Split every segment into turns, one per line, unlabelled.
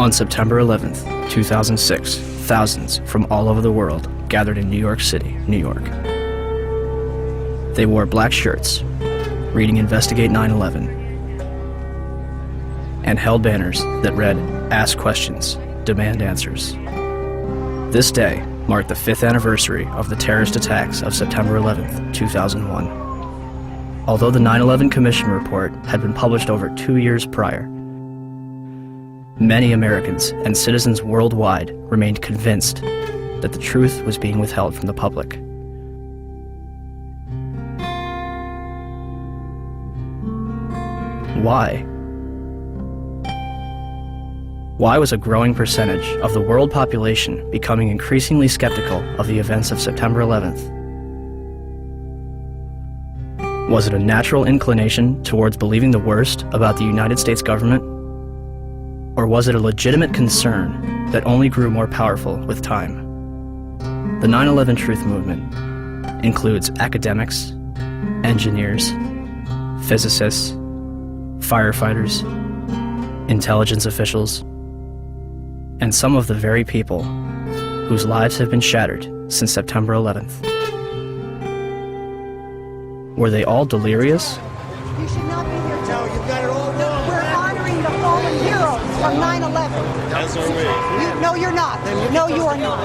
On September 11th, 2006, thousands from all over the world gathered in New York City, New York. They wore black shirts, reading Investigate 9/11, and held banners that read, "Ask questions, demand answers." This day marked the 5th anniversary of the terrorist attacks of September 11th, 2001. Although the 9/11 Commission report had been published over 2 years prior, many Americans and citizens worldwide remained convinced that the truth was being withheld from the public. Why? Why was a growing percentage of the world population becoming increasingly skeptical of the events of September 11th? Was it a natural inclination towards believing the worst about the United States government? Or was it a legitimate concern that only grew more powerful with time? The 9/11 Truth Movement includes academics, engineers, physicists, firefighters, intelligence officials, and some of the very people whose lives have been shattered since September 11th. Were they all delirious?
You should not be here. No, you've got it all wrong. We're honoring the fallen heroes from 9/11.
As are we.
No, you're not. No, you are not.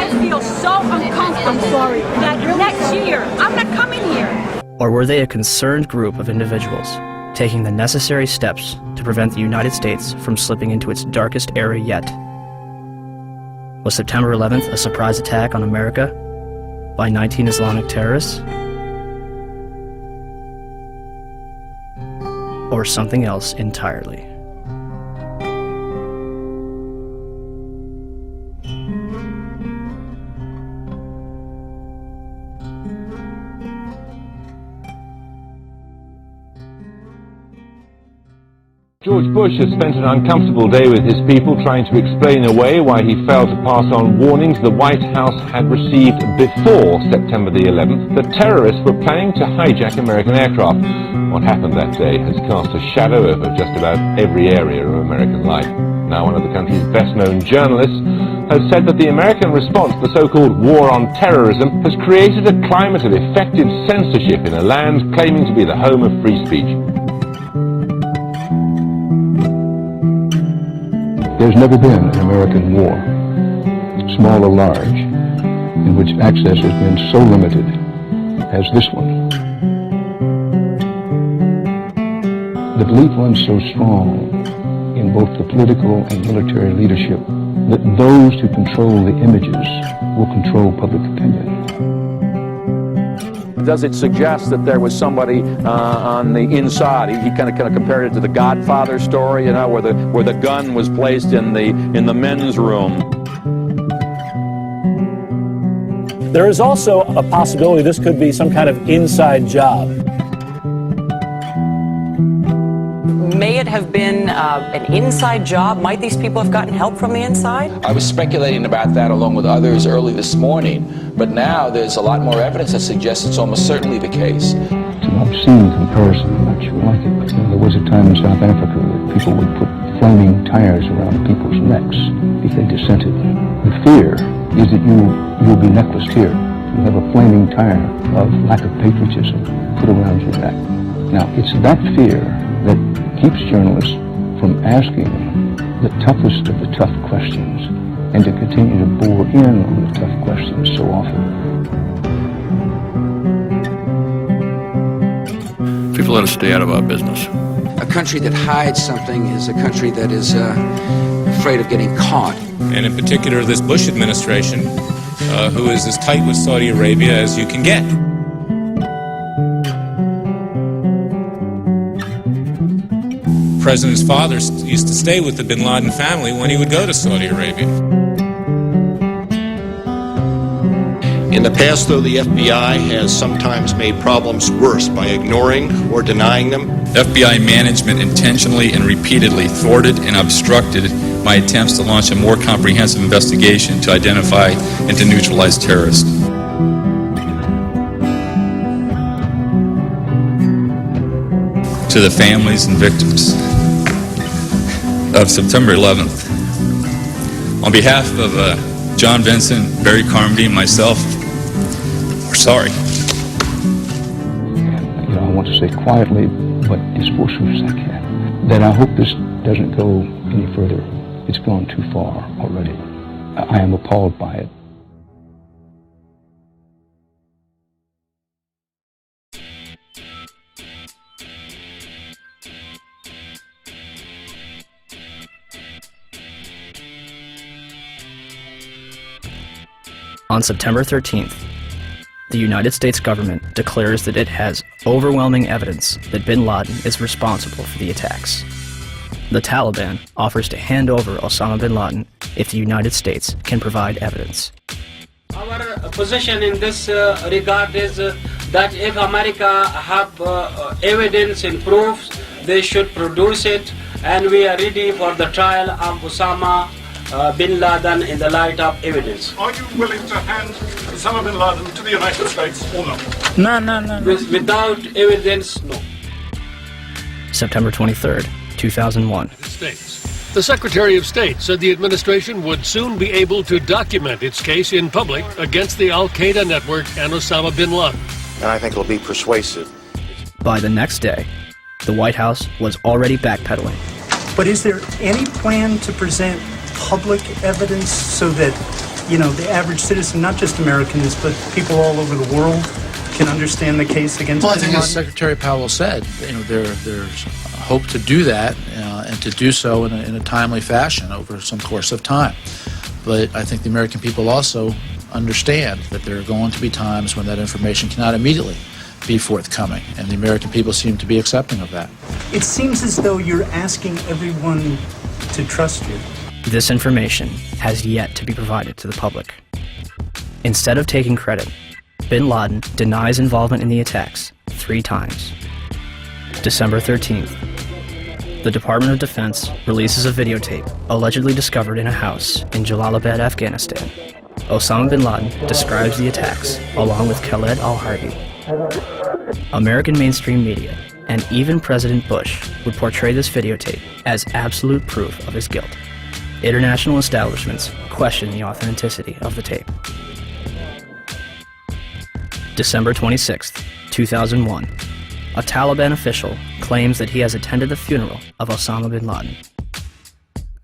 I feel so uncomfortable.
I'm sorry.
That next year, I'm not coming here.
Or were they a concerned group of individuals taking the necessary steps to prevent the United States from slipping into its darkest era yet? Was September 11th a surprise attack on America by 19 Islamic terrorists? Or something else entirely?
George Bush has spent an uncomfortable day with his people trying to explain away why he failed to pass on warnings the White House had received before September the 11th that terrorists were planning to hijack American aircraft. What happened that day has cast a shadow over just about every area of American life. Now one of the country's best-known journalists has said that the American response to the so-called war on terrorism has created a climate of effective censorship in a land claiming to be the home of free speech.
There's never been an American war, small or large, in which access has been so limited as this one. The belief runs so strong in both the political and military leadership that those who control the images will control public opinion.
Does it suggest that there was somebody on the inside? He kind of compared it to the Godfather story, you know, where the gun was placed in the men's room.
There is also a possibility this could be some kind of inside job.
May it have been an inside job? Might these people have gotten help from the inside?
I was speculating about that along with others early this morning, but now there's a lot more evidence that suggests it's almost certainly the case.
It's an obscene comparison, I'm not sure like it, but there was a time in South Africa that people would put flaming tires around people's necks if they dissented. The fear is that you'll be necklaced here. You have a flaming tire of lack of patriotism put around your neck. Now, it's that fear that keeps journalists from asking the toughest of the tough questions and to continue to bore in on the tough questions so often.
People let us stay out of our business.
A country that hides something is a country that is afraid of getting caught.
And in particular, this Bush administration, who is as tight with Saudi Arabia as you can get. The president's father used to stay with the bin Laden family when he would go to Saudi Arabia.
In the past, though, the FBI has sometimes made problems worse by ignoring or denying them.
FBI management intentionally and repeatedly thwarted and obstructed my attempts to launch a more comprehensive investigation to identify and to neutralize terrorists. To the families and victims, of September 11th. On behalf of John Vincent, Barry Carmody, and myself, we're sorry.
And, I want to say quietly, but as forcefully as I can, that I hope this doesn't go any further. It's gone too far already. I am appalled by it.
On September 13th, the United States government declares that it has overwhelming evidence that bin Laden is responsible for the attacks. The Taliban offers to hand over Osama bin Laden if the United States can provide evidence.
Our position in this regard is that if America have evidence and proofs, they should produce it, and we are ready for the trial of Osama bin Laden in the light of evidence.
Are you willing to hand Osama bin Laden to the United States or no?
No. Without evidence, no.
September 23rd, 2001.
States. The Secretary of State said the administration would soon be able to document its case in public against the Al-Qaeda network and Osama bin Laden.
And I think it'll be persuasive.
By the next day, the White House was already backpedaling.
But is there any plan to present public evidence so that, the average citizen, not just Americans, but people all over the world, can understand the case against bin Laden?
I think as Secretary Powell said, there's hope to do that and to do so in a timely fashion over some course of time. But I think the American people also understand that there are going to be times when that information cannot immediately be forthcoming, and the American people seem to be accepting of that.
It seems as though you're asking everyone to trust you.
This information has yet to be provided to the public. Instead of taking credit, bin Laden denies involvement in the attacks 3 times. December 13th, the Department of Defense releases a videotape allegedly discovered in a house in Jalalabad, Afghanistan. Osama bin Laden describes the attacks along with Khaled al-Harbi. American mainstream media and even President Bush would portray this videotape as absolute proof of his guilt. International establishments question the authenticity of the tape. December 26th, 2001. A Taliban official claims that he has attended the funeral of Osama bin Laden.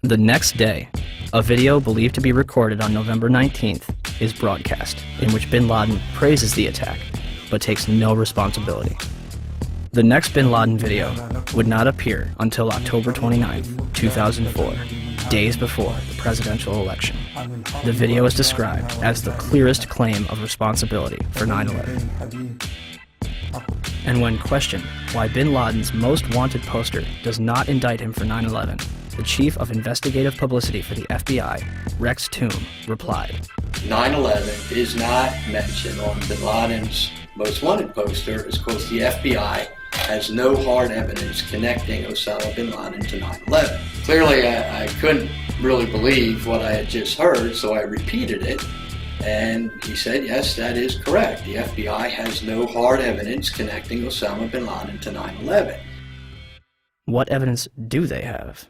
The next day, a video believed to be recorded on November 19th is broadcast, in which bin Laden praises the attack, but takes no responsibility. The next bin Laden video would not appear until October 29th, 2004, days before the presidential election. The video is described as the clearest claim of responsibility for 9/11. And when questioned why bin Laden's most wanted poster does not indict him for 9/11, the chief of investigative publicity for the FBI, Rex Toome, replied,
9/11 is not mentioned on bin Laden's most wanted poster is because the FBI has no hard evidence connecting Osama bin Laden to 9/11. Clearly, I couldn't really believe what I had just heard, so I repeated it, and he said, yes, that is correct. The FBI has no hard evidence connecting Osama bin Laden to 9/11.
What evidence do they have?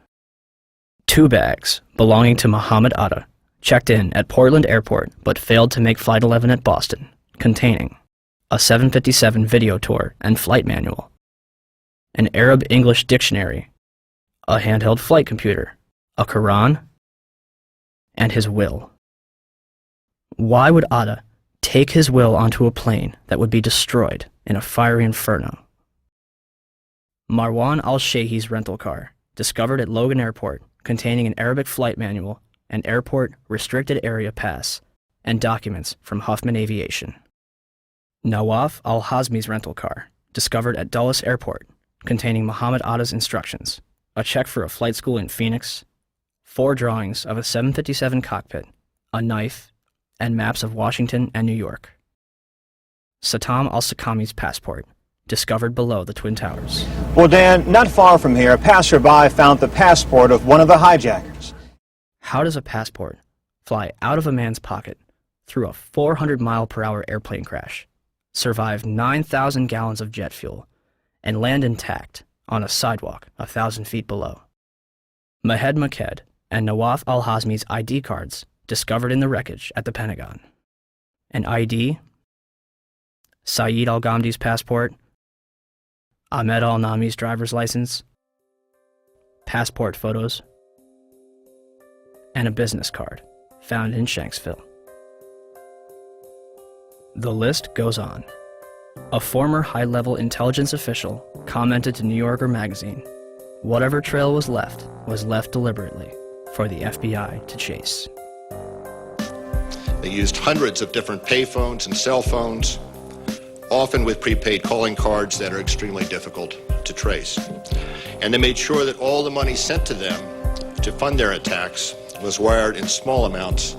2 bags belonging to Muhammad Atta checked in at Portland Airport but failed to make Flight 11 at Boston, containing a 757 video tour and flight manual, an Arab-English dictionary, a handheld flight computer, a Quran, and his will. Why would Atta take his will onto a plane that would be destroyed in a fiery inferno? Marwan al-Sheikh's rental car, discovered at Logan Airport, containing an Arabic flight manual, an airport restricted area pass, and documents from Huffman Aviation. Nawaf al-Hazmi's rental car, discovered at Dulles Airport, containing Muhammad Atta's instructions, a check for a flight school in Phoenix, 4 drawings of a 757 cockpit, a knife, and maps of Washington and New York. Satam al-Sakami's passport, discovered below the Twin Towers.
Well, Dan, not far from here, a passerby found the passport of one of the hijackers.
How does a passport fly out of a man's pocket through a 400-mile-per-hour airplane crash, survive 9,000 gallons of jet fuel, and land intact on a sidewalk 1,000 feet below? Mahed Maked and Nawaf al-Hazmi's ID cards discovered in the wreckage at the Pentagon. An ID, Saeed al-Ghamdi's passport, Ahmed al-Nami's driver's license, passport photos, and a business card found in Shanksville. The list goes on. A former high-level intelligence official commented to New Yorker magazine, "Whatever trail was left deliberately for the FBI to chase."
They used hundreds of different payphones and cell phones, often with prepaid calling cards that are extremely difficult to trace. And they made sure that all the money sent to them to fund their attacks was wired in small amounts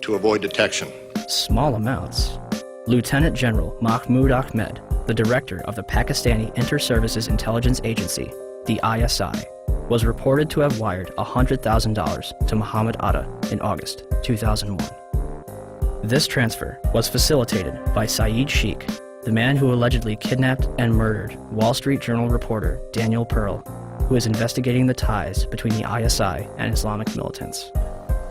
to avoid detection.
Small amounts? Lieutenant General Mahmoud Ahmed, the director of the Pakistani Inter-Services Intelligence Agency, the ISI, was reported to have wired $100,000 to Muhammad Atta in August 2001. This transfer was facilitated by Saeed Sheikh, the man who allegedly kidnapped and murdered Wall Street Journal reporter Daniel Pearl, who is investigating the ties between the ISI and Islamic militants.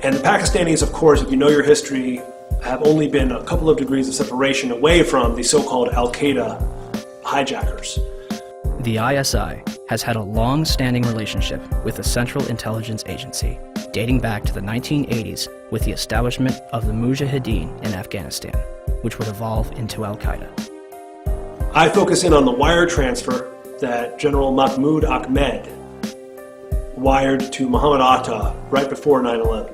And the Pakistanis, of course, if you know your history, have only been a couple of degrees of separation away from the so-called Al-Qaeda hijackers.
The ISI has had a long-standing relationship with the Central Intelligence Agency, dating back to the 1980s with the establishment of the Mujahideen in Afghanistan, which would evolve into Al-Qaeda.
I focus in on the wire transfer that General Mahmoud Ahmed wired to Muhammad Atta right before 9/11.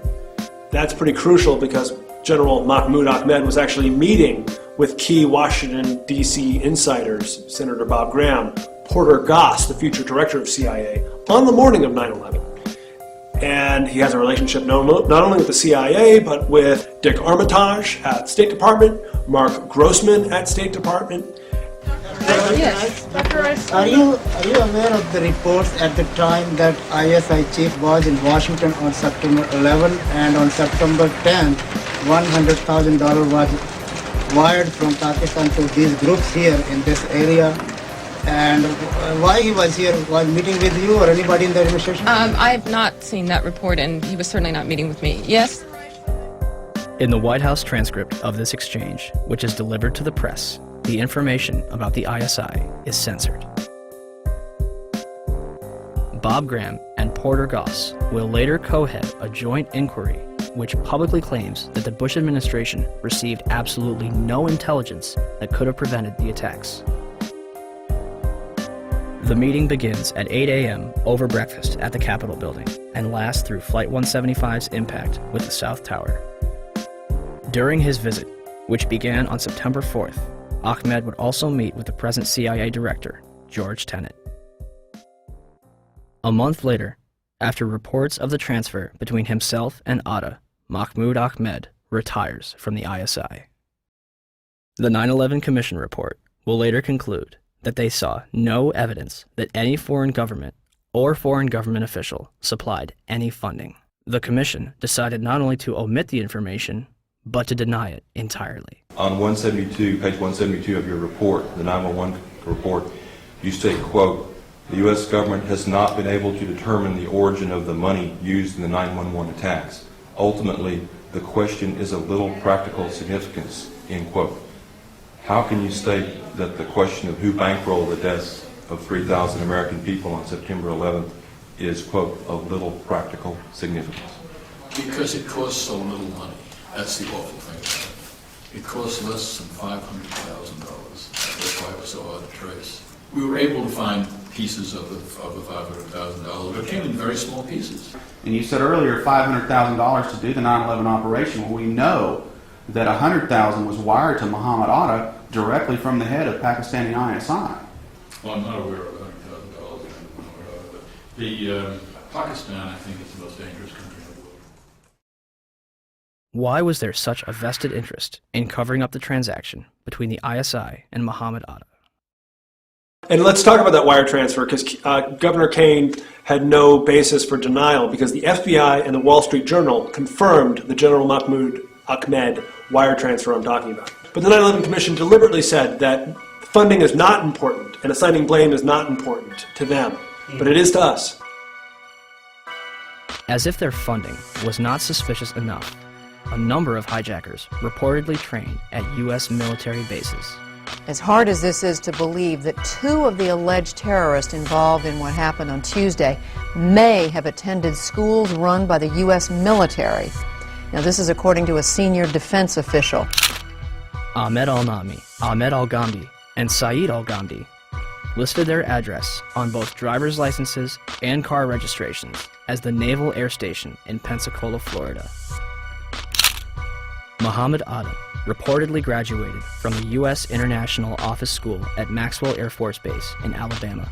That's pretty crucial because General Mahmoud Ahmed was actually meeting with key Washington, D.C. insiders, Senator Bob Graham, Porter Goss, the future director of CIA, on the morning of 9/11. And he has a relationship not only with the CIA, but with Dick Armitage at State Department, Mark Grossman at State Department.
Yes. Are you aware of the reports at the time that ISI chief was in Washington on September 11 and on September 10th, $100,000 was wired from Pakistan to these groups here in this area? And why he was here? Was meeting with you or anybody in the administration?
I have not seen that report, and he was certainly not meeting with me. Yes?
In the White House transcript of this exchange, which is delivered to the press, the information about the ISI is censored. Bob Graham and Porter Goss will later co-head a joint inquiry which publicly claims that the Bush administration received absolutely no intelligence that could have prevented the attacks. The meeting begins at 8 a.m. over breakfast at the Capitol building and lasts through Flight 175's impact with the South Tower. During his visit, which began on September 4th, Ahmed would also meet with the present CIA director, George Tenet. A month later, after reports of the transfer between himself and Atta, Mahmoud Ahmed retires from the ISI. The 9/11 Commission report will later conclude that they saw no evidence that any foreign government or foreign government official supplied any funding. The Commission decided not only to omit the information, but to deny it entirely.
On 172, page 172 of your report, the 911 report, you state, quote, "The U.S. government has not been able to determine the origin of the money used in the 911 attacks. Ultimately, the question is of little practical significance," end quote. How can you state that the question of who bankrolled the deaths of 3,000 American people on September 11th is, quote, of little practical significance?
Because it costs so little money. That's the awful thing about it. It costs less than $500,000. That's why it was so hard to trace. We were able to find pieces of the $500,000, but it came in very small pieces.
And you said earlier $500,000 to do the 9/11 operation. Well, we know that $100,000 was wired to Muhammad Atta directly from the head of Pakistani ISI.
Well, I'm not aware of $100,000. The Pakistan, I think, is the most dangerous country in the world.
Why was there such a vested interest in covering up the transaction between the ISI and Muhammad Atta?
And let's talk about that wire transfer, because Governor Kane had no basis for denial, because the FBI and the Wall Street Journal confirmed the General Mahmoud Ahmed wire transfer I'm talking about. But the 9/11 Commission deliberately said that funding is not important and assigning blame is not important to them, but it is to us.
As if their funding was not suspicious enough, a number of hijackers reportedly trained at U.S. military bases.
As hard as this is to believe that two of the alleged terrorists involved in what happened on Tuesday may have attended schools run by the U.S. military. Now, this is according to a senior defense official.
Ahmed al-Nami, Ahmed al-Ghamdi, and Saeed al-Ghamdi listed their address on both driver's licenses and car registrations as the Naval Air Station in Pensacola, Florida. Muhammad Atta reportedly graduated from the U.S. International Office School at Maxwell Air Force Base in Alabama.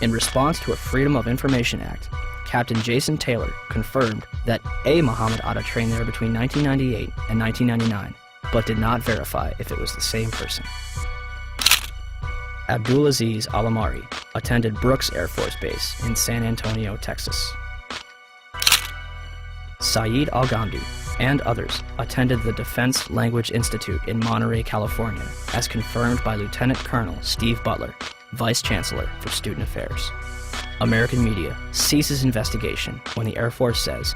In response to a Freedom of Information Act, Captain Jason Taylor confirmed that a Muhammad Atta trained there between 1998 and 1999, but did not verify if it was the same person. Abdulaziz Al-Amari attended Brooks Air Force Base in San Antonio, Texas. Saeed al-Ghamdi and others attended the Defense Language Institute in Monterey, California, as confirmed by Lieutenant Colonel Steve Butler, Vice Chancellor for Student Affairs. American media ceases investigation when the Air Force says,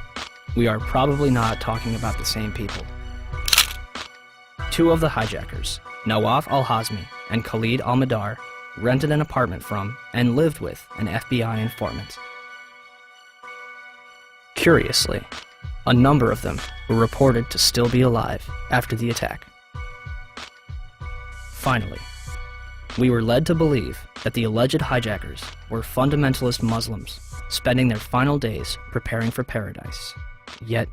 "We are probably not talking about the same people." Two of the hijackers, Nawaf al-Hazmi and Khalid al-Madar, rented an apartment from and lived with an FBI informant. Curiously, a number of them were reported to still be alive after the attack. Finally, we were led to believe that the alleged hijackers were fundamentalist Muslims spending their final days preparing for paradise. Yet,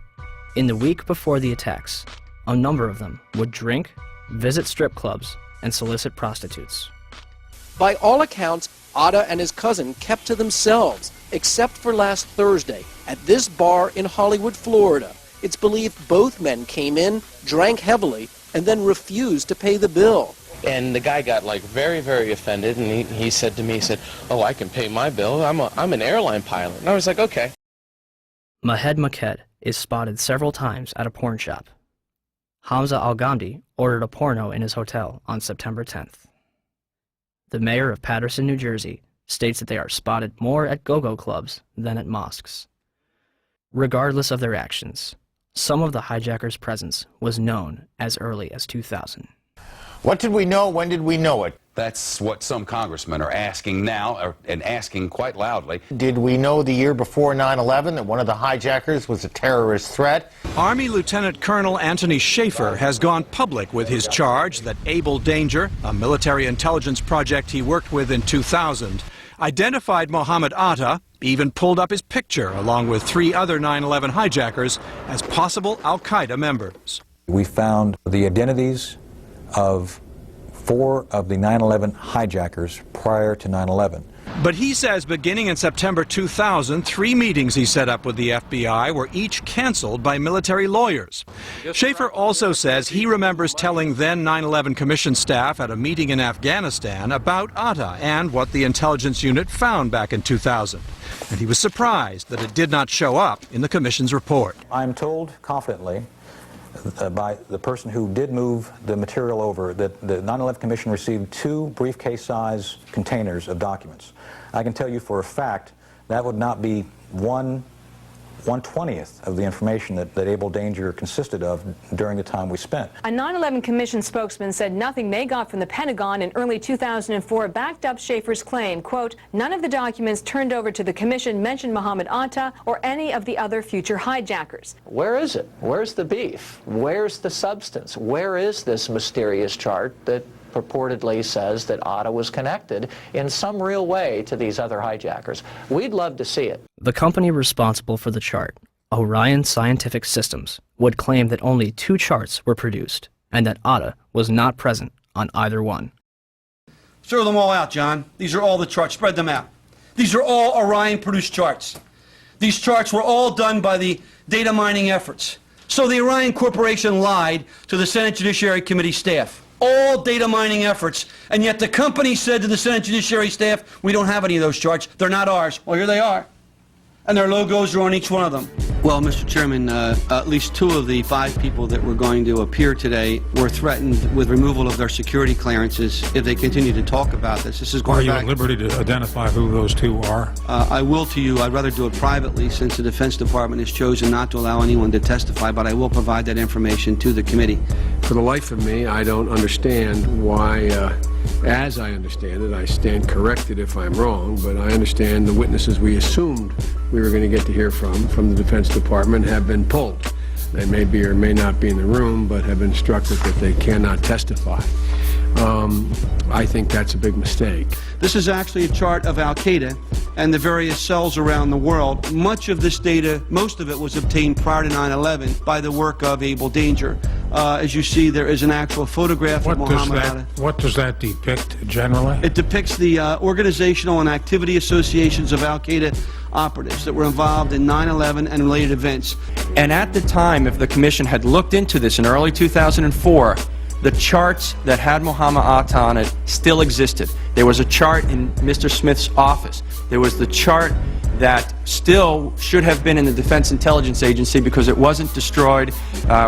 in the week before the attacks, a number of them would drink, visit strip clubs, and solicit prostitutes.
By all accounts, Atta and his cousin kept to themselves, except for last Thursday at this bar in Hollywood, Florida. It's believed both men came in, drank heavily, and then refused to pay the bill.
And the guy got very, very offended, and he said to me, he said, "Oh, I can pay my bill. I'm an airline pilot." And I was like, okay.
Mahed Maked is spotted several times at a porn shop. Hamza al-Ghamdi ordered a porno in his hotel on September 10th. The mayor of Paterson, New Jersey, states that they are spotted more at go-go clubs than at mosques. Regardless of their actions, some of the hijackers' presence was known as early as 2000.
What did we know? When did we know it? That's what some congressmen are asking now, and asking quite loudly. Did we know the year before 9/11 that one of the hijackers was a terrorist threat?
Army Lieutenant Colonel Anthony Schaefer has gone public with his charge that Able Danger, a military intelligence project he worked with in 2000, identified Muhammad Atta, even pulled up his picture along with 3 other 9/11 hijackers as possible al-Qaeda members.
We found the identities of 4 of the 9/11 hijackers prior to 9/11.
But he says beginning in September 2000, 3 meetings he set up with the FBI were each canceled by military lawyers. Schaefer also says he remembers telling then 9/11 Commission staff at a meeting in Afghanistan about Atta and what the intelligence unit found back in 2000. And he was surprised that it did not show up in the Commission's report.
I'm told confidently by the person who did move the material over that the 9/11 Commission received 2 briefcase-size containers of documents. I can tell you for a fact that would not be 1/20th of the information that Able Danger consisted of during the time we spent.
A 9/11 Commission spokesman said nothing they got from the Pentagon in early 2004 backed up Schaefer's claim, quote, "None of the documents turned over to the Commission mentioned Muhammad Atta or any of the other future hijackers."
Where is it? Where's the beef? Where's the substance? Where is this mysterious chart that purportedly says that Atta was connected in some real way to these other hijackers? We'd love to see it.
The company responsible for the chart, Orion Scientific Systems, would claim that only 2 charts were produced and that Atta was not present on either one.
Throw them all out, John. These are all the charts. Spread them out. These are all Orion-produced charts. These charts were all done by the data mining efforts. So the Orion Corporation lied to the Senate Judiciary Committee staff. All data mining efforts, and yet the company said to the Senate Judiciary staff, "We don't have any of those charts. They're not ours." Well, here they are. And their logos are on each one of them. Well, Mr. Chairman, at least 2 of the 5 people that were going to appear today were threatened with removal of their security clearances if they continue to talk about this. This is going
Are you
back.
at liberty to identify who those 2 are?
I will to you. I'd rather do it privately since the Defense Department has chosen not to allow anyone to testify, but I will provide that information to the committee.
For the life of me, I don't understand why, as I understand it, I stand corrected if I'm wrong, but I understand the witnesses we assumed we were going to get to hear from the Defense Department have been pulled. They may be or may not be in the room, but have been instructed that they cannot testify. I think that's a big mistake.
This is actually a chart of Al-Qaeda and the various cells around the world. Much of this data, most of it was obtained prior to 9/11 by the work of Able Danger. As you see, there is an actual photograph of Muhammad Atta.
What does that depict generally?
It depicts the organizational and activity associations of Al-Qaeda operatives that were involved in 9/11 and related events.
And at the time, if the Commission had looked into this in early 2004, the charts that had Muhammad Atta on it still existed. There was a chart in Mr. Smith's office. There was the chart that still should have been in the Defense Intelligence Agency because it wasn't destroyed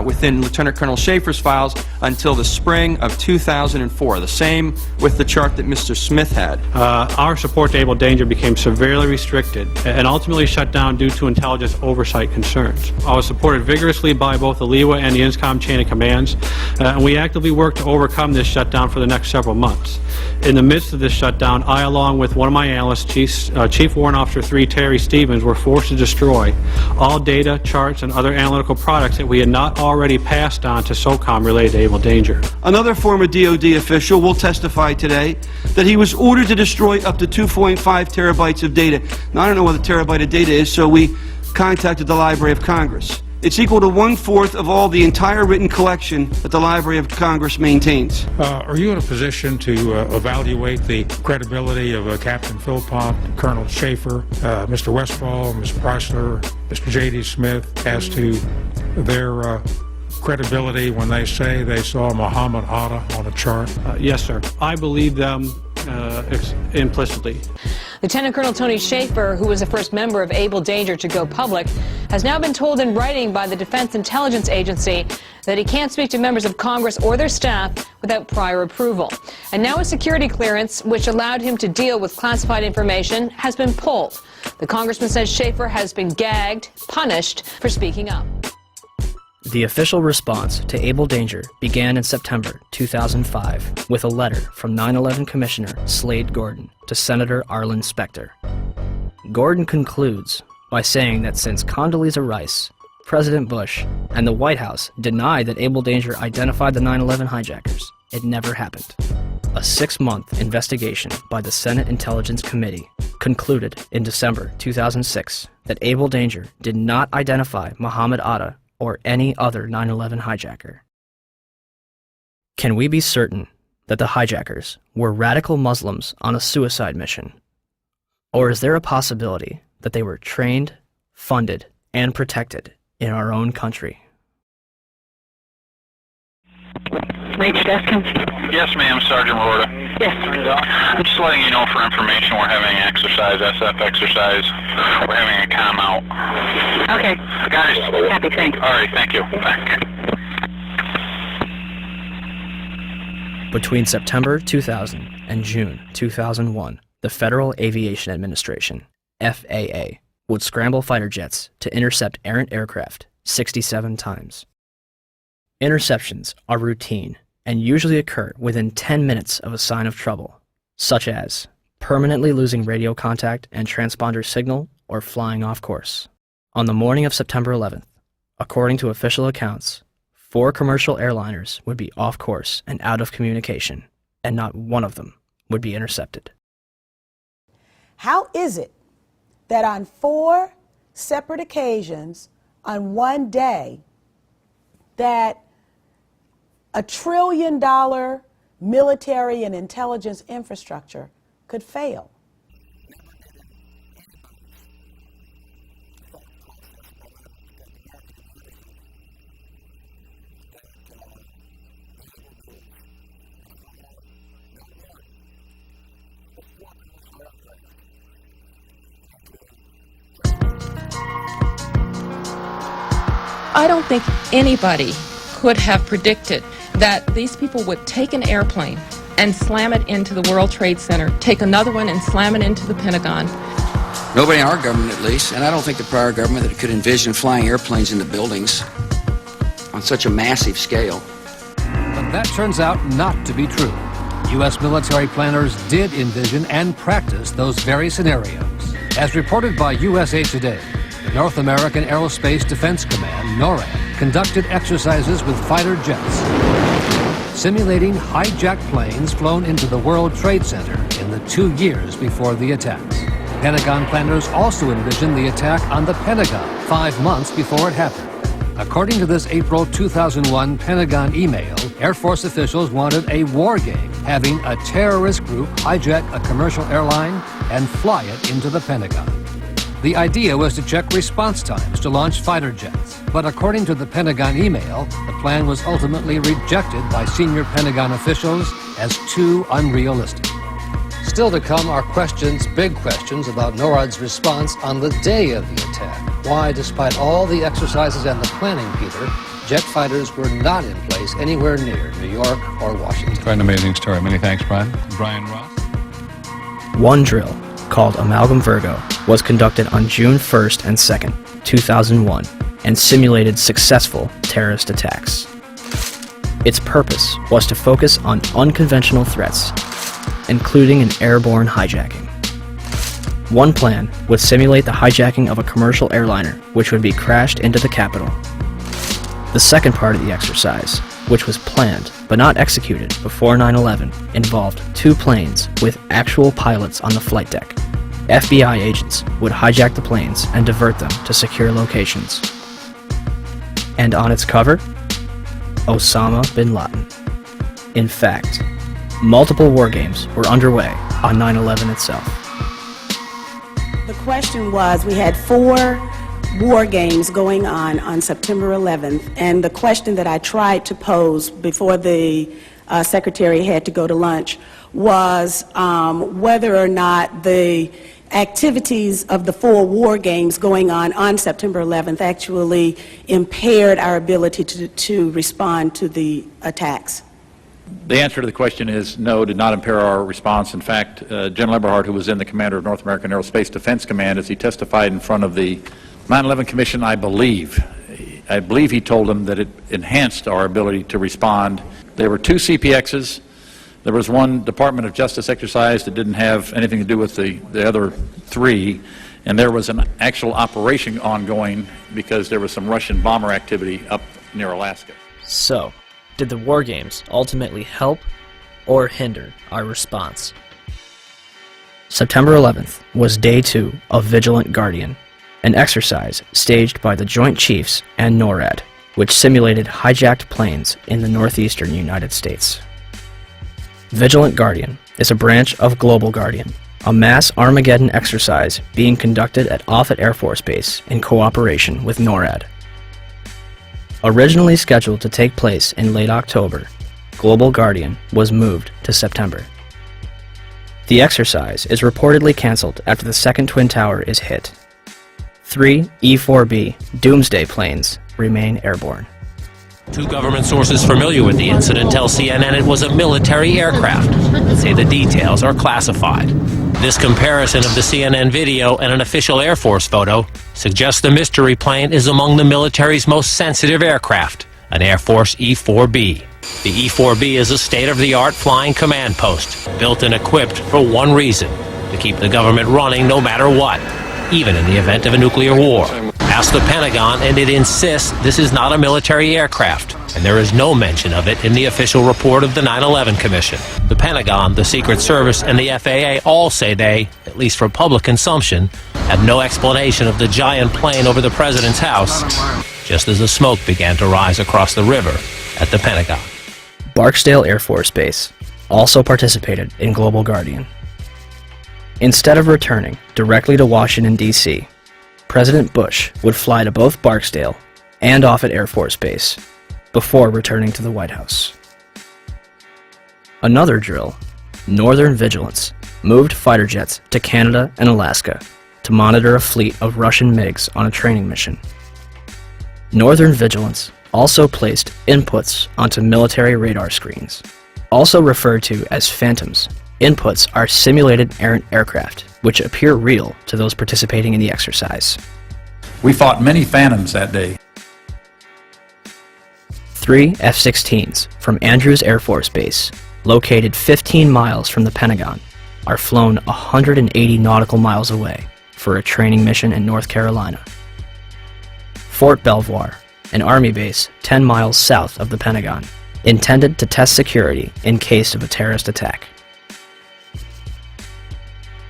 within Lieutenant Colonel Schaefer's files until the spring of 2004. The same with the chart that Mr. Smith had.
Our support to Able Danger became severely restricted and ultimately shut down due to intelligence oversight concerns. I was supported vigorously by both the LEWA and the INSCOM chain of commands, and we actively worked to overcome this shutdown for the next several months. In the midst of this shutdown, I, along with one of my analysts, Chief Warrant Officer 3 Terry Stevens, were forced to destroy all data, charts, and other analytical products that we had not already passed on to SOCOM related to Able Danger.
Another former DOD official will testify today that he was ordered to destroy up to 2.5 terabytes of data. Now, I don't know what a terabyte of data is, so we contacted the Library of Congress. It's equal to 1/4 of all the entire written collection that the Library of Congress maintains.
Are you in a position to evaluate the credibility of Captain Philpott, Colonel Schaefer, Mr. Westphal, Ms. Preissler, Mr. J.D. Smith, as to their credibility when they say they saw Muhammad Atta on a chart?
Yes, sir. I believe them implicitly.
Lieutenant Colonel Tony Schaefer, who was the first member of Able Danger to go public, has now been told in writing by the Defense Intelligence Agency that he can't speak to members of Congress or their staff without prior approval. And now a security clearance, which allowed him to deal with classified information, has been pulled. The congressman says Schaefer has been gagged, punished for speaking up.
The official response to Able Danger began in September 2005 with a letter from 9/11 Commissioner Slade Gordon to Senator Arlen Specter. Gordon concludes by saying that since Condoleezza Rice, President Bush, and the White House denied that Able Danger identified the 9/11 hijackers, it never happened. A 6-month investigation by the Senate Intelligence Committee concluded in December 2006 that Able Danger did not identify Muhammad Atta or any other 9/11 hijacker. Can we be certain that the hijackers were radical Muslims on a suicide mission? Or is there a possibility that they were trained, funded, and protected in our own country?
Major Deskin?
Yes, ma'am, Sergeant Lorda.
Yes.
I'm just letting you know for information we're having exercise, SF exercise. We're having a comm out.
Okay.
Guys.
Happy, thanks.
All right, thank you. Thank you.
Between September 2000 and June 2001, the Federal Aviation Administration, FAA, would scramble fighter jets to intercept errant aircraft 67 times. Interceptions are routine and usually occur within 10 minutes of a sign of trouble, such as permanently losing radio contact and transponder signal or flying off course. On the morning of September 11th, according to official accounts, 4 commercial airliners would be off course and out of communication, and not one of them would be intercepted.
How is it that on 4 separate occasions on one day that $1 trillion military and intelligence infrastructure could fail?
I don't think anybody could have predicted that these people would take an airplane and slam it into the World Trade Center, take another one and slam it into the Pentagon.
Nobody in our government, at least, and I don't think the prior government that could envision flying airplanes into buildings on such a massive scale.
But that turns out not to be true. U.S. military planners did envision and practice those very scenarios. As reported by USA Today, the North American Aerospace Defense Command, NORAD, conducted exercises with fighter jets, simulating hijacked planes flown into the World Trade Center in the 2 years before the attacks. Pentagon planners also envisioned the attack on the Pentagon 5 months before it happened. According to this April 2001 Pentagon email, Air Force officials wanted a war game, having a terrorist group hijack a commercial airline and fly it into the Pentagon. The idea was to check response times to launch fighter jets, but according to the Pentagon email, the plan was ultimately rejected by senior Pentagon officials as too unrealistic. Still to come are questions, big questions, about NORAD's response on the day of the attack. Why, despite all the exercises and the planning, Peter, jet fighters were not in place anywhere near New York or Washington.
Quite an amazing story. Many thanks, Brian. Brian Ross.
One drill, called Amalgam Virgo, was conducted on June 1st and 2nd, 2001, and simulated successful terrorist attacks. Its purpose was to focus on unconventional threats, including an airborne hijacking. One plan would simulate the hijacking of a commercial airliner, which would be crashed into the Capitol. The second part of the exercise, which was planned but not executed before 9/11, involved 2 planes with actual pilots on the flight deck. FBI agents would hijack the planes and divert them to secure locations. And on its cover, Osama bin Laden. In fact, multiple war games were underway on 9/11 itself.
The question was, we had 4 war games going on September 11th, and the question that I tried to pose before the Secretary had to go to lunch was whether or not the activities of the 4 war games going on September 11th actually impaired our ability to respond to the attacks.
The answer to the question is no, did not impair our response. In fact, General Eberhart, who was then the commander of North American Aerospace Defense Command, as he testified in front of the 9/11 Commission, I believe he told them that it enhanced our ability to respond. There were 2 CPXs. There was 1 Department of Justice exercise that didn't have anything to do with the other 3, and there was an actual operation ongoing because there was some Russian bomber activity up near Alaska.
So, did the war games ultimately help or hinder our response?
September 11th was day 2 of Vigilant Guardian, an exercise staged by the Joint Chiefs and NORAD, which simulated hijacked planes in the northeastern United States. Vigilant Guardian is a branch of Global Guardian, a mass Armageddon exercise being conducted at Offutt Air Force Base in cooperation with NORAD. Originally scheduled to take place in late October, Global Guardian was moved to September. The exercise is reportedly canceled after the second Twin Tower is hit. 3 E-4B Doomsday planes remain airborne.
2 government sources familiar with the incident tell CNN it was a military aircraft, but say the details are classified. This comparison of the CNN video and an official Air Force photo suggests the mystery plane is among the military's most sensitive aircraft, an Air Force E-4B. The E-4B is a state-of-the-art flying command post, built and equipped for one reason: to keep the government running no matter what, even in the event of a nuclear war. Ask the Pentagon, and it insists this is not a military aircraft, and there is no mention of it in the official report of the 9/11 Commission. The Pentagon, the Secret Service, and the FAA all say they, at least for public consumption, have no explanation of the giant plane over the president's house, just as the smoke began to rise across the river at the Pentagon.
Barksdale Air Force Base also participated in Global Guardian. Instead of returning directly to Washington, D.C., President Bush would fly to both Barksdale and Offutt Air Force Base before returning to the White House. Another drill, Northern Vigilance, moved fighter jets to Canada and Alaska to monitor a fleet of Russian MiGs on a training mission. Northern Vigilance also placed inputs onto military radar screens. Also referred to as phantoms, inputs are simulated errant aircraft, which appear real to those participating in the exercise.
We fought many phantoms that day.
3 F-16s from Andrews Air Force Base, located 15 miles from the Pentagon, are flown 180 nautical miles away for a training mission in North Carolina. Fort Belvoir, an Army base 10 miles south of the Pentagon, intended to test security in case of a terrorist attack.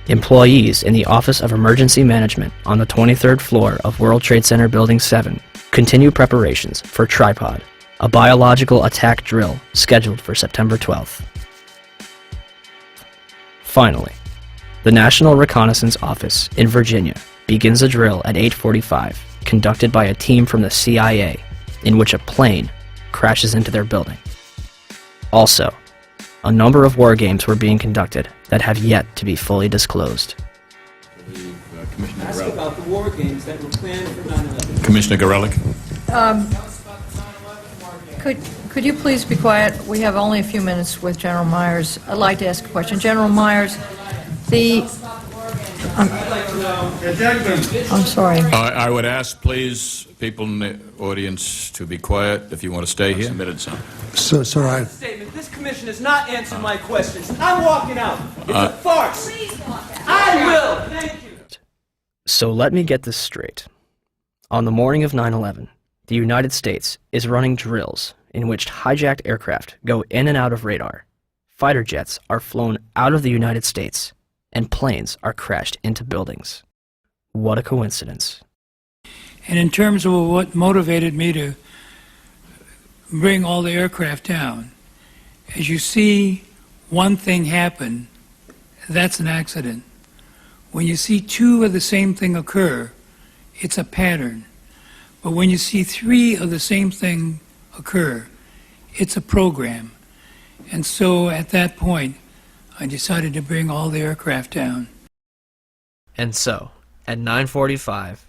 Employees in the Office of Emergency Management on the 23rd floor of World Trade Center Building 7 continue preparations for Tripod, a biological attack drill scheduled for September 12th. Finally, the National Reconnaissance Office in Virginia begins a drill at 8:45, conducted by a team from the CIA, in which a plane crashes into their building. Also, a number of war games were being conducted that have yet to be fully disclosed.
Ask about the war games that were planned for 9/11.
Commissioner Gorelick.
Could you please be quiet? We have only a few minutes with General Myers. I'd like to ask a question. General Myers, I'm sorry.
I would ask, please, people in the audience to be quiet if you want to stay here.
Statement. This commission has not answered my questions. I'm walking out. It's a farce. I will. Thank you.
So let me get this straight. On the morning of 9/11, the United States is running drills in which hijacked aircraft go in and out of radar. Fighter jets are flown out of the United States, and planes are crashed into buildings. What a coincidence.
And in terms of what motivated me to bring all the aircraft down, as you see one thing happen, that's an accident. When you see two of the same thing occur, it's a pattern. But when you see three of the same thing occur, it's a program. And so at that point, I decided to bring all the aircraft down.
And so, at 9:45,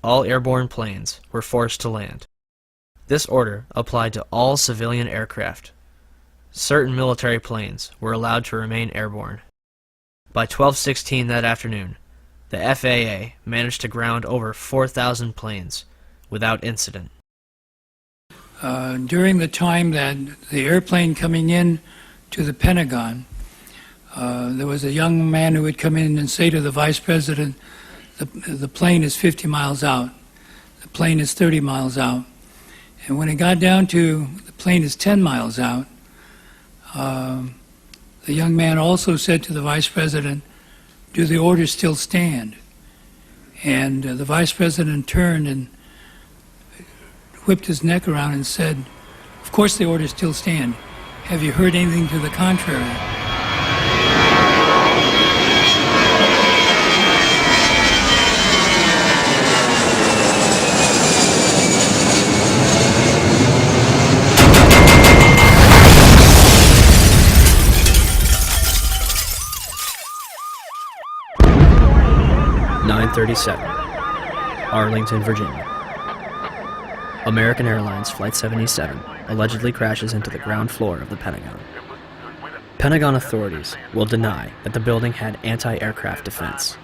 all airborne planes were forced to land. This order applied to all civilian aircraft. Certain military planes were allowed to remain airborne. By 12:16 that afternoon, the FAA managed to ground over 4,000 planes without incident.
During the time that the airplane coming in to the Pentagon, there was a young man who would come in and say to the Vice President, the plane is 50 miles out, the plane is 30 miles out. And when it got down to the plane is 10 miles out, the young man also said to the Vice President, do the orders still stand? And the Vice President turned and whipped his neck around and said, of course the orders still stand. Have you heard anything to the contrary?
Arlington, Virginia. American Airlines Flight 77 allegedly crashes into the ground floor of the Pentagon. Pentagon authorities will deny that the building had anti-aircraft defense.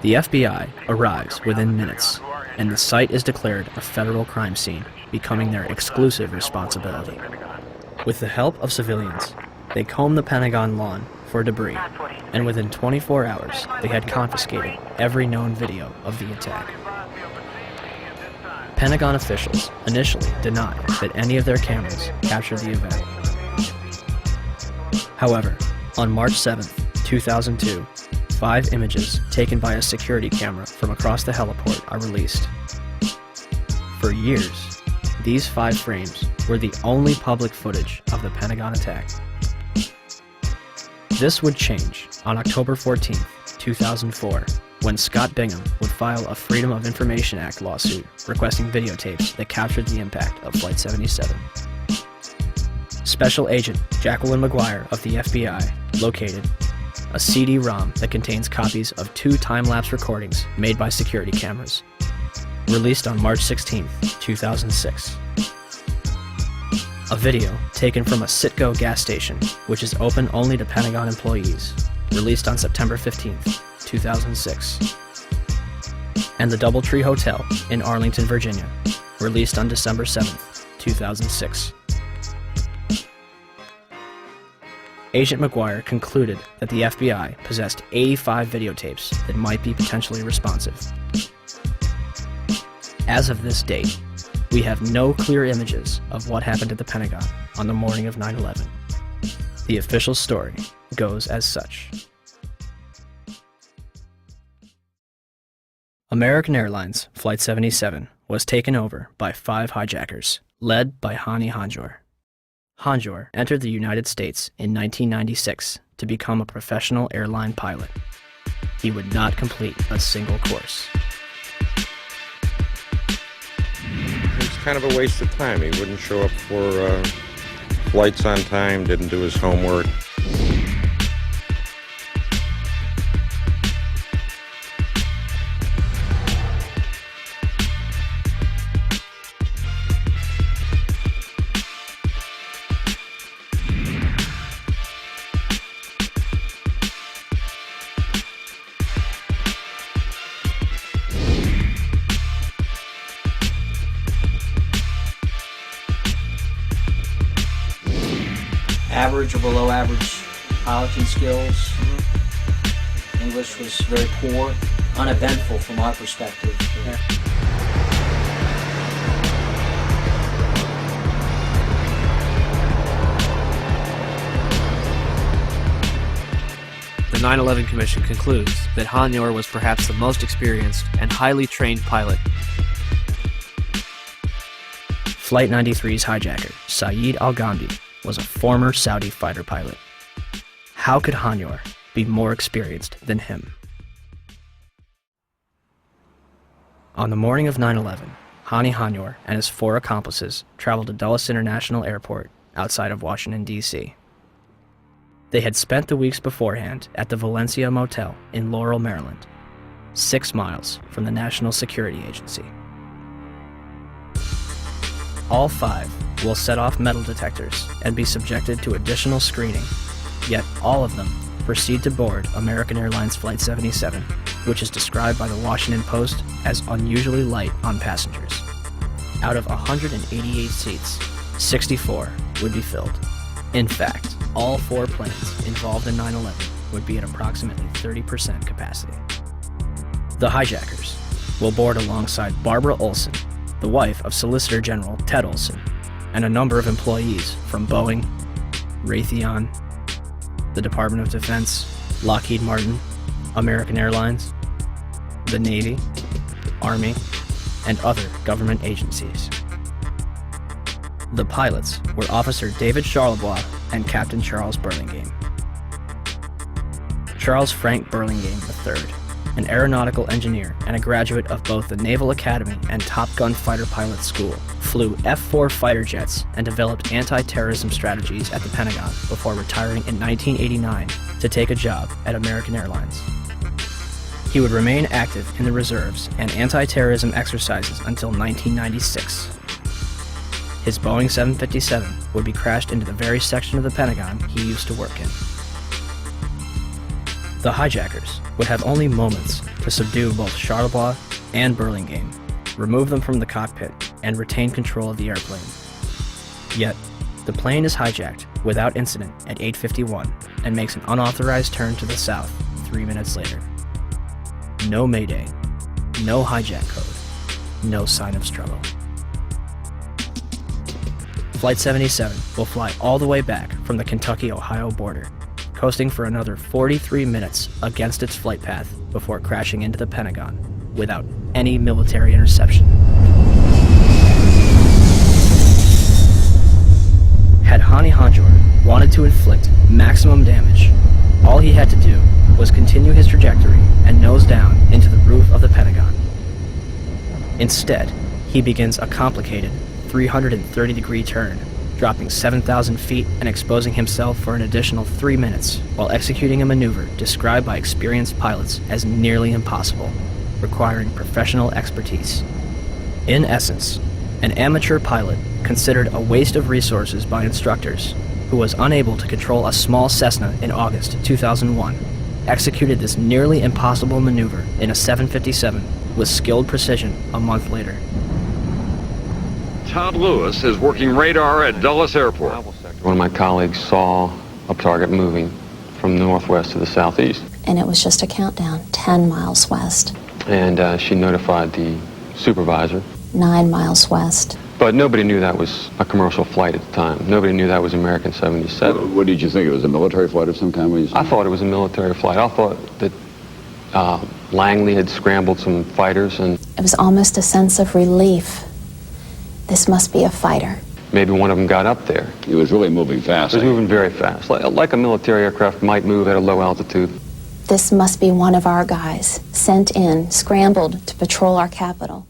The FBI arrives within minutes, and the site is declared a federal crime scene, becoming their exclusive responsibility. With the help of civilians, they comb the Pentagon lawn for debris, and within 24 hours, they had confiscated every known video of the attack. Pentagon officials initially denied that any of their cameras captured the event. However, on March 7, 2002, 5 images taken by a security camera from across the heliport are released. For years, these 5 frames were the only public footage of the Pentagon attack. This would change on October 14, 2004, when Scott Bingham would file a Freedom of Information Act lawsuit requesting videotapes that captured the impact of Flight 77. Special Agent Jacqueline McGuire of the FBI located a CD-ROM that contains copies of 2 time-lapse recordings made by security cameras. released on March 16, 2006. A video taken from a Citgo gas station, which is open only to Pentagon employees, released on September 15, 2006. And the Doubletree Hotel in Arlington, Virginia, released on December 7, 2006. Agent McGuire concluded that the FBI possessed 85 videotapes that might be potentially responsive. As of this date, we have no clear images of what happened at the Pentagon on the morning of 9/11. The official story goes as such. American Airlines Flight 77 was taken over by 5 hijackers, led by Hani Hanjour. Hanjour entered the United States in 1996 to become a professional airline pilot. He would not complete a single course.
It's kind of a waste of time. He wouldn't show up for flights on time, didn't do his homework.
Average or below average piloting skills. English was very poor, uneventful from our perspective.
The 9/11 Commission concludes that Hanjour was perhaps the most experienced and highly trained pilot.
Flight 93's hijacker, Saeed Al-Ghamdi, was a former Saudi fighter pilot. How could Hanjour be more experienced than him? On the morning of 9/11, Hani Hanjour and his 4 accomplices traveled to Dulles International Airport outside of Washington, D.C. They had spent the weeks beforehand at the Valencia Motel in Laurel, Maryland, 6 miles from the National Security Agency. All 5 will set off metal detectors and be subjected to additional screening, yet all of them proceed to board American Airlines Flight 77, which is described by the Washington Post as unusually light on passengers. Out of 188 seats, 64 would be filled. In fact, all 4 planes involved in 9/11 would be at approximately 30% capacity. The hijackers will board alongside Barbara Olson, the wife of Solicitor General Ted Olson, and a number of employees from Boeing, Raytheon, the Department of Defense, Lockheed Martin, American Airlines, the Navy, Army, and other government agencies. The pilots were Officer David Charlebois and Captain Charles Burlingame. Charles Frank Burlingame III, an aeronautical engineer and a graduate of both the Naval Academy and Top Gun Fighter Pilot School, flew F-4 fighter jets and developed anti-terrorism strategies at the Pentagon before retiring in 1989 to take a job at American Airlines. He would remain active in the reserves and anti-terrorism exercises until 1996. His Boeing 757 would be crashed into the very section of the Pentagon he used to work in. The hijackers would have only moments to subdue both Charlebois and Burlingame, remove them from the cockpit, and retain control of the airplane. Yet, the plane is hijacked without incident at 8:51 and makes an unauthorized turn to the south 3 minutes later. No mayday, no hijack code, no sign of struggle. Flight 77 will fly all the way back from the Kentucky-Ohio border, coasting for another 43 minutes against its flight path before crashing into the Pentagon without any military interception. Had Hani Hanjour wanted to inflict maximum damage, all he had to do was continue his trajectory and nose down into the roof of the Pentagon. Instead, he begins a complicated 330-degree turn, dropping 7,000 feet and exposing himself for an additional 3 minutes while executing a maneuver described by experienced pilots as nearly impossible, requiring professional expertise. In essence, an amateur pilot considered a waste of resources by instructors who was unable to control a small Cessna in August 2001, executed this nearly impossible maneuver in a 757 with skilled precision a month later.
Todd Lewis is working radar at Dulles Airport.
One of my colleagues saw a target moving from the northwest to the southeast.
And it was just a countdown, 10 miles west.
And she notified the supervisor.
9 miles west.
But nobody knew that was a commercial flight at the time. Nobody knew that was American 77.
What did you think? It was a military flight of some kind?
I thought it was a military flight. I thought that Langley had scrambled some fighters and...
It was almost a sense of relief. This must be a fighter.
Maybe one of them got up there.
It was really moving fast.
It was moving very fast, like a military aircraft might move at a low altitude.
This must be one of our guys, sent in, scrambled to patrol our capital.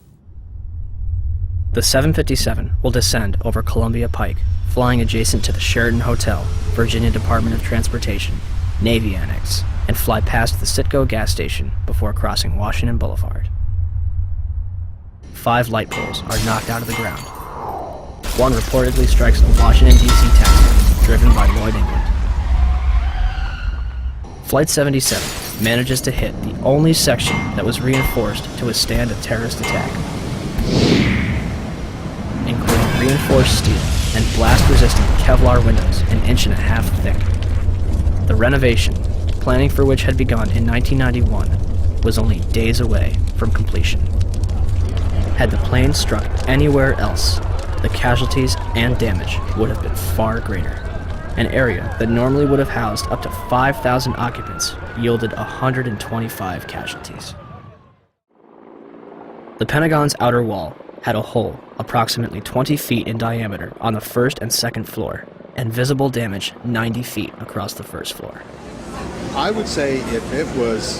The 757 will descend over Columbia Pike, flying adjacent to the Sheraton Hotel, Virginia Department of Transportation, Navy Annex, and fly past the Citgo gas station before crossing Washington Boulevard. 5 light poles are knocked out of the ground. One reportedly strikes a Washington, D.C. taxi driven by Lloyd England. Flight 77 manages to hit the only section that was reinforced to withstand a terrorist attack, including reinforced steel and blast-resistant Kevlar windows an 1.5 inches thick. The renovation, planning for which had begun in 1991, was only days away from completion. Had the plane struck anywhere else, the casualties and damage would have been far greater. An area that normally would have housed up to 5,000 occupants yielded 125 casualties. The Pentagon's outer wall had a hole approximately 20 feet in diameter on the first and second floor, and visible damage 90 feet across the first floor.
I would say if it was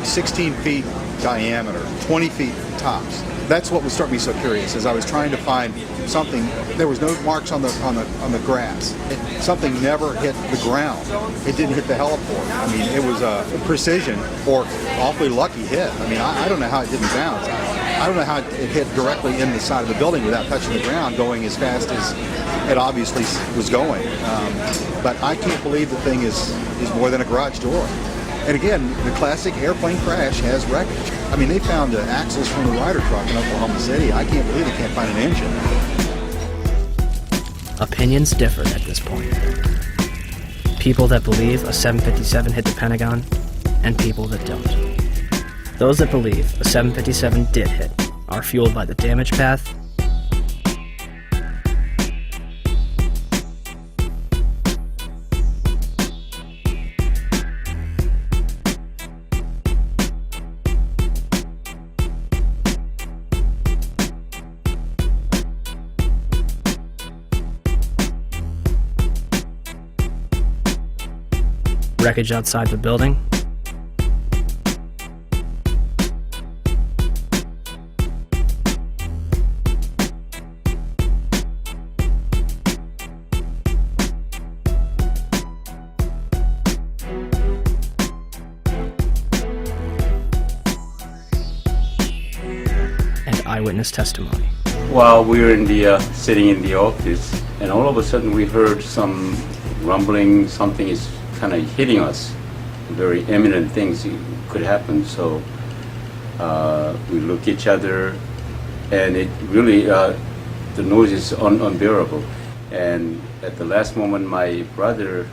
16 feet diameter, 20 feet tops, that's what would start me so curious. As I was trying to find something, there was no marks on the grass. Something never hit the ground. It didn't hit the heliport. I mean, it was a precision or awfully lucky hit. I mean, I don't know how it didn't bounce. I don't know how it hit directly in the side of the building without touching the ground, going as fast as it obviously was going. But I can't believe the thing is more than a garage door. And again, the classic airplane crash has wreckage. I mean, they found axles from the Ryder truck in Oklahoma City. I can't believe they can't find an engine.
Opinions differ at this point. People that believe a 757 hit the Pentagon, and people that don't. Those that believe a 757 did hit are fueled by the damage path, wreckage outside the building, and eyewitness testimony.
While we were sitting in the office, and all of a sudden we heard some rumbling, something is kind of hitting us. Very imminent things could happen. So we look at each other, and it really, the noise is unbearable. And at the last moment, my brother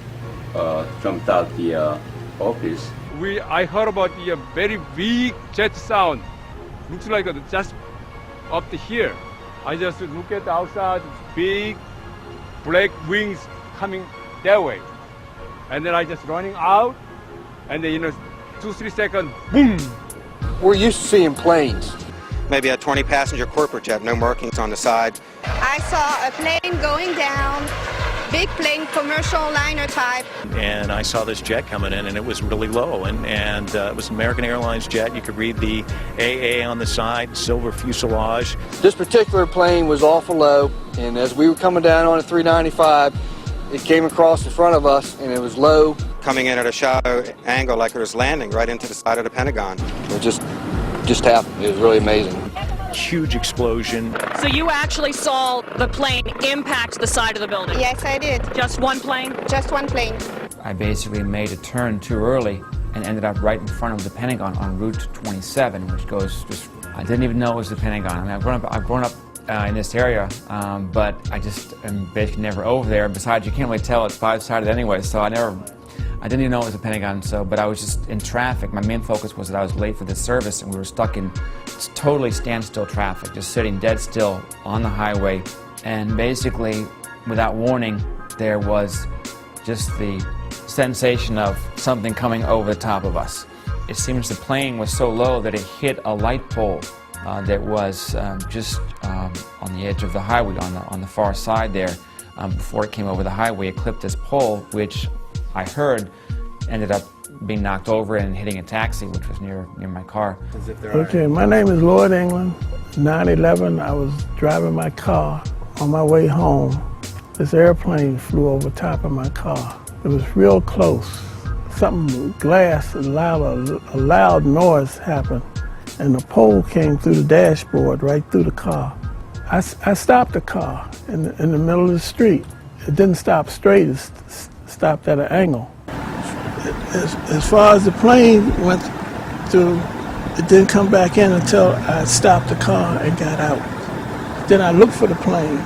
jumped out the office.
I heard about the very big jet sound. Looks like just up to here. I just look at the outside, big black wings coming that way. And then I just running out, and then 2-3 seconds, boom!
We're used to seeing planes.
Maybe a 20-passenger corporate jet, no markings on the side.
I saw a plane going down, big plane, commercial liner type.
And I saw this jet coming in, and it was really low, and it was an American Airlines jet. You could read the AA on the side, silver fuselage.
This particular plane was awful low, and as we were coming down on a 395, it came across in front of us, and it was low.
Coming in at a shallow angle like it was landing right into the side of the Pentagon.
It just happened. It was really amazing.
huge explosion.
So you actually saw the plane impact the side of the building?
Yes, I did.
Just one plane?
Just one plane.
I basically made a turn too early and ended up right in front of the Pentagon on Route 27, which goes just, I didn't even know it was the Pentagon. I mean, I've grown up in this area, but I just am basically never over there. Besides, you can't really tell it's five-sided anyway, so I didn't even know it was a Pentagon, but I was just in traffic. My main focus was that I was late for this service, and we were stuck in totally standstill traffic, just sitting dead still on the highway. And basically, without warning, there was just the sensation of something coming over the top of us. It seems the plane was so low that it hit a light pole that was just on the edge of the highway, on the far side there. Before it came over the highway, it clipped this pole, which I heard ended up being knocked over and hitting a taxi, which was near my car.
Okay, my name is Lloyd England. 9/11, I was driving my car on my way home. This airplane flew over top of my car. It was real close. Something, glass, a loud noise happened, and the pole came through the dashboard, right through the car. I stopped the car in the middle of the street. It didn't stop straight, it stopped at an angle. As far as the plane went through, it didn't come back in until I stopped the car and got out. Then I looked for the plane.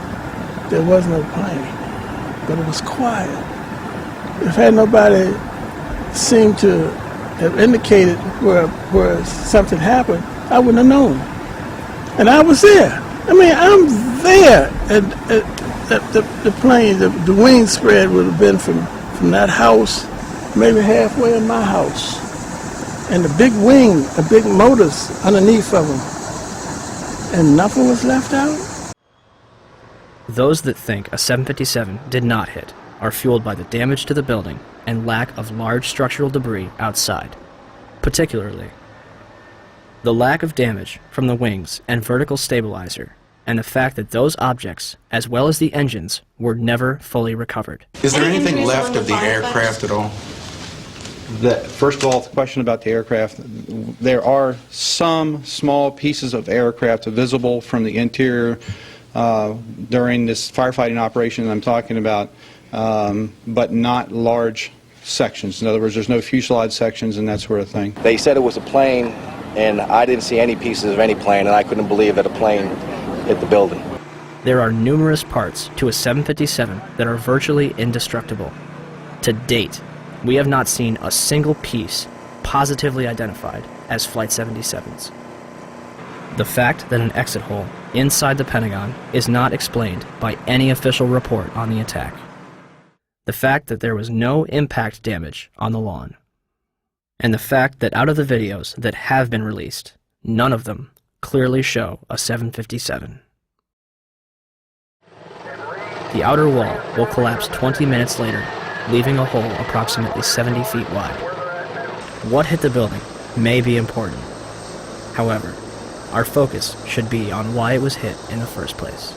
There was no plane, but it was quiet. If had nobody seemed to have indicated where something happened, I wouldn't have known. And I was there. I mean, I'm there. And the plane, the wing spread would have been from that house, maybe halfway in my house. And the big wing, the big motors underneath of them. And nothing was left out?
Those that think a 757 did not hit are fueled by the damage to the building and lack of large structural debris outside, particularly the lack of damage from the wings and vertical stabilizer, and the fact that those objects, as well as the engines, were never fully recovered.
Is there anything left of the aircraft at all?
First of all, the question about the aircraft, there are some small pieces of aircraft visible from the interior during this firefighting operation I'm talking about, but not large sections. In other words, there's no fuselage sections and that sort of thing.
They said it was a plane, and I didn't see any pieces of any plane, and I couldn't believe that a plane hit the building.
There are numerous parts to a 757 that are virtually indestructible. To date, we have not seen a single piece positively identified as Flight 77's. The fact that an exit hole inside the Pentagon is not explained by any official report on the attack. The fact that there was no impact damage on the lawn. And the fact that out of the videos that have been released, none of them clearly show a 757. The outer wall will collapse 20 minutes later, leaving a hole approximately 70 feet wide. What hit the building may be important. However, our focus should be on why it was hit in the first place.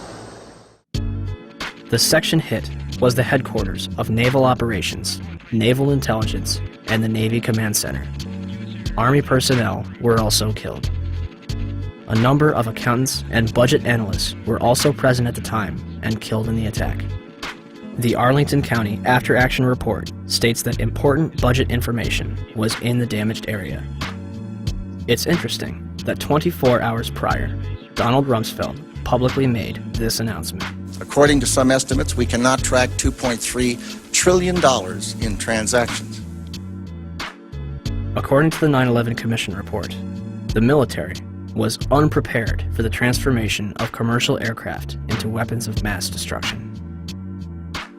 The section hit was the headquarters of Naval Operations, Naval Intelligence, and the Navy Command Center. Army personnel were also killed. A number of accountants and budget analysts were also present at the time and killed in the attack. The Arlington County After Action Report states that important budget information was in the damaged area. It's interesting that 24 hours prior, Donald Rumsfeld publicly made this announcement.
According to some estimates, we cannot track $2.3 trillion in transactions.
According to the 9/11 Commission report, the military was unprepared for the transformation of commercial aircraft into weapons of mass destruction.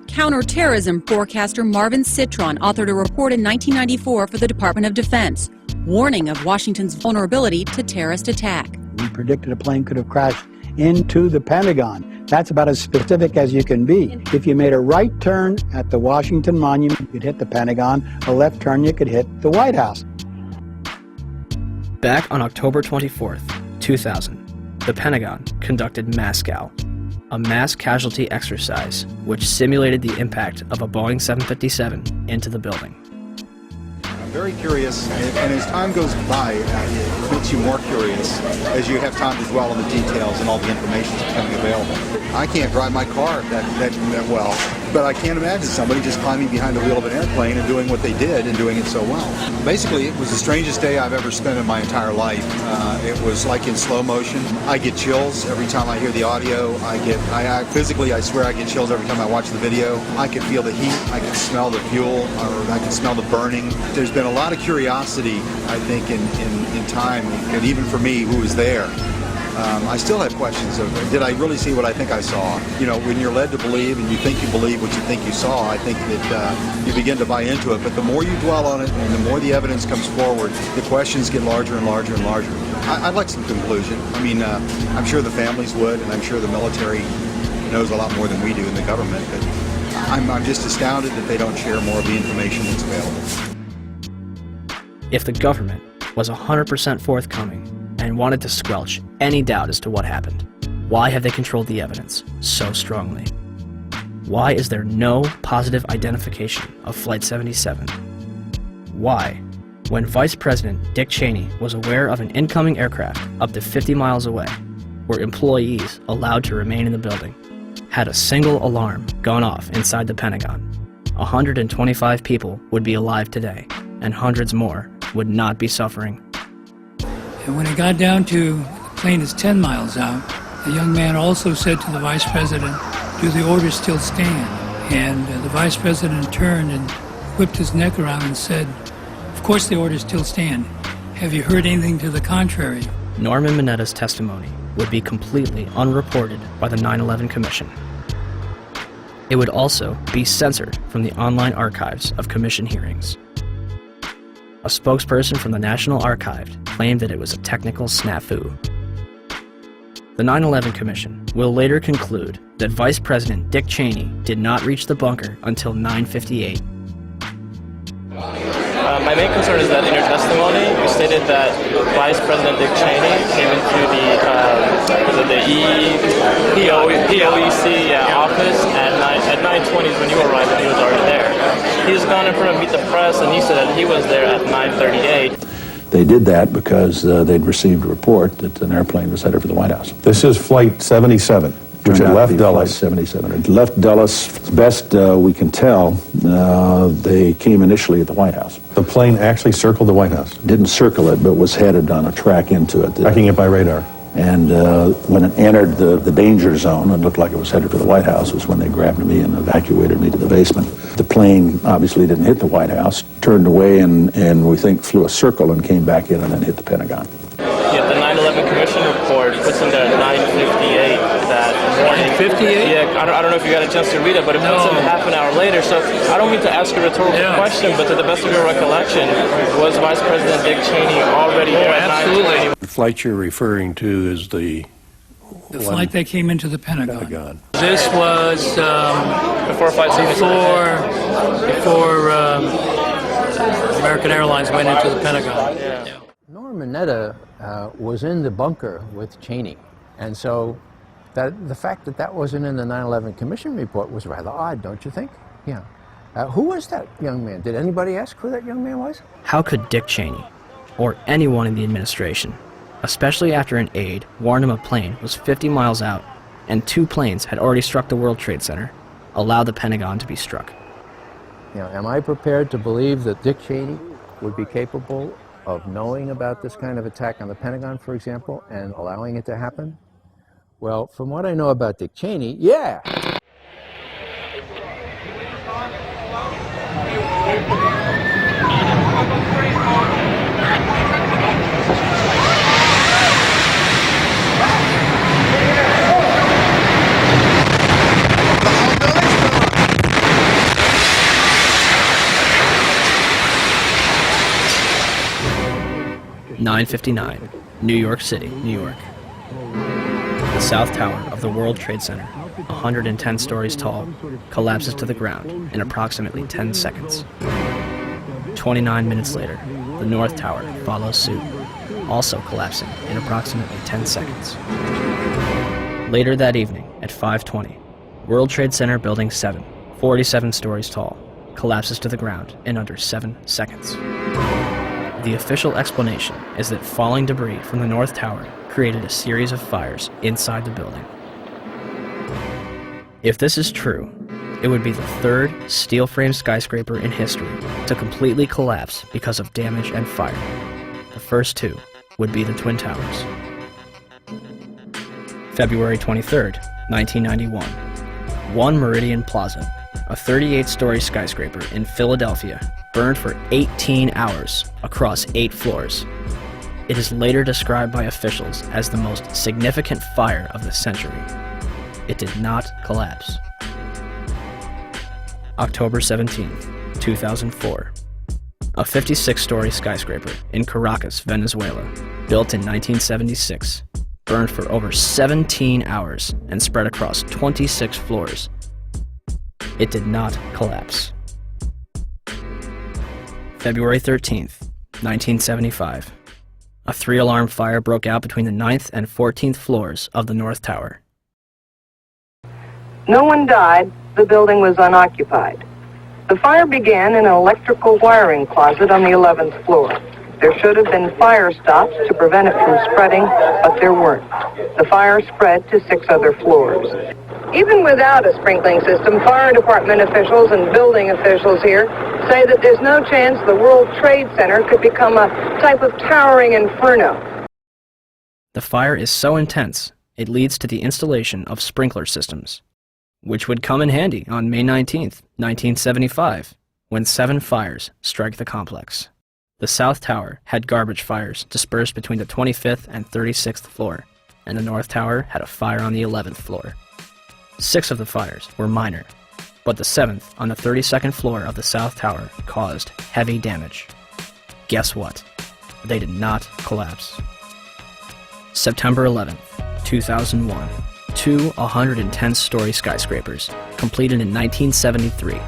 Counterterrorism forecaster Marvin Citron authored a report in 1994 for the Department of Defense, warning of Washington's vulnerability to terrorist attack.
We predicted a plane could have crashed into the Pentagon. That's about as specific as you can be. If you made a right turn at the Washington Monument, you could hit the Pentagon. A left turn, you could hit the White House.
Back on October 24th, 2000, the Pentagon conducted MASCAL, a mass casualty exercise which simulated the impact of a Boeing 757 into the building.
very curious, and as time goes by, it makes you more curious as you have time to dwell on the details and all the information that's becoming available. I can't drive my car that well, but I can't imagine somebody just climbing behind the wheel of an airplane and doing what they did and doing it so well. Basically, it was the strangest day I've ever spent in my entire life. It was like in slow motion. I get chills every time I hear the audio. Physically, I swear I get chills every time I watch the video. I can feel the heat. I can smell the fuel, or I can smell the burning. There's been a lot of curiosity, I think, in time, and even for me, who was there. I still have questions of, did I really see what I think I saw? You know, when you're led to believe and you think you believe what you think you saw, I think that you begin to buy into it. But the more you dwell on it and the more the evidence comes forward, the questions get larger and larger and larger. I'd like some conclusion. I mean, I'm sure the families would, and I'm sure the military knows a lot more than we do in the government. But I'm just astounded that they don't share more of the information that's available.
If the government was 100% forthcoming and wanted to squelch any doubt as to what happened, why have they controlled the evidence so strongly? Why is there no positive identification of Flight 77? Why, when Vice President Dick Cheney was aware of an incoming aircraft up to 50 miles away, were employees allowed to remain in the building? Had a single alarm gone off inside the Pentagon, 125 people would be alive today, and hundreds more would not be suffering.
And when it got down to the plane is 10 miles out, the young man also said to the vice president, "Do the orders still stand?" And the vice president turned and whipped his neck around and said, "Of course the orders still stand. Have you heard anything to the contrary?"
Norman Minetta's testimony would be completely unreported by the 9/11 Commission. It would also be censored from the online archives of Commission hearings. A spokesperson from the National Archive claimed that it was a technical snafu. The 9/11 Commission will later conclude that Vice President Dick Cheney did not reach the bunker until 9:58.
My main concern is that in your testimony, you stated that Vice President Dick Cheney came into the POEC office at 9:20 when you arrived, and he was already there. He's gone in front of Meet the Press, and he said that he was there at 9:38.
They did that because they'd received a report that an airplane was headed for the White House.
This is Flight 77, which had left Dulles.
Flight 77. It left Dulles. As best we can tell, they came initially at the White House.
The plane actually circled the White House?
Didn't circle it, but was headed on a track into it.
Tracking it by radar.
And when it entered the danger zone and looked like it was headed for the White House was when they grabbed me and evacuated me to the basement. The plane obviously didn't hit the White House, turned away and we think flew a circle and came back in and then hit the Pentagon.
Yeah, the 9/11 Commission report puts him there at 9:58 that morning.
9:58?
Yeah, I don't know if you got a chance to read it, but it puts him half an hour later. So I don't mean to ask a rhetorical question, but to the best of your recollection, was Vice President Dick Cheney already there at 9:20?
The flight you're referring to is the
flight that came into the Pentagon. This was
before Flight 77.
Before American Airlines went into the Pentagon.
Yeah.
Norman Minetta was in the bunker with Cheney, and so the fact that that wasn't in the 9/11 Commission report was rather odd, don't you think? Yeah. Who was that young man? Did anybody ask who that young man was?
How could Dick Cheney, or anyone in the administration, especially after an aide warned him a plane was 50 miles out and 2 planes had already struck the World Trade Center, allow the Pentagon to be struck?
You know, am I prepared to believe that Dick Cheney would be capable of knowing about this kind of attack on the Pentagon, for example, and allowing it to happen? Well, from what I know about Dick Cheney, yeah.
(9:59), New York City, New York. The South Tower of the World Trade Center, 110 stories tall, collapses to the ground in approximately 10 seconds. 29 minutes later, the North Tower follows suit, also collapsing in approximately 10 seconds. Later that evening, at 5:20, World Trade Center Building 7, 47 stories tall, collapses to the ground in under 7 seconds. The official explanation is that falling debris from the North Tower created a series of fires inside the building. If this is true, it would be the third steel-frame skyscraper in history to completely collapse because of damage and fire. The first two would be the Twin Towers. February 23rd, 1991. One Meridian Plaza, a 38-story skyscraper in Philadelphia, burned for 18 hours across 8 floors. It is later described by officials as the most significant fire of the century. It did not collapse. October 17, 2004. A 56-story skyscraper in Caracas, Venezuela, built in 1976, burned for over 17 hours and spread across 26 floors. It did not collapse. February 13th, 1975. A 3-alarm fire broke out between the 9th and 14th floors of the North Tower.
No one died. The building was unoccupied. The fire began in an electrical wiring closet on the 11th floor. There should have been fire stops to prevent it from spreading, but there weren't. The fire spread to 6 other floors. Even without a sprinkling system, fire department officials and building officials here say that there's no chance the World Trade Center could become a type of towering inferno.
The fire is so intense, it leads to the installation of sprinkler systems, which would come in handy on May 19th, 1975, when 7 fires strike the complex. The South Tower had garbage fires dispersed between the 25th and 36th floor, and the North Tower had a fire on the 11th floor. 6 of the fires were minor, but the 7th on the 32nd floor of the South Tower caused heavy damage. Guess what? They did not collapse. September 11th, 2001. 2 110-story skyscrapers, completed in 1973,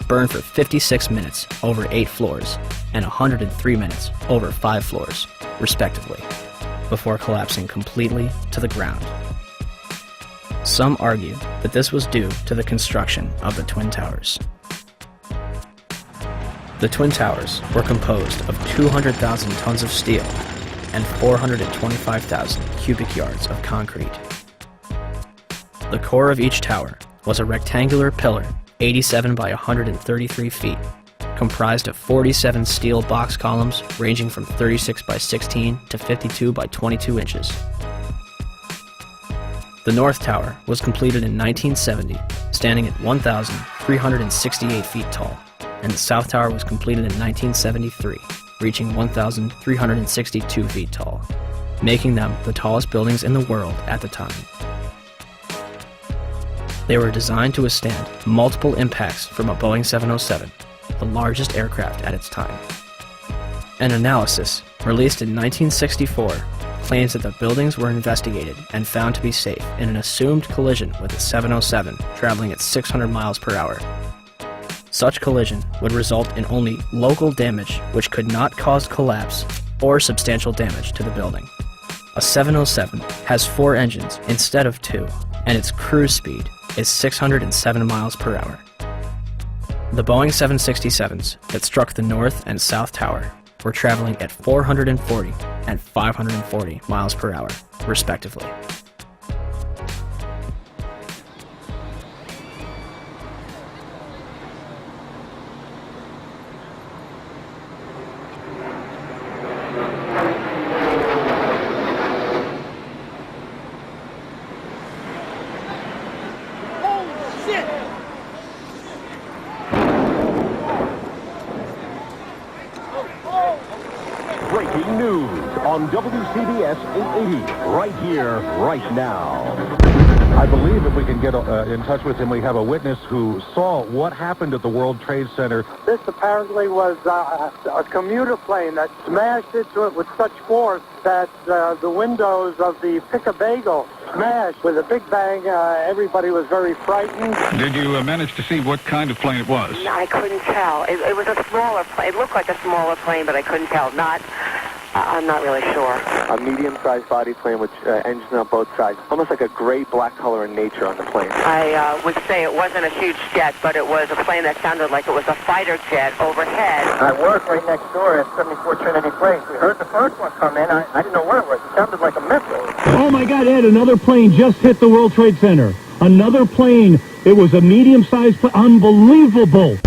burned for 56 minutes over 8 floors and 103 minutes over 5 floors, respectively, before collapsing completely to the ground. Some argue that this was due to the construction of the Twin Towers. The Twin Towers were composed of 200,000 tons of steel and 425,000 cubic yards of concrete. The core of each tower was a rectangular pillar 87 by 133 feet, comprised of 47 steel box columns ranging from 36 by 16 to 52 by 22 inches. The North Tower was completed in 1970, standing at 1,368 feet tall, and the South Tower was completed in 1973, reaching 1,362 feet tall, making them the tallest buildings in the world at the time. They were designed to withstand multiple impacts from a Boeing 707, the largest aircraft at its time. An analysis released in 1964 claims that the buildings were investigated and found to be safe in an assumed collision with a 707 traveling at 600 miles per hour. Such collision would result in only local damage which could not cause collapse or substantial damage to the building. A 707 has 4 engines instead of 2, and its cruise speed is 607 miles per hour. The Boeing 767s that struck the North and South Tower were traveling at 440 and 540 miles per hour, respectively.
Breaking news on WCBS 880, right here, right now.
I believe if we can get in touch with him, we have a witness who saw what happened at the World Trade Center.
This apparently was a commuter plane that smashed into it with such force that the windows of the Pick-a-Bagel smashed with a big bang. Everybody was very frightened.
Did you manage to see what kind of plane it was?
I couldn't tell. It was a smaller plane. It looked like a smaller plane, but I couldn't tell. Not
I'm not really sure.
A medium-sized body plane with engines on both sides, almost like a gray-black color in nature on the plane.
I would say it wasn't a huge jet, but it was a plane that sounded like it was a fighter jet overhead.
I work right next door at 74 Trinity Place. We heard the first one come in. I didn't know what it was. It sounded like a missile.
Oh my God, Ed, another plane just hit the World Trade Center. Another plane. It was a medium-sized plane. Unbelievable.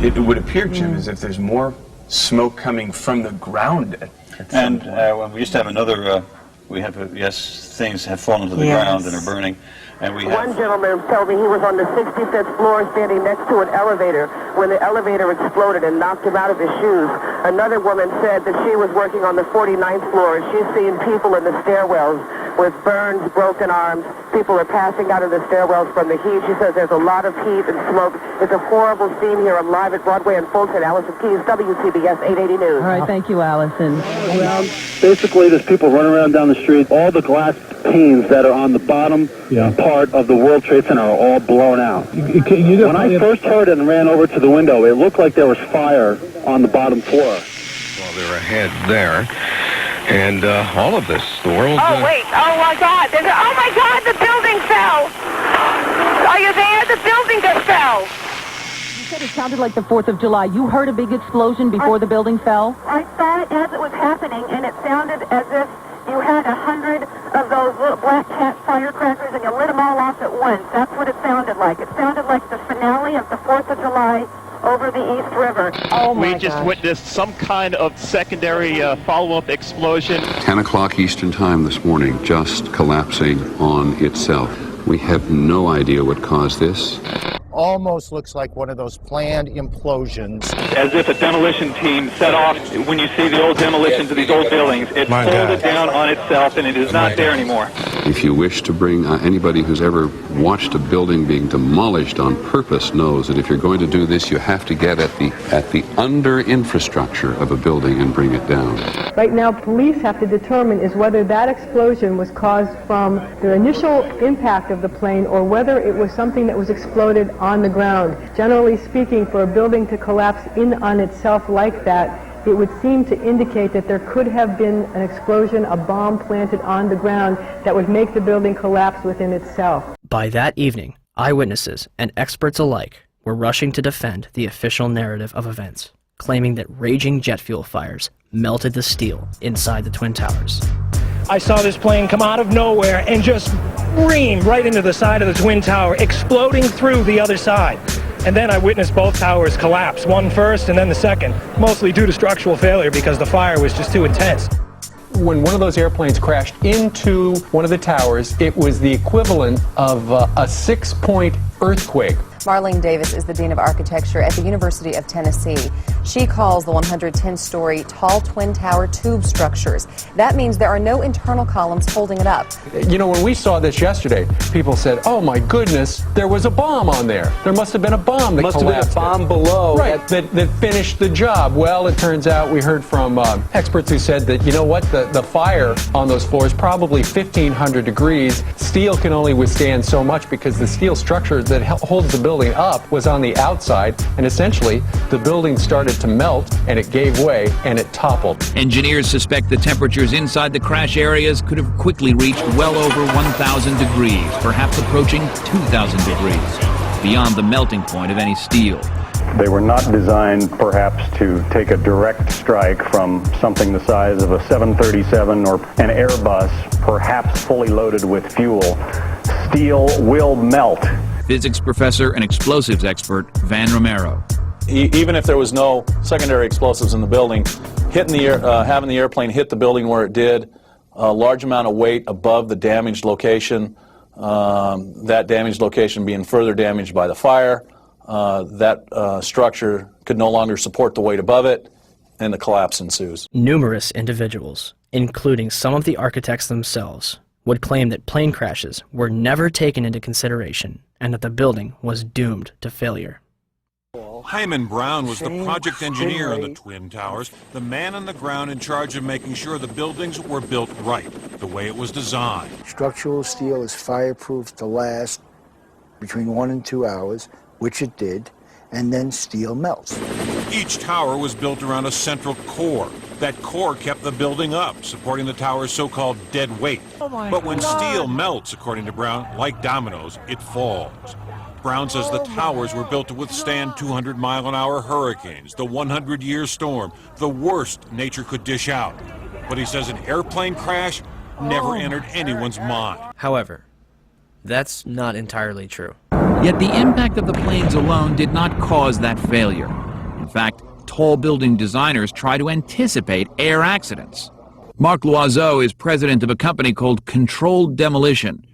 It would appear, Jim, as if there's more smoke coming from the ground at some point.
We used to have another, things have fallen to the ground and are burning. And we
One gentleman told me he was on the 65th floor standing next to an elevator when the elevator exploded and knocked him out of his shoes. Another woman said that she was working on the 49th floor and she's seeing people in the stairwells with burns, broken arms. People are passing out of the stairwells from the heat. She says there's a lot of heat and smoke. It's a horrible scene here. I'm live at Broadway and Fulton. Allison Keyes, WCBS 880 News.
All right, thank you, Allison.
Basically, there's people running around down the street. All the glass panes that are on the bottom part of the World Trade Center are all blown out. When I first heard it and ran over to the window, it looked like there was fire on the bottom floor.
Well, they're ahead there. And all of this, the world...
Oh, wait. Oh, my God. Oh, my God, the building fell. Are you there? The building just fell.
You said it sounded like the 4th of July. You heard a big explosion before the building fell?
I saw it as it was happening, and it sounded as if you had 100 of those little black cat firecrackers and you lit them all off at once. That's what it sounded like. It sounded like the finale of the 4th of July over the East River. Oh, my
We just witnessed some kind of secondary follow-up explosion.
10 o'clock Eastern Time this morning, just collapsing on itself. We have no idea what caused this.
Almost looks like one of those planned implosions.
As if a demolition team set off. When you see the old demolitions of these old buildings, it folded down on itself and it is not there anymore.
If you wish to bring anybody who's ever watched a building being demolished on purpose knows that if you're going to do this, you have to get at the under infrastructure of a building and bring it down.
Right now, police have to determine is whether that explosion was caused from the initial impact of the plane or whether it was something that was exploded on the ground. Generally speaking, for a building to collapse in on itself like that, it would seem to indicate that there could have been an explosion, a bomb planted on the ground that would make the building collapse within itself.
By that evening, eyewitnesses and experts alike were rushing to defend the official narrative of events, claiming that raging jet fuel fires melted the steel inside the Twin Towers.
I saw this plane come out of nowhere and just ream right into the side of the Twin Tower, exploding through the other side. And then I witnessed both towers collapse, one first and then the second, mostly due to structural failure because the fire was just too intense.
When one of those airplanes crashed into one of the towers, it was the equivalent of a 6-point earthquake.
Marlene Davis is the Dean of Architecture at the University of Tennessee. She calls the 110-story tall twin tower tube structures. That means there are no internal columns holding it up.
You know, when we saw this yesterday, people said, oh my goodness, there was a bomb on there. There must have been a bomb that collapsed.
Must have been a bomb below.
Right, that finished the job. Well, it turns out we heard from experts who said that, you know what, the fire on those floors probably 1,500 degrees. Steel can only withstand so much because the steel structure that holds the building up was on the outside, and essentially the building started to melt and it gave way and it toppled.
Engineers suspect the temperatures inside the crash areas could have quickly reached well over 1,000 degrees, perhaps approaching 2,000 degrees, beyond the melting point of any steel.
They were not designed, perhaps, to take a direct strike from something the size of a 737 or an Airbus, perhaps fully loaded with fuel. Steel will melt.
Physics professor and explosives expert Van Romero.
Even if there was no secondary explosives in the building, hitting the having the airplane hit the building where it did, a large amount of weight above the damaged location, that damaged location being further damaged by the fire, that structure could no longer support the weight above it, and the collapse ensues.
Numerous individuals, including some of the architects themselves, would claim that plane crashes were never taken into consideration and that the building was doomed to failure.
Hyman Brown was the project engineer on the Twin Towers, the man on the ground in charge of making sure the buildings were built right, the way it was designed.
Structural steel is fireproof to last between 1 and 2 hours, which it did, and then steel melts.
Each tower was built around a central core. That core kept the building up, supporting the tower's so-called dead weight. But when steel melts, according to Brown, like dominoes, it falls. Brown says the towers were built to withstand 200-mile-an-hour hurricanes, the 100-year storm, the worst nature could dish out. But he says an airplane crash never entered anyone's mind.
However, that's not entirely true.
Yet the impact of the planes alone did not cause that failure. In fact, tall building designers try to anticipate air accidents. Marc Loiseau is president of a company called Controlled Demolition.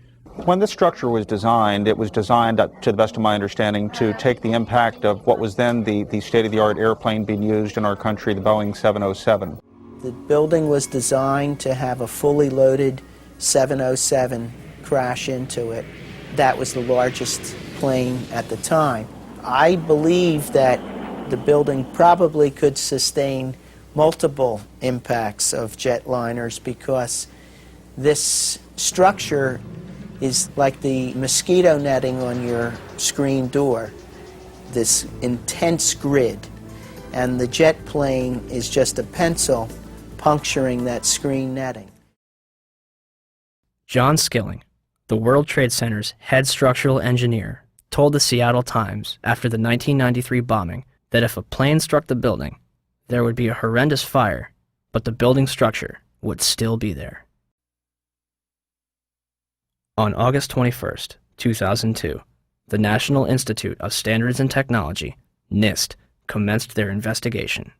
When this structure was designed, it was designed, to the best of my understanding, to take the impact of what was then the state-of-the-art airplane being used in our country, the Boeing 707.
The building was designed to have a fully loaded 707 crash into it. That was the largest plane at the time. I believe that the building probably could sustain multiple impacts of jetliners because this structure is like the mosquito netting on your screen door, this intense grid, and the jet plane is just a pencil puncturing that screen netting.
John Skilling, the World Trade Center's head structural engineer, told the Seattle Times after the 1993 bombing that if a plane struck the building, there would be a horrendous fire, but the building structure would still be there. On August 21, 2002, the National Institute of Standards and Technology, NIST, commenced their investigation.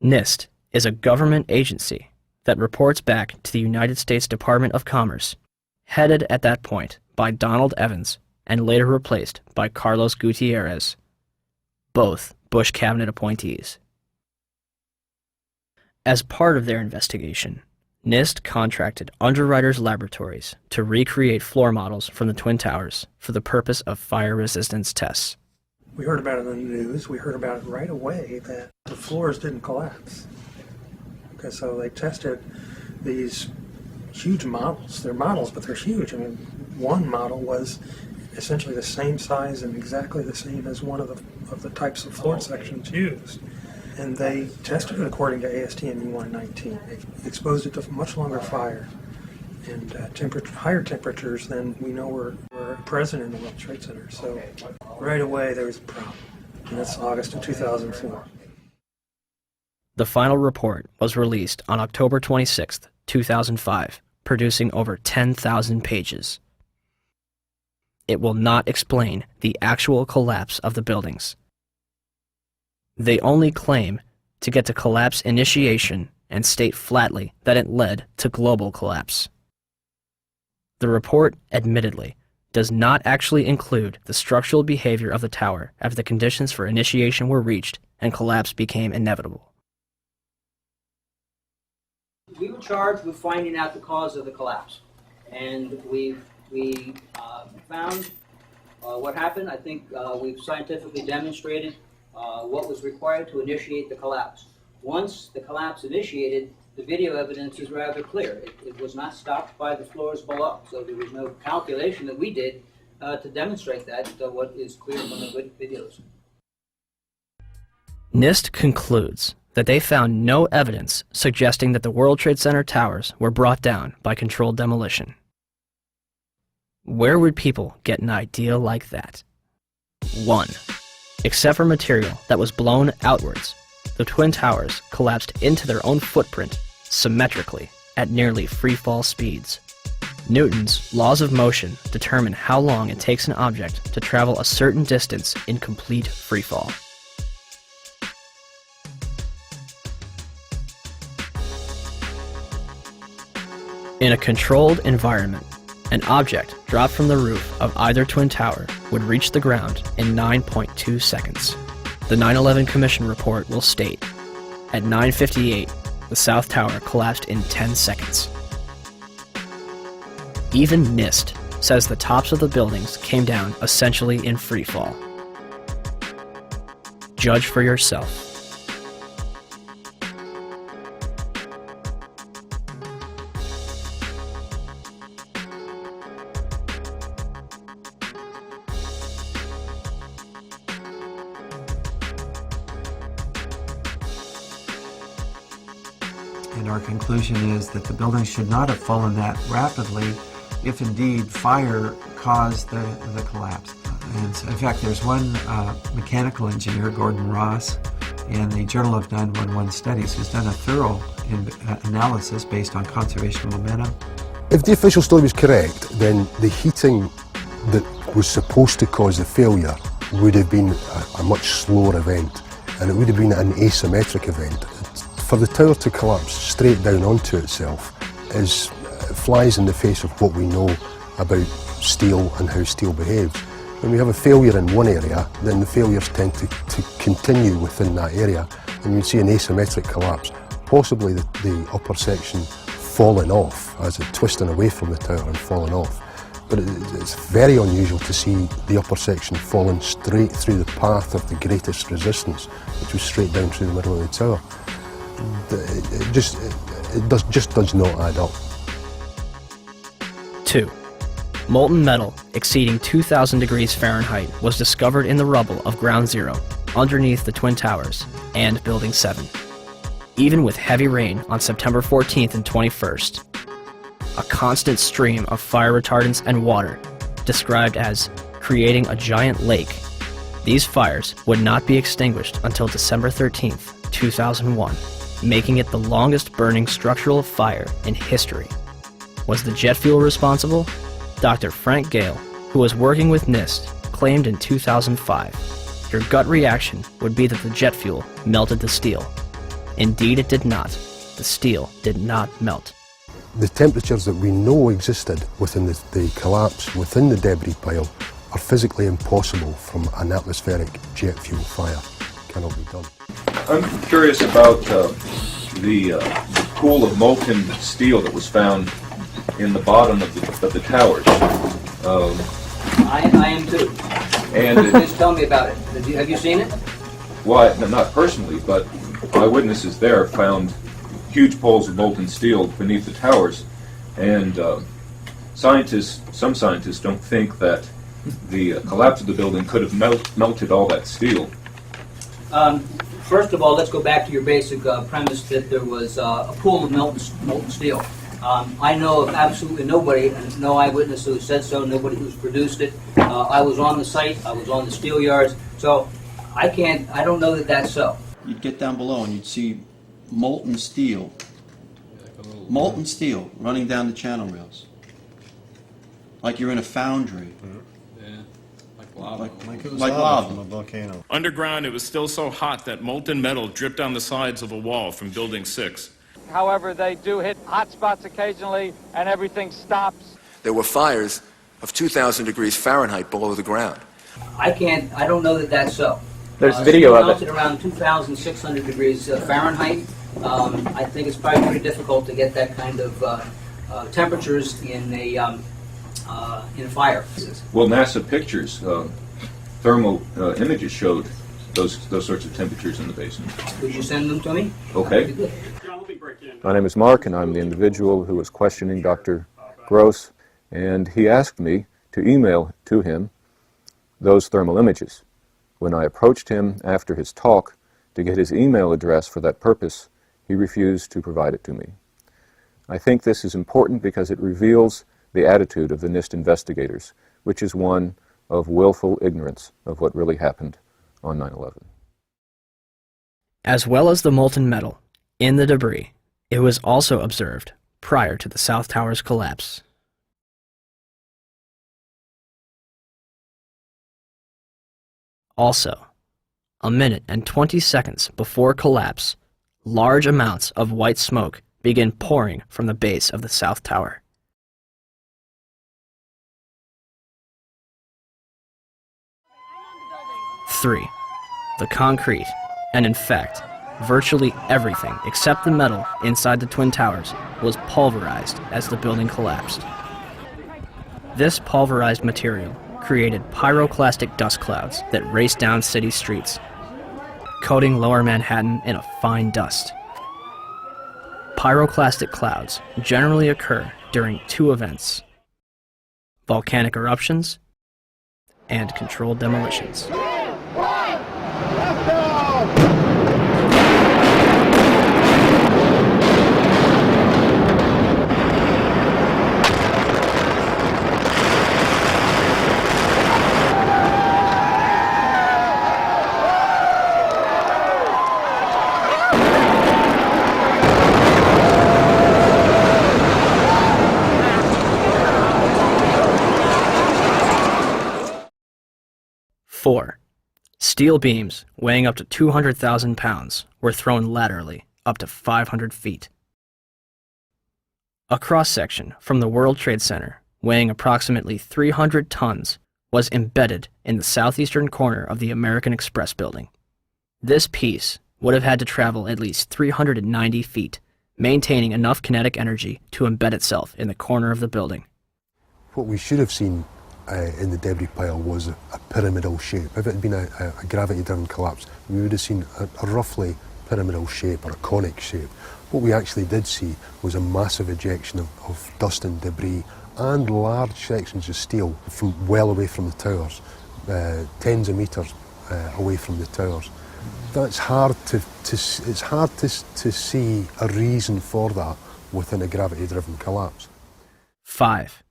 NIST is a government agency that reports back to the United States Department of Commerce, headed at that point by Donald Evans and later replaced by Carlos Gutierrez, both Bush cabinet appointees. As part of their investigation, NIST contracted Underwriters Laboratories to recreate floor models from the Twin Towers for the purpose of fire resistance tests.
We heard about it in the news. We heard about it right away that the floors didn't collapse. Okay, so they tested these huge models. They're models, but they're huge. I mean, one model was essentially the same size and exactly the same as one of the types of floor sections used. And they tested it according to ASTM E119. They exposed it to much longer fire and higher temperatures than we know were present in the World Trade Center. So right away there was a problem. And that's August of 2004.
The final report was released on October 26, 2005, producing over 10,000 pages. It will not explain the actual collapse of the buildings. They only claim to get to collapse initiation and state flatly that it led to global collapse. The report, admittedly, does not actually include the structural behavior of the tower after the conditions for initiation were reached and collapse became inevitable.
We were charged with finding out the cause of the collapse, and we found what happened. I think we've scientifically demonstrated what was required to initiate the collapse. Once the collapse initiated, the video evidence is rather clear. It was not stopped by the floors below, so there was no calculation that we did to demonstrate that, what is clear from the videos.
NIST concludes that they found no evidence suggesting that the World Trade Center towers were brought down by controlled demolition. Where would people get an idea like that? 1. Except for material that was blown outwards, the Twin Towers collapsed into their own footprint symmetrically at nearly free-fall speeds. Newton's laws of motion determine how long it takes an object to travel a certain distance in complete freefall. In a controlled environment, an object dropped from the roof of either Twin Tower would reach the ground in 9.2 seconds. The 9/11 Commission report will state, at 9:58, the South Tower collapsed in 10 seconds. Even NIST says the tops of the buildings came down essentially in free fall. Judge for yourself.
And our conclusion is that the building should not have fallen that rapidly if indeed fire caused the collapse. And so, in fact, there's one mechanical engineer, Gordon Ross, in the Journal of 911 Studies, who's done a thorough analysis based on conservation of momentum.
If the official story was correct, then the heating that was supposed to cause the failure would have been a much slower event, and it would have been an asymmetric event. For the tower to collapse straight down onto itself flies in the face of what we know about steel and how steel behaves. When we have a failure in one area, then the failures tend to continue within that area, and you'd see an asymmetric collapse, possibly the upper section falling off as it twisting away from the tower and falling off. But it's very unusual to see the upper section falling straight through the path of the greatest resistance, which was straight down through the middle of the tower. It just does not add up.
2. Molten metal exceeding 2,000 degrees Fahrenheit was discovered in the rubble of Ground Zero, underneath the Twin Towers and Building 7. Even with heavy rain on September 14th and 21st, a constant stream of fire retardants and water, described as creating a giant lake. These fires would not be extinguished until December 13th, 2001, making it the longest burning structural fire in history. Was the jet fuel responsible? Dr. Frank Gale, who was working with NIST, claimed in 2005. Your gut reaction would be that the jet fuel melted the steel. Indeed, it did not. The steel did not melt.
The temperatures that we know existed within the collapse within the debris pile are physically impossible from an atmospheric jet fuel fire. Cannot be done.
I'm curious about the pool of molten steel that was found in the bottom of the towers.
I am too.
And
just tell me about it. Have you seen it?
Well, not personally, but eyewitnesses there found huge pools of molten steel beneath the towers, and some scientists don't think that the collapse of the building could have melted all that steel.
First of all, let's go back to your basic premise that there was a pool of molten steel. I know of absolutely nobody, and no eyewitness who said so, nobody who's produced it. I was on the site, I was on the steel yards, so I don't know that that's so.
You'd get down below and you'd see molten steel running down the channel rails. Like you're in a foundry.
Yeah, like lava.
Like it was lava
from a volcano. Underground, it was still so hot that molten metal dripped down the sides of a wall from Building 6.
However, they do hit hot spots occasionally, and everything stops.
There were fires of 2,000 degrees Fahrenheit below the ground.
I don't know that that's so.
There's video of it.
Melted around 2,600 degrees Fahrenheit. I think it's probably pretty difficult to get that kind of temperatures in a fire.
Well, NASA pictures, thermal images showed those sorts of temperatures in the basement.
Would you send them to me?
Okay. My name is Mark, and I'm the individual who was questioning Dr. Gross, and he asked me to email to him those thermal images. When I approached him after his talk to get his email address for that purpose, he refused to provide it to me. I think this is important because it reveals the attitude of the NIST investigators, which is one of willful ignorance of what really happened on 9/11.
As well as the molten metal in the debris, it was also observed prior to the South Tower's collapse. Also, a minute and 20 seconds before collapse, large amounts of white smoke begin pouring from the base of the South Tower. Three, the concrete, and in fact, virtually everything except the metal inside the Twin Towers was pulverized as the building collapsed. This pulverized material created pyroclastic dust clouds that raced down city streets, coating lower Manhattan in a fine dust. Pyroclastic clouds generally occur during two events: volcanic eruptions and controlled demolitions. 4. Steel beams weighing up to 200,000 pounds were thrown laterally up to 500 feet. A cross-section from the World Trade Center weighing approximately 300 tons was embedded in the southeastern corner of the American Express building. This piece would have had to travel at least 390 feet, maintaining enough kinetic energy to embed itself in the corner of the building.
What we should have seen in the debris pile was a pyramidal shape. If it had been a gravity-driven collapse, we would have seen a roughly pyramidal shape or a conic shape. What we actually did see was a massive ejection of dust and debris and large sections of steel from well away from the towers, tens of metres away from the towers. That's hard it's hard to see a reason for that within a gravity-driven collapse.
5.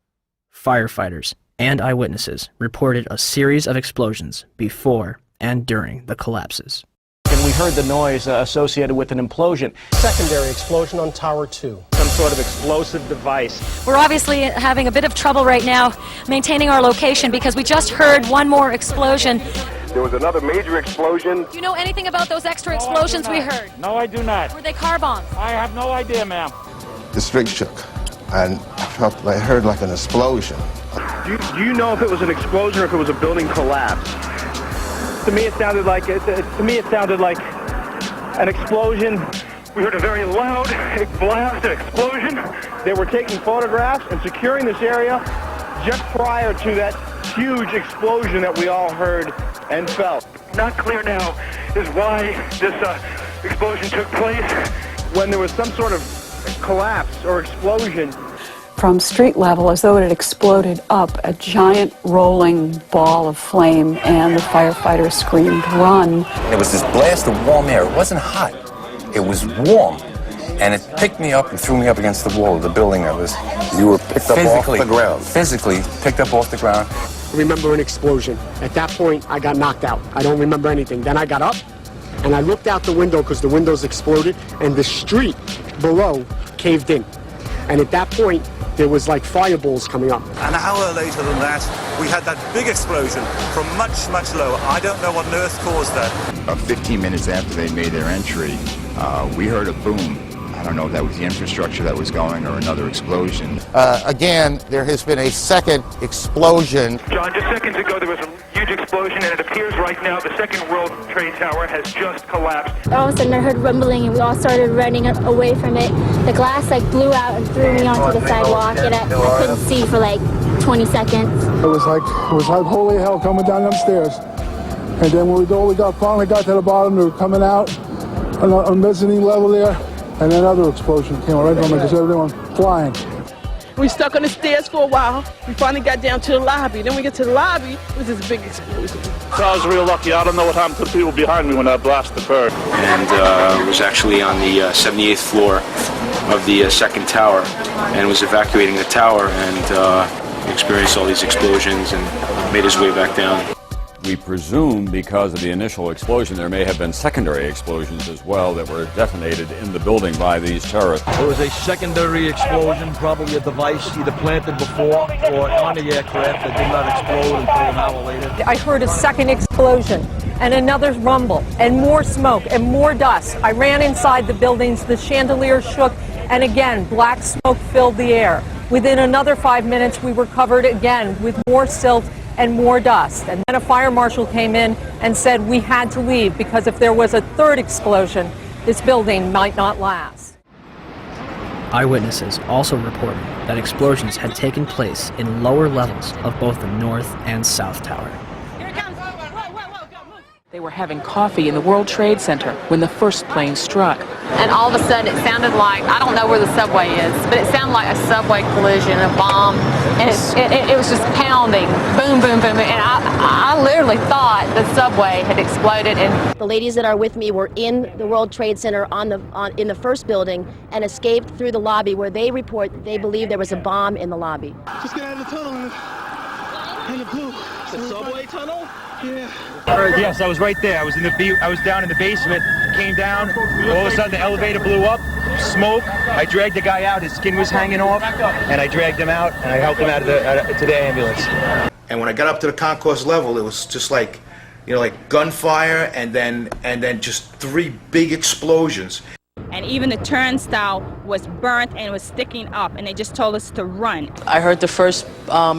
Firefighters and eyewitnesses reported a series of explosions before and during the collapses.
And we heard the noise associated with an implosion.
Secondary explosion on Tower 2.
Some sort of explosive device.
We're obviously having a bit of trouble right now maintaining our location because we just heard one more explosion.
There was another major explosion.
Do you know anything about those extra explosions we heard?
No, I do not.
Were they car bombs?
I have no idea, ma'am.
The street shook, and I heard like an explosion.
Do you know if it was an explosion or if it was a building collapse? To me, it sounded like an explosion. We heard a very loud blast, an explosion. They were taking photographs and securing this area just prior to that huge explosion that we all heard and felt.
Not clear now is why this explosion took place.
When there was some sort of collapse or explosion.
From street level, as though it had exploded up, a giant rolling ball of flame, and the firefighters screamed, "Run!"
There was this blast of warm air. It wasn't hot. It was warm. And it picked me up and threw me up against the wall of the building.
You were picked up off the ground.
Physically picked up off the ground.
I remember an explosion. At that point, I got knocked out. I don't remember anything. Then I got up, and I looked out the window because the windows exploded, and the street below caved in. And at that point, there was like fireballs coming up.
An hour later than that, we had that big explosion from much, much lower. I don't know what on earth caused that.
About 15 minutes after they made their entry, we heard a boom. I don't know if that was the infrastructure that was going or another explosion.
Again, there has been a second explosion. John, just seconds ago there was a huge explosion, and it appears right now the second World Trade Tower has just collapsed.
All of a sudden I heard rumbling and we all started running away from it. The glass blew out and threw me onto the sidewalk, and I couldn't see for 20 seconds.
It was like holy hell coming down them stairs. And then when we finally got to the bottom, they were coming out on mezzanine level there. And another explosion came right from it because everyone flying.
We stuck on the stairs for a while. We finally got down to the lobby. Then we get to the lobby, it was this big explosion.
So I was real lucky. I don't know what happened to the people behind me when that blast occurred.
And it was actually on the 78th floor of the second tower, and was evacuating the tower, and experienced all these explosions and made his way back down.
We presume because of the initial explosion there may have been secondary explosions as well that were detonated in the building by these terrorists.
There was a secondary explosion, probably a device either planted before or on the aircraft that did not explode until an hour later.
I heard a second explosion and another rumble and more smoke and more dust. I ran inside the buildings, the chandelier shook, and again black smoke filled the air. Within another 5 minutes we were covered again with more silt and more dust. And then a fire marshal came in and said we had to leave because if there was a third explosion, this building might not last.
Eyewitnesses also reported that explosions had taken place in lower levels of both the North and South Tower.
They were having coffee in the World Trade Center when the first plane struck.
And all of a sudden it sounded like, I don't know where the subway is, but it sounded like a subway collision, a bomb, and it was just pounding, boom, boom, boom, and I literally thought the subway had exploded. And
the ladies that are with me were in the World Trade Center in the first building and escaped through the lobby where they report they believe there was a bomb in the lobby.
Just get out of the tunnel and the blue.
The subway tunnel?
Yeah.
Yes, I was right there. I was down in the basement, came down, all of a sudden the elevator blew up, smoke. I dragged the guy out, his skin was hanging off, and I dragged him out, and I helped him out to the ambulance.
And when I got up to the concourse level, it was just like
you know, like gunfire, and then just 3 big explosions.
And even the turnstile was burnt and was sticking up, and they just told us to run.
I heard the first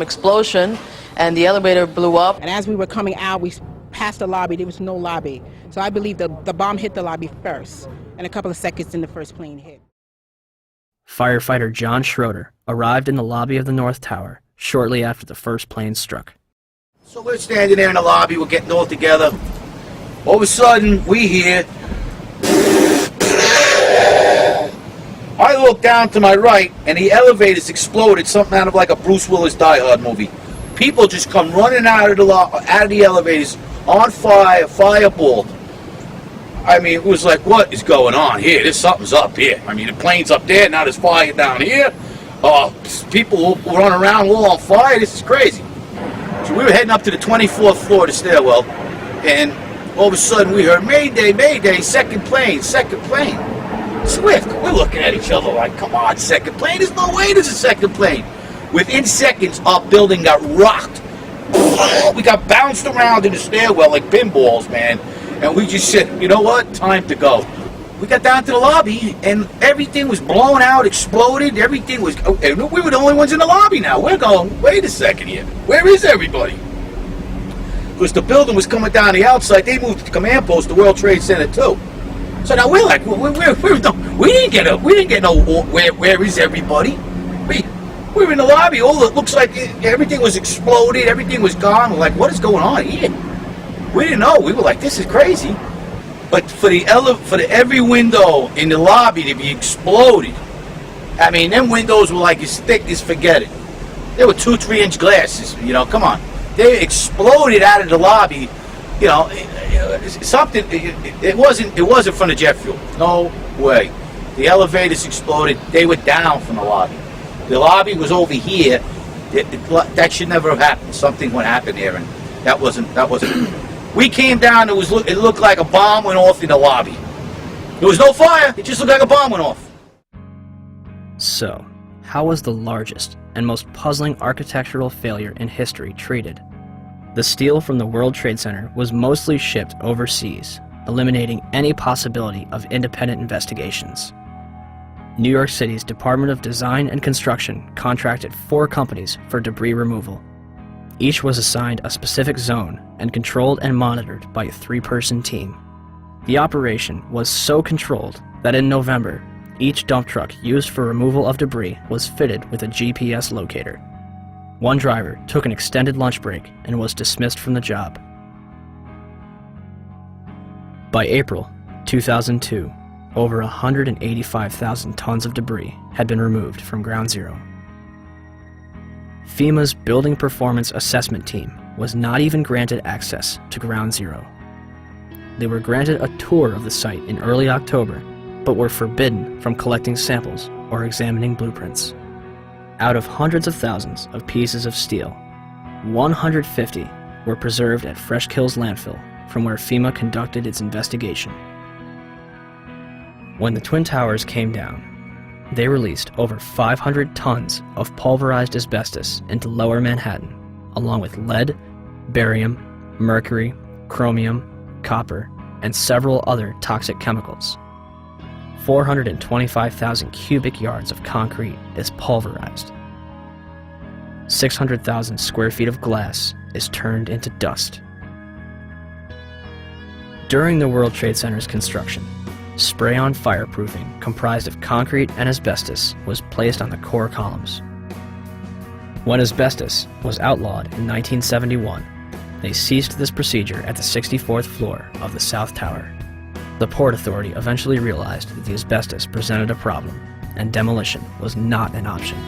explosion, and the elevator blew up.
And as we were coming out, we passed the lobby. There was no lobby. So I believe the bomb hit the lobby first, and a couple of seconds then the first plane hit.
Firefighter John Schroeder arrived in the lobby of the North Tower shortly after the first plane struck.
So we're standing there in the lobby, we're getting all together. All of a sudden, we hear... I look down to my right, and the elevators exploded, something out of like a Bruce Willis Die Hard movie. People just come running out of the elevators, on fire, fireball. I mean, it was like, what is going on here? There's something's up here. I mean, the plane's up there, now there's fire down here. People run around all on fire. This is crazy. So we were heading up to the 24th floor of the stairwell, and all of a sudden we heard, Mayday, Mayday, second plane, second plane. Swift, we're looking at each other like, come on, second plane? There's no way there's a second plane. Within seconds, our building got rocked. We got bounced around in the stairwell like pinballs, man. And we just said, you know what? Time to go. We got down to the lobby, and everything was blown out, exploded. Everything was... And we were the only ones in the lobby now. We're going, wait a second here. Where is everybody? Because the building was coming down the outside. They moved the command post to World Trade Center, too. So now we're like, we didn't get no, where is everybody? We were in the lobby. All it looks like everything was exploded. Everything was gone. We're like, what is going on here? We didn't know. We were like, this is crazy. But for every window in the lobby to be exploded, I mean, them windows were like as thick as forget it. They were 2-3-inch glasses. You know, come on. They exploded out of the lobby. You know, something. It wasn't from the jet fuel. No way. The elevators exploded. They were down from the lobby. The lobby was over here. That should never have happened. Something would happen there, and that wasn't. We came down. It looked like a bomb went off in the lobby. There was no fire. It just looked like a bomb went off.
So, how was the largest and most puzzling architectural failure in history treated? The steel from the World Trade Center was mostly shipped overseas, eliminating any possibility of independent investigations. New York City's Department of Design and Construction contracted 4 companies for debris removal. Each was assigned a specific zone and controlled and monitored by a 3-person team. The operation was so controlled that in November, each dump truck used for removal of debris was fitted with a GPS locator. One driver took an extended lunch break and was dismissed from the job. By April 2002, over 185,000 tons of debris had been removed from Ground Zero. FEMA's Building Performance Assessment Team was not even granted access to Ground Zero. They were granted a tour of the site in early October, but were forbidden from collecting samples or examining blueprints. Out of hundreds of thousands of pieces of steel, 150 were preserved at Fresh Kills landfill, from where FEMA conducted its investigation. When the Twin Towers came down, they released over 500 tons of pulverized asbestos into Lower Manhattan, along with lead, barium, mercury, chromium, copper, and several other toxic chemicals. 425,000 cubic yards of concrete is pulverized. 600,000 square feet of glass is turned into dust. During the World Trade Center's construction, spray-on fireproofing comprised of concrete and asbestos was placed on the core columns. When asbestos was outlawed in 1971, they ceased this procedure at the 64th floor of the South Tower. The Port Authority eventually realized that the asbestos presented a problem, and demolition was not an option.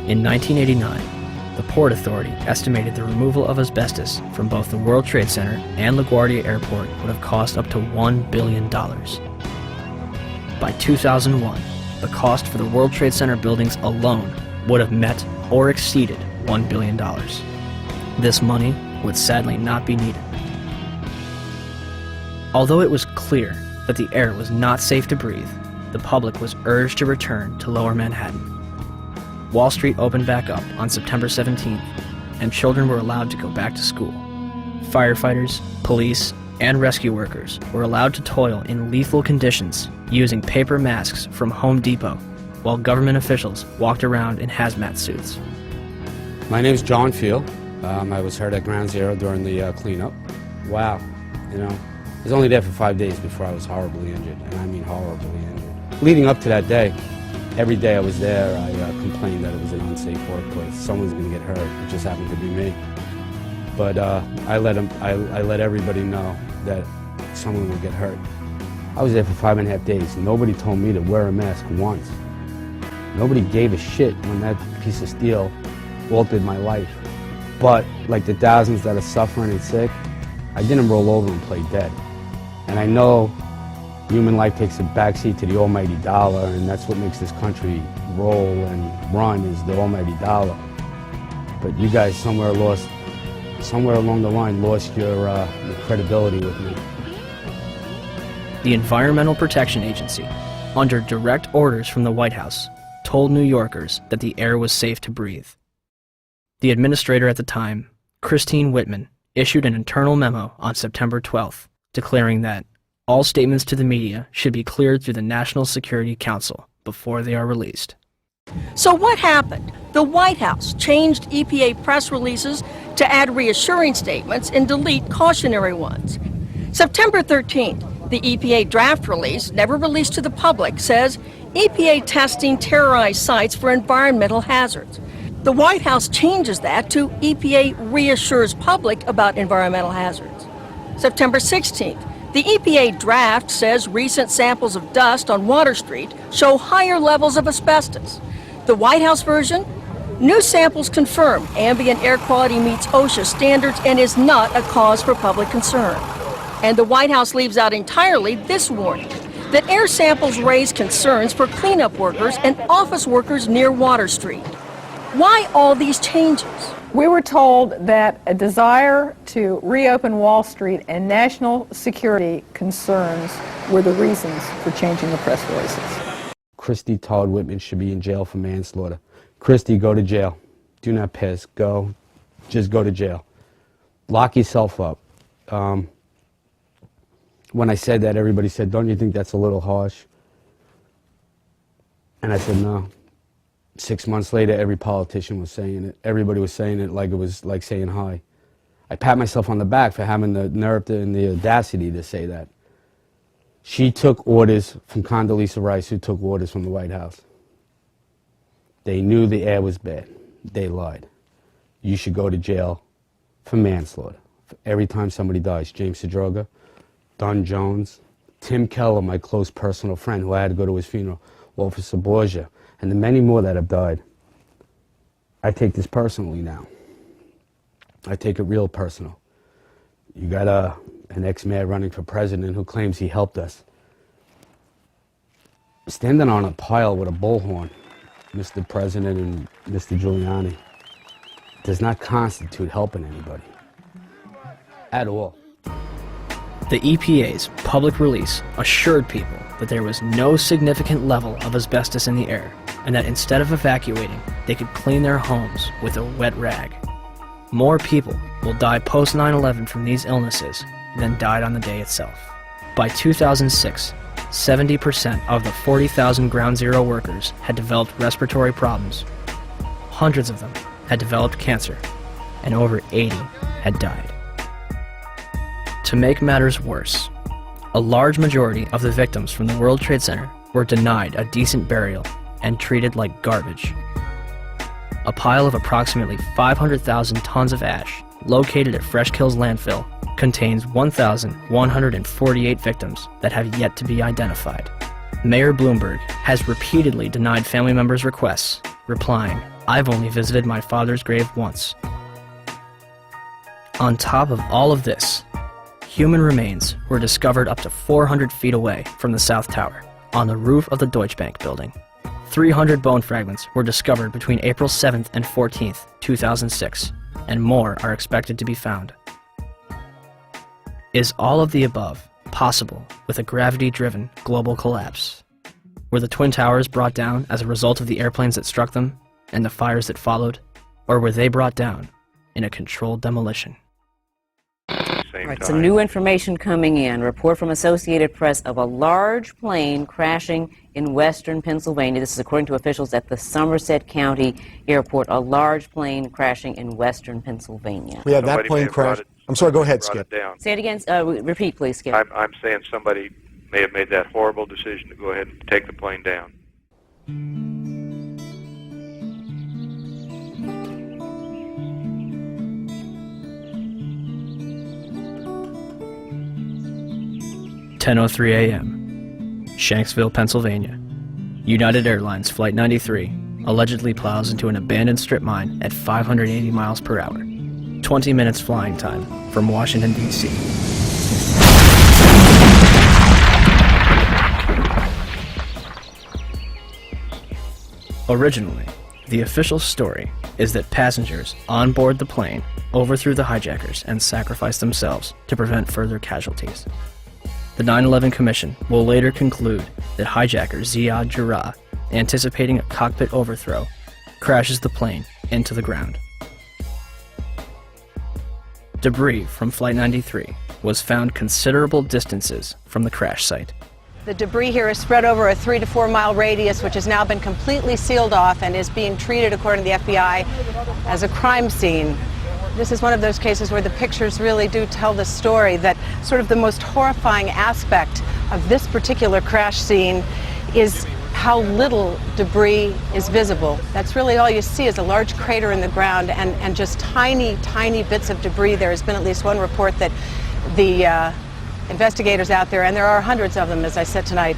In 1989, the Port Authority estimated the removal of asbestos from both the World Trade Center and LaGuardia Airport would have cost up to $1 billion. By 2001, the cost for the World Trade Center buildings alone would have met or exceeded $1 billion. This money would sadly not be needed. Although it was clear that the air was not safe to breathe, the public was urged to return to Lower Manhattan. Wall Street opened back up on September 17th, and children were allowed to go back to school. Firefighters, police, and rescue workers were allowed to toil in lethal conditions using paper masks from Home Depot, while government officials walked around in hazmat suits.
My name's John Field. I was hurt at Ground Zero during the cleanup. Wow, you know, I was only there for 5 days before I was horribly injured, and I mean horribly injured. Leading up to that day, every day I was there, I complained that it was an unsafe workplace. Someone's going to get hurt. It just happened to be me. But I let everybody know that someone would get hurt. I was there for 5.5 days. Nobody told me to wear a mask once. Nobody gave a shit when that piece of steel altered my life. But like the thousands that are suffering and sick, I didn't roll over and play dead. And I know human life takes a backseat to the almighty dollar, and that's what makes this country roll and run, is the almighty dollar. But you guys somewhere along the line lost your credibility with me.
The Environmental Protection Agency, under direct orders from the White House, told New Yorkers that the air was safe to breathe. The administrator at the time, Christine Whitman, issued an internal memo on September 12th, declaring that all statements to the media should be cleared through the National Security Council before they are released.
So what happened? The White House changed EPA press releases to add reassuring statements and delete cautionary ones. September 13th, the EPA draft release, never released to the public, says EPA testing terrorized sites for environmental hazards. The White House changes that to EPA reassures public about environmental hazards. September 16th, the EPA draft says recent samples of dust on Water Street show higher levels of asbestos. The White House version? New samples confirm ambient air quality meets OSHA standards and is not a cause for public concern. And the White House leaves out entirely this warning, that air samples raise concerns for cleanup workers and office workers near Water Street. Why all these changes?
We were told that a desire to reopen Wall Street and national security concerns were the reasons for changing the press releases.
Christy Todd Whitman should be in jail for manslaughter. Christy, go to jail. Do not piss. Go. Just go to jail. Lock yourself up. When I said that, everybody said, don't you think that's a little harsh? And I said, no. 6 months later, every politician was saying it. Everybody was saying it like it was like saying hi. I pat myself on the back for having the nerve and the audacity to say that. She took orders from Condoleezza Rice, who took orders from the White House. They knew the air was bad. They lied. You should go to jail for manslaughter. Every time somebody dies, James Sedroga, Don Jones, Tim Keller, my close personal friend who I had to go to his funeral, Officer Borgia, and the many more that have died. I take this personally now. I take it real personal. You got an ex-mayor running for president who claims he helped us. Standing on a pile with a bullhorn, Mr. President and Mr. Giuliani, does not constitute helping anybody. At all.
The EPA's public release assured people that there was no significant level of asbestos in the air, and that instead of evacuating, they could clean their homes with a wet rag. More people will die post 9/11 from these illnesses than died on the day itself. By 2006, 70% of the 40,000 Ground Zero workers had developed respiratory problems. Hundreds of them had developed cancer, and over 80 had died. To make matters worse, a large majority of the victims from the World Trade Center were denied a decent burial and treated like garbage. A pile of approximately 500,000 tons of ash located at Fresh Kills landfill contains 1,148 victims that have yet to be identified. Mayor Bloomberg has repeatedly denied family members' requests, replying, "I've only visited my father's grave once." On top of all of this, human remains were discovered up to 400 feet away from the South Tower, on the roof of the Deutsche Bank building. 300 bone fragments were discovered between April 7th and 14th, 2006, and more are expected to be found. Is all of the above possible with a gravity-driven global collapse? Were the Twin Towers brought down as a result of the airplanes that struck them and the fires that followed? Or were they brought down in a controlled demolition?
same
Right,
time.
some new information coming in. Report from Associated Press of a large plane crashing in western Pennsylvania. This is according to officials at the Somerset County Airport. A large plane crashing in western Pennsylvania.
We had that plane crash. I'm sorry, go ahead, Skip.
Say it again. Repeat, please, Skip.
I'm saying somebody may have made that horrible decision to go ahead and take the plane down.
(10:03 a.m.) Shanksville, Pennsylvania. United Airlines Flight 93 allegedly plows into an abandoned strip mine at 580 miles per hour. 20 minutes flying time from Washington, D.C. Originally, the official story is that passengers on board the plane overthrew the hijackers and sacrificed themselves to prevent further casualties. The 9/11 Commission will later conclude that hijacker Ziad Jarrah, anticipating a cockpit overthrow, crashes the plane into the ground. Debris from Flight 93 was found considerable distances from the crash site.
The debris here is spread over a 3 to 4 mile radius, which has now been completely sealed off and is being treated, according to the FBI, as a crime scene. This is one of those cases where the pictures really do tell the story, that sort of the most horrifying aspect of this particular crash scene is how little debris is visible. That's really all you see is a large crater in the ground and just tiny, tiny bits of debris. There has been at least one report that the investigators out there, and there are hundreds of them, as I said tonight,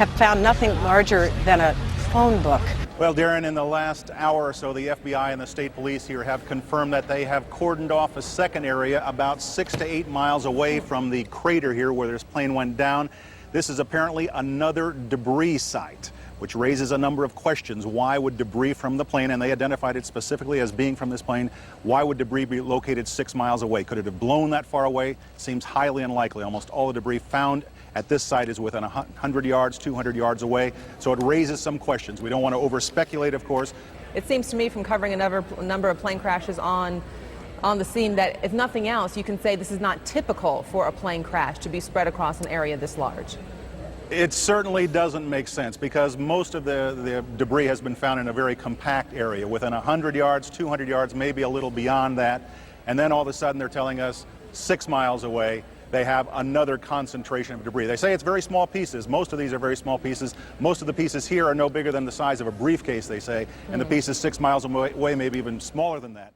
have found nothing larger than a phone book.
Well, Darren, in the last hour or so, the FBI and the state police here have confirmed that they have cordoned off a second area about 6 to 8 miles away from the crater here where this plane went down. This is apparently another debris site, which raises a number of questions. Why would debris from the plane, and they identified it specifically as being from this plane, why would debris be located 6 miles away? Could it have blown that far away? Seems highly unlikely. Almost all the debris found at this site is within 100 yards, 200 yards away. So it raises some questions. We don't want to over-speculate, of course.
It seems to me from covering a number of plane crashes on the scene that, if nothing else, you can say this is not typical for a plane crash to be spread across an area this large.
It certainly doesn't make sense because most of the debris has been found in a very compact area within 100 yards, 200 yards, maybe a little beyond that. And then all of a sudden they're telling us 6 miles away they have another concentration of debris. They say it's very small pieces. Most of these are very small pieces. Most of the pieces here are no bigger than the size of a briefcase, they say, and the pieces 6 miles away maybe even smaller than that.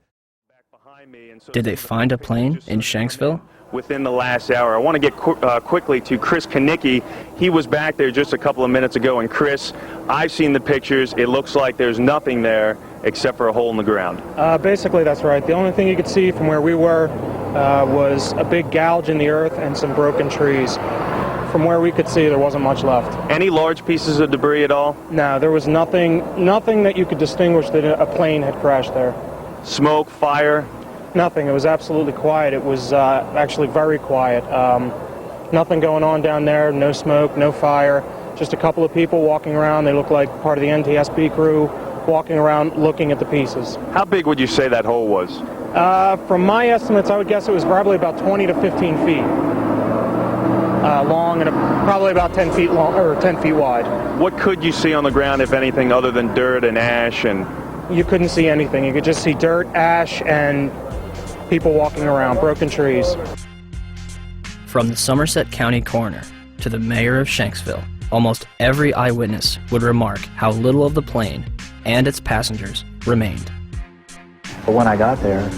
Did they find a plane in Shanksville?
Within the last hour. I want to get quickly to Chris Kanicki. He was back there just a couple of minutes ago, and Chris, I've seen the pictures. It looks like there's nothing there except for a hole in the ground.
Basically, that's right. The only thing you could see from where we were was a big gouge in the earth and some broken trees. From where we could see, there wasn't much left.
Any large pieces of debris at all?
No, there was nothing that you could distinguish that a plane had crashed there.
Smoke, fire?
Nothing. It was absolutely quiet. It was actually very quiet. Nothing going on down there, no smoke, no fire. Just a couple of people walking around. They look like part of the NTSB crew walking around looking at the pieces.
How big would you say that hole was?
From my estimates, I would guess it was probably about 20 to 15 feet long and probably about 10 feet long or 10 feet wide.
What could you see on the ground, if anything, other than dirt and ash? And
you couldn't see anything. You could just see dirt, ash, and people walking around, broken trees.
From the Somerset County coroner to the mayor of Shanksville, almost every eyewitness would remark how little of the plane and its passengers remained.
But when I got there,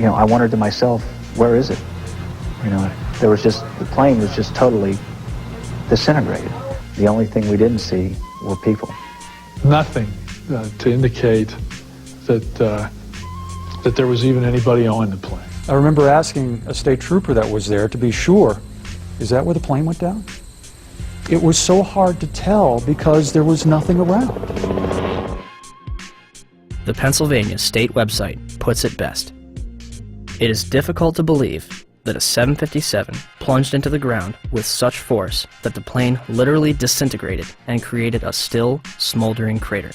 I wondered to myself, where is it? The plane was just totally disintegrated. The only thing we didn't see were people.
Nothing to indicate that there was even anybody on the plane.
I remember asking a state trooper that was there to be sure, is that where the plane went down? It was so hard to tell because there was nothing around.
The Pennsylvania state website puts it best. It is difficult to believe that a 757 plunged into the ground with such force that the plane literally disintegrated and created a still, smoldering crater.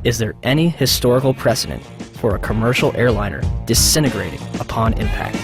Is there any historical precedent for a commercial airliner disintegrating upon impact.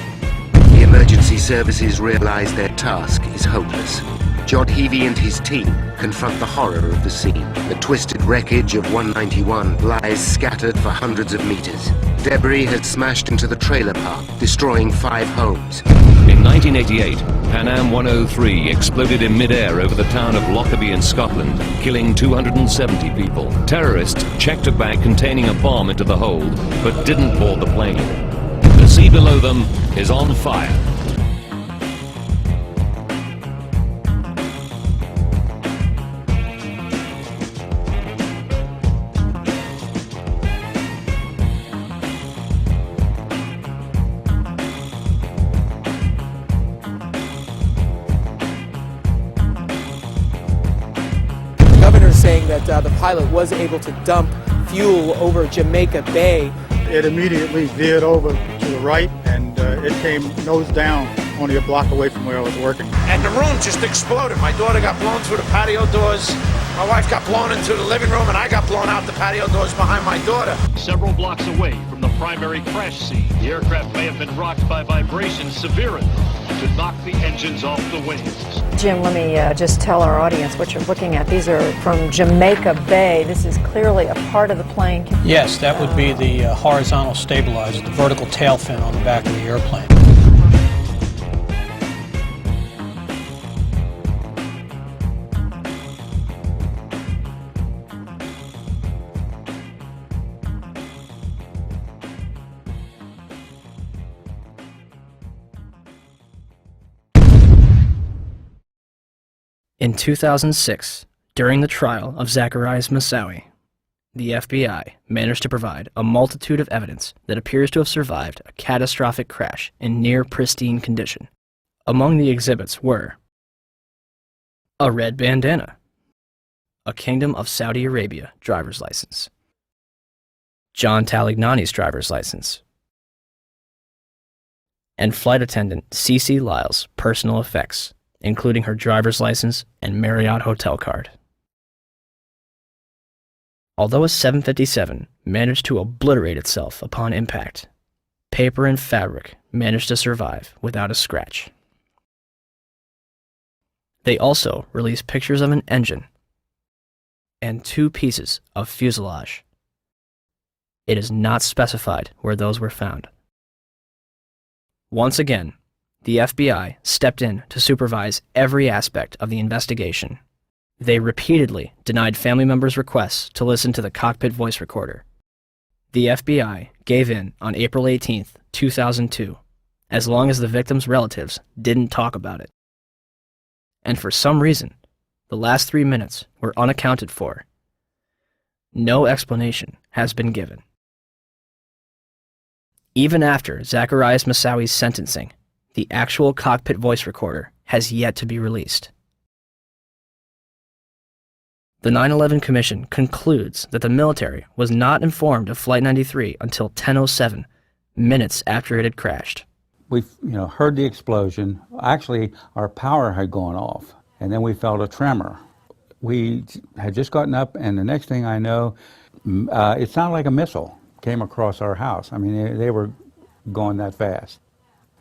The emergency services realize their task is hopeless. John Heavey and his team confront the horror of the scene. The twisted wreckage of 191 lies scattered for hundreds of meters. Debris has smashed into the trailer park, destroying 5 homes.
In 1988, Pan Am 103 exploded in mid-air over the town of Lockerbie in Scotland, killing 270 people. Terrorists checked a bag containing a bomb into the hold, but didn't board the plane. The sea below them is on fire.
Saying that the pilot was able to dump fuel over Jamaica Bay.
It immediately veered over to the right and it came nose down only a block away from where I was working.
And the room just exploded. My daughter got blown through the patio doors. My wife got blown into the living room and I got blown out the patio doors behind my daughter.
Several blocks away from the primary crash scene, the aircraft may have been rocked by vibrations severe enough to knock the engines off the wings.
Jim, let me just tell our audience what you're looking at. These are from Jamaica Bay. This is clearly a part of the plane.
Yes, that would be the horizontal stabilizer, the vertical tail fin on the back of the airplane.
In 2006, during the trial of Zacharias Moussaoui, the FBI managed to provide a multitude of evidence that appears to have survived a catastrophic crash in near pristine condition. Among the exhibits were a red bandana, a Kingdom of Saudi Arabia driver's license, John Talignani's driver's license, and flight attendant Cece Lyle's personal effects, including her driver's license and Marriott hotel card. Although a 757 managed to obliterate itself upon impact, paper and fabric managed to survive without a scratch. They also released pictures of an engine and 2 pieces of fuselage. It is not specified where those were found. Once again, the FBI stepped in to supervise every aspect of the investigation. They repeatedly denied family members' requests to listen to the cockpit voice recorder. The FBI gave in on April 18, 2002, as long as the victims' relatives didn't talk about it. And for some reason, the last 3 minutes were unaccounted for. No explanation has been given. Even after Zacharias Moussaoui's sentencing, the actual cockpit voice recorder has yet to be released. The 9/11 Commission concludes that the military was not informed of Flight 93 until 10:07, minutes after it had crashed.
We heard the explosion. Actually, our power had gone off, and then we felt a tremor. We had just gotten up, and the next thing I know, it sounded like a missile came across our house. I mean, they were going that fast.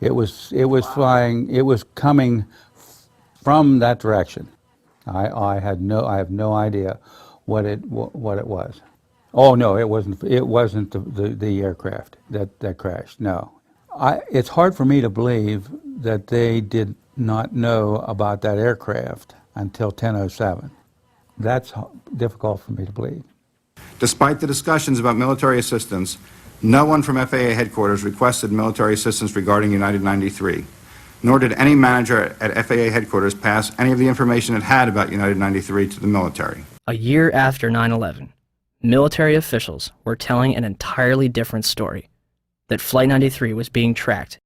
It was flying. It was coming from that direction. I have no idea what it was. Oh no, it wasn't. It wasn't the aircraft that crashed. No, it's hard for me to believe that they did not know about that aircraft until 10:07. That's difficult for me to believe.
Despite the discussions about military assistance, no one from FAA headquarters requested military assistance regarding United 93, nor did any manager at FAA headquarters pass any of the information it had about United 93 to the military.
A year after 9/11, military officials were telling an entirely different story, that Flight 93 was being tracked.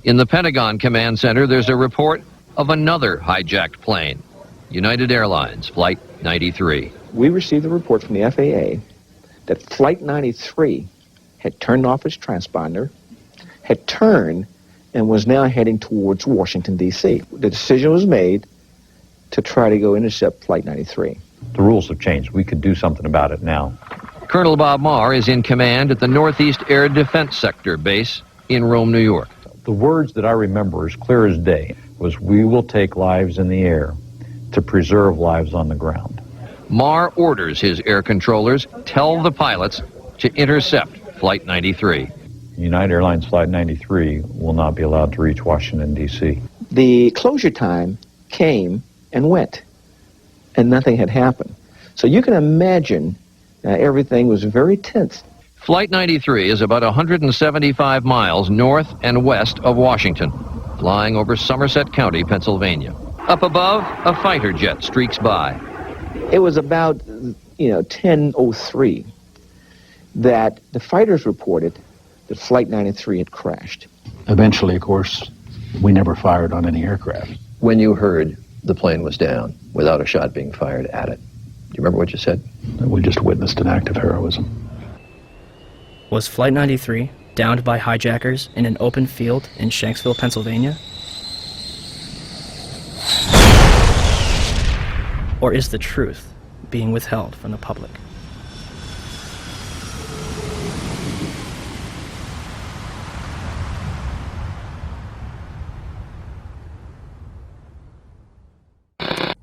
In the Pentagon Command Center, there's a report of another hijacked plane, United Airlines Flight 93.
We received a report from the FAA that Flight 93 had turned off its transponder, had turned, and was now heading towards Washington, D.C. The decision was made to try to go intercept Flight 93.
The rules have changed. We could do something about it now.
Colonel Bob Marr is in command at the Northeast Air Defense Sector base in Rome, New York.
The words that I remember as clear as day was, "We will take lives in the air to preserve lives on the ground."
Marr orders his air controllers tell the pilots to intercept Flight 93.
United Airlines Flight 93 will not be allowed to reach Washington, D.C.
The closure time came and went, and nothing had happened. So you can imagine everything was very tense.
Flight 93 is about 175 miles north and west of Washington, flying over Somerset County, Pennsylvania. Up above, a fighter jet streaks by.
It was about, 10:03 that the fighters reported that Flight 93 had crashed.
Eventually, of course, we never fired on any aircraft.
When you heard the plane was down without a shot being fired at it, do you remember what you said?
We just witnessed an act of heroism.
Was Flight 93 downed by hijackers in an open field in Shanksville, Pennsylvania? Or is the truth being withheld from the public?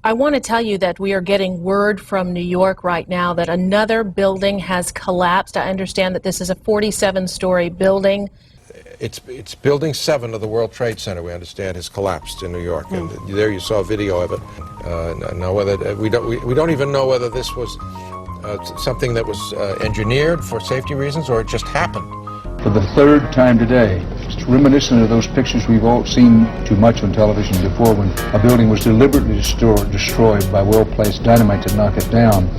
I want to tell you that we are getting word from New York right now that another building has collapsed. I understand that this is a 47-story building.
It's Building 7 of the World Trade Center, we understand, has collapsed in New York, and there you saw a video of it. Now, whether we don't even know whether this was something that was engineered for safety reasons or it just happened.
For the third time today, it's reminiscent of those pictures we've all seen too much on television before, when a building was deliberately destroyed by well-placed dynamite to knock it down.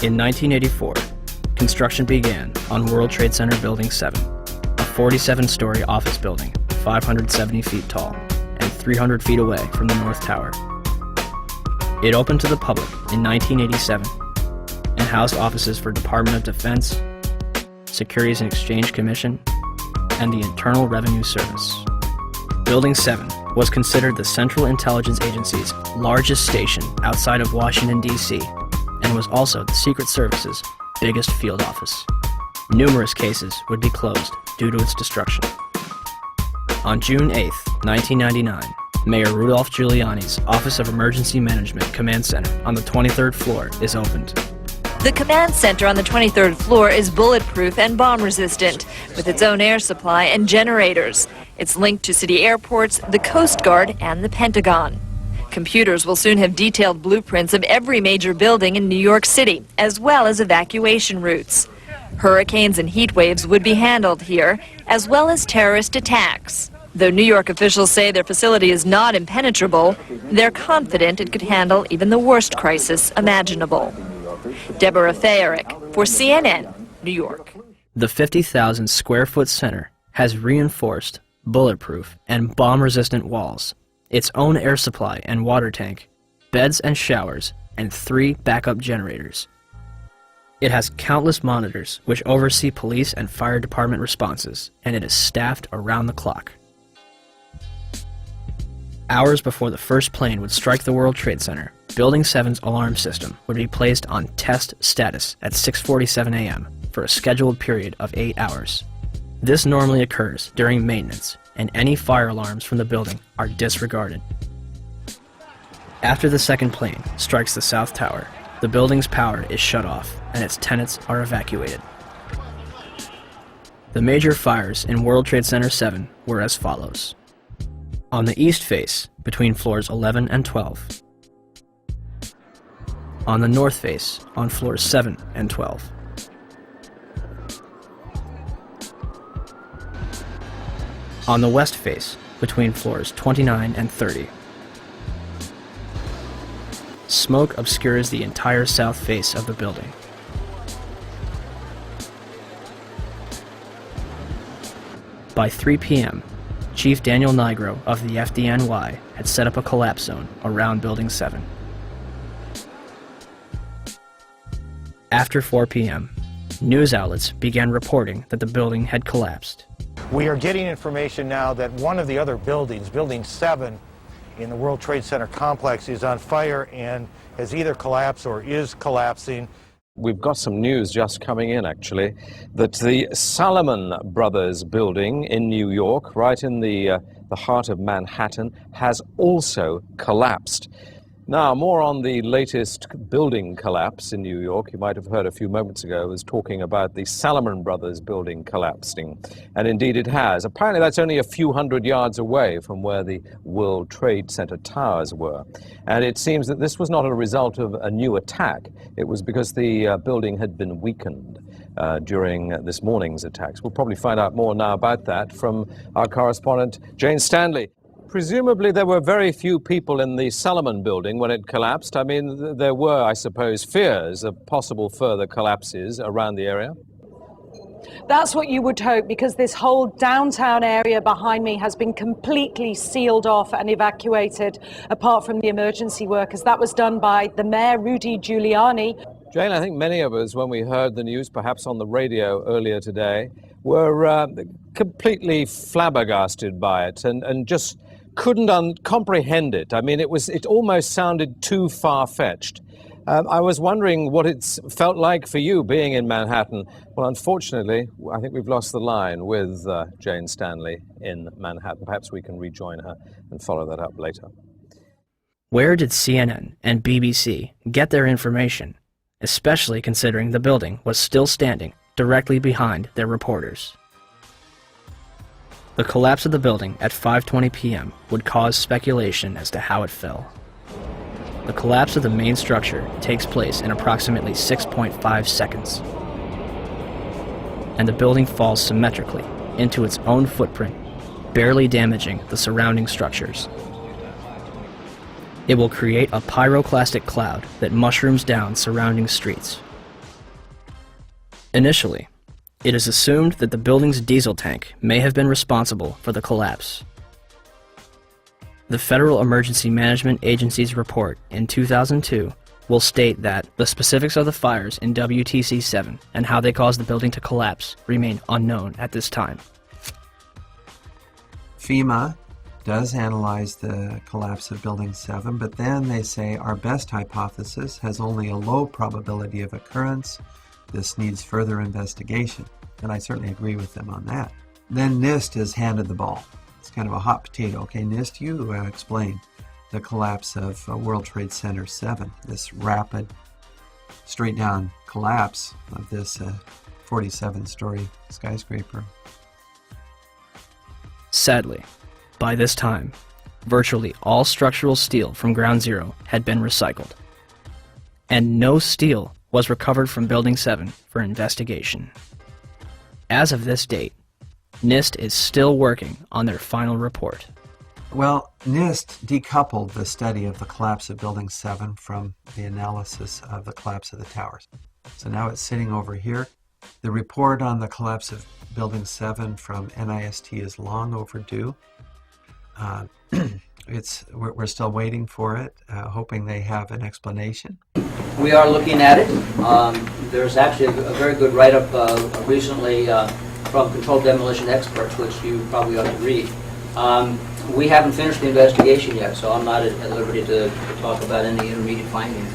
In 1984, construction began on World Trade Center Building 7, a 47-story office building, 570 feet tall, and 300 feet away from the North Tower. It opened to the public in 1987 and housed offices for Department of Defense, Securities and Exchange Commission, and the Internal Revenue Service. Building 7 was considered the Central Intelligence Agency's largest station outside of Washington, D.C., and was also the Secret Service's biggest field office. Numerous cases would be closed due to its destruction. On June 8, 1999, Mayor Rudolph Giuliani's Office of Emergency Management Command Center on the 23rd floor is opened.
The command center on the 23rd floor is bulletproof and bomb-resistant, with its own air supply and generators. It's linked to city airports, the Coast Guard, and the Pentagon. Computers will soon have detailed blueprints of every major building in New York City, as well as evacuation routes. Hurricanes and heat waves would be handled here, as well as terrorist attacks. Though New York officials say their facility is not impenetrable, they're confident it could handle even the worst crisis imaginable. Deborah Fayerick for CNN, New York.
The 50,000 square foot center has reinforced, bulletproof, and bomb-resistant walls, its own air supply and water tank, beds and showers, and 3 backup generators. It has countless monitors which oversee police and fire department responses, and it is staffed around the clock. Hours before the first plane would strike the World Trade Center, Building 7's alarm system would be placed on test status at 6:47 a.m. for a scheduled period of 8 hours. This normally occurs during maintenance, and any fire alarms from the building are disregarded. After the second plane strikes the South Tower, the building's power is shut off and its tenants are evacuated. The major fires in World Trade Center 7 were as follows. On the east face, between floors 11 and 12. On the north face, on floors 7 and 12. On the west face, between floors 29 and 30. Smoke obscures the entire south face of the building. By 3 p.m., Chief Daniel Nigro of the FDNY had set up a collapse zone around Building 7. After 4 p.m., news outlets began reporting that the building had collapsed.
We are getting information now that one of the other buildings, Building 7 in the World Trade Center complex, is on fire and has either collapsed or is collapsing.
We've got some news just coming in, actually, that the Salomon Brothers building in New York, right in the heart of Manhattan, has also collapsed. Now, more on the latest building collapse in New York. You might have heard a few moments ago I was talking about the Salomon Brothers building collapsing, and indeed it has. Apparently that's only a few hundred yards away from where the World Trade Center towers were. And it seems that this was not a result of a new attack. It was because the building had been weakened during this morning's attacks. We'll probably find out more now about that from our correspondent, Jane Stanley. Presumably there were very few people in the Salomon building when it collapsed. I mean, there were, I suppose, fears of possible further collapses around the area.
That's what you would hope, because this whole downtown area behind me has been completely sealed off and evacuated, apart from the emergency workers. That was done by the mayor, Rudy Giuliani.
Jane, I think many of us, when we heard the news, perhaps on the radio earlier today, were completely flabbergasted by it and just couldn't comprehend it. I mean, it almost sounded too far-fetched. I was wondering what it's felt like for you being in Manhattan. Well, unfortunately, I think we've lost the line with Jane Stanley in Manhattan. Perhaps we can rejoin her and follow that up later.
Where did CNN and BBC get their information, especially considering the building was still standing directly behind their reporters? The collapse of the building at 5:20 p.m. would cause speculation as to how it fell. The collapse of the main structure takes place in approximately 6.5 seconds, and the building falls symmetrically into its own footprint, barely damaging the surrounding structures. It will create a pyroclastic cloud that mushrooms down surrounding streets. Initially, it is assumed that the building's diesel tank may have been responsible for the collapse. The Federal Emergency Management Agency's report in 2002 will state that the specifics of the fires in WTC-7 and how they caused the building to collapse remain unknown at this time.
FEMA does analyze the collapse of Building 7, but then they say our best hypothesis has only a low probability of occurrence. This needs further investigation, and I certainly agree with them on that. Then NIST is handed the ball. It's kind of a hot potato. Okay, NIST, you explain the collapse of World Trade Center 7, this rapid, straight-down collapse of this 47-story skyscraper.
Sadly, by this time, virtually all structural steel from Ground Zero had been recycled, and no steel was recovered from Building 7 for investigation. As of this date, NIST is still working on their final report.
Well, NIST decoupled the study of the collapse of Building 7 from the analysis of the collapse of the towers. So now it's sitting over here. The report on the collapse of Building 7 from NIST is long overdue. We're still waiting for it, hoping they have an explanation.
We are looking at it. There's actually a very good write-up recently from Controlled Demolition Experts, which you probably ought to read. We haven't finished the investigation yet, so I'm not at liberty to talk about any intermediate findings.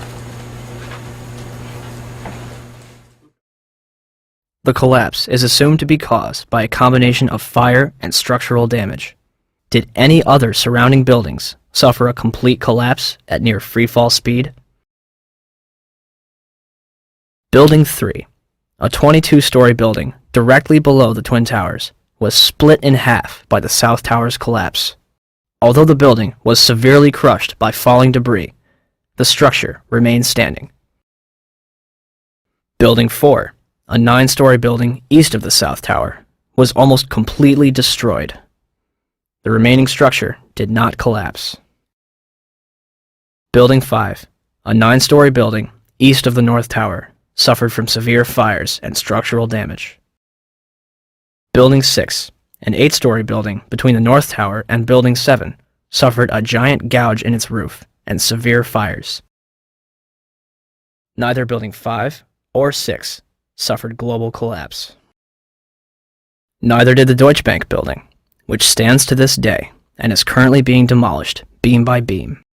The collapse is assumed to be caused by a combination of fire and structural damage. Did any other surrounding buildings suffer a complete collapse at near freefall speed? Building 3, a 22-story building directly below the Twin Towers, was split in half by the South Tower's collapse. Although the building was severely crushed by falling debris, the structure remained standing. Building 4, a 9-story building east of the South Tower, was almost completely destroyed. The remaining structure did not collapse. Building 5, a 9-story building east of the North Tower, suffered from severe fires and structural damage. Building 6, an 8-story building between the North Tower and Building 7, suffered a giant gouge in its roof and severe fires. Neither Building 5 or 6 suffered global collapse. Neither did the Deutsche Bank building, which stands to this day and is currently being demolished beam by beam.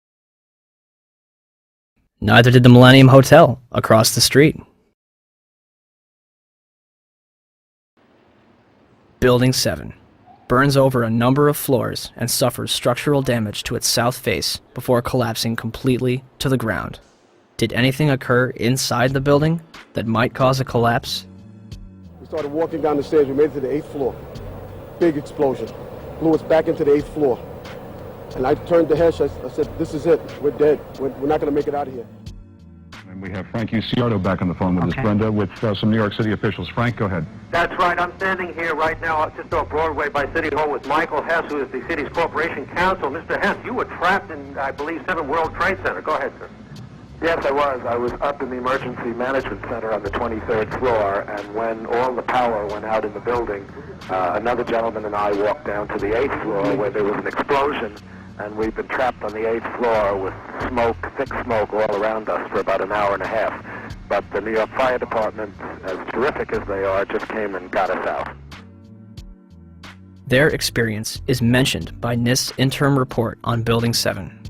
Neither did the Millennium Hotel across the street. Building 7 burns over a number of floors and suffers structural damage to its south face before collapsing completely to the ground. Did anything occur inside the building that might cause a collapse?
We started walking down the stairs. We made it to the 8th floor. Big explosion. Blew us back into the 8th floor. And I turned to Hesh. I said, this is it. We're dead. We're not going to make it out of here.
And we have Frank Uciardo back on the phone with us, Brenda, with some New York City officials. Frank, go ahead.
That's right. I'm standing here right now just off Broadway by City Hall with Michael Hess, who is the city's corporation counsel. Mr. Hess, you were trapped in, I believe, 7 World Trade Center. Go ahead, sir.
Yes, I was. I was up in the emergency management center on the 23rd floor, and when all the power went out in the building, another gentleman and I walked down to the 8th floor where there was an explosion, and we've been trapped on the 8th floor with smoke, thick smoke all around us for about an hour and a half. But the New York Fire Department, as terrific as they are, just came and got us out.
Their experience is mentioned by NIST's interim report on Building 7.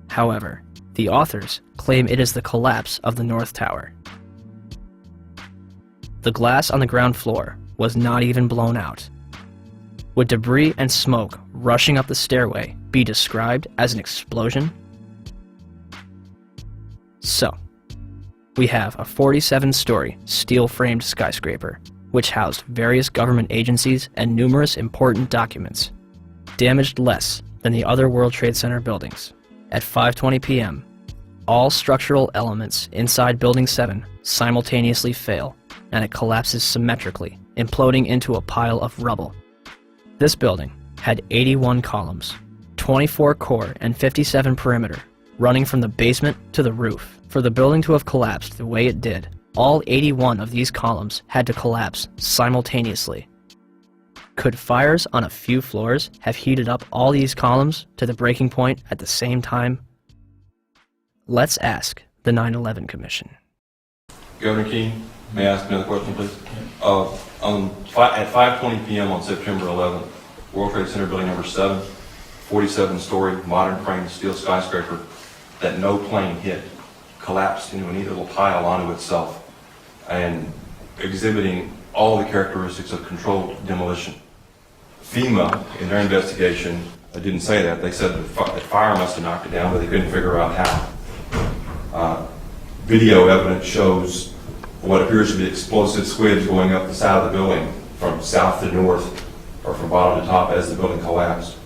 However, the authors claim it is the collapse of the North Tower. The glass on the ground floor was not even blown out. Would debris and smoke rushing up the stairway be described as an explosion? So, we have a 47-story steel-framed skyscraper, which housed various government agencies and numerous important documents, damaged less than the other World Trade Center buildings. At 5:20 p.m., all structural elements inside Building 7 simultaneously fail, and it collapses symmetrically, imploding into a pile of rubble. This building had 81 columns, 24 core and 57 perimeter, running from the basement to the roof. For the building to have collapsed the way it did, all 81 of these columns had to collapse simultaneously. Could fires on a few floors have heated up all these columns to the breaking point at the same time? Let's ask the 9/11 Commission.
Governor Keene, may I ask another question, please? At 5:20 p.m. on September 11th, World Trade Center building number 7, 47-story modern frame steel skyscraper that no plane hit, collapsed into a neat little pile onto itself and exhibiting all the characteristics of controlled demolition. FEMA, in their investigation, didn't say that. They said that fire must have knocked it down, but they couldn't figure out how. Video evidence shows what appears to be explosive squids going up the side of the building from south to north or from bottom to top as the building collapsed.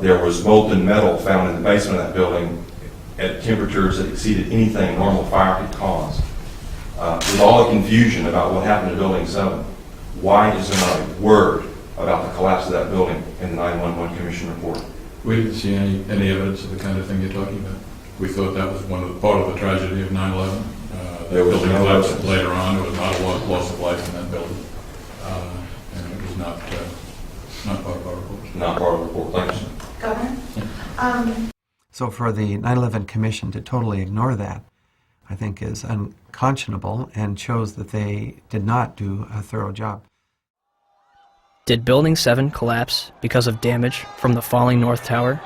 There was molten metal found in the basement of that building at temperatures that exceeded anything normal fire could cause. With all the confusion about what happened to Building 7, why is there not a word about the collapse of that building in the 911 Commission report?
We didn't see any evidence of the kind of thing you're talking about. We thought that was part of the tragedy of 9/11. That building collapsed later on. There was not a loss of life in that building, and it was not part of our report.
Not part of the report. Thanks.
Governor.
So for the 9/11 Commission to totally ignore that, I think is unconscionable and shows that they did not do a thorough job.
Did Building 7 collapse because of damage from the falling North Tower?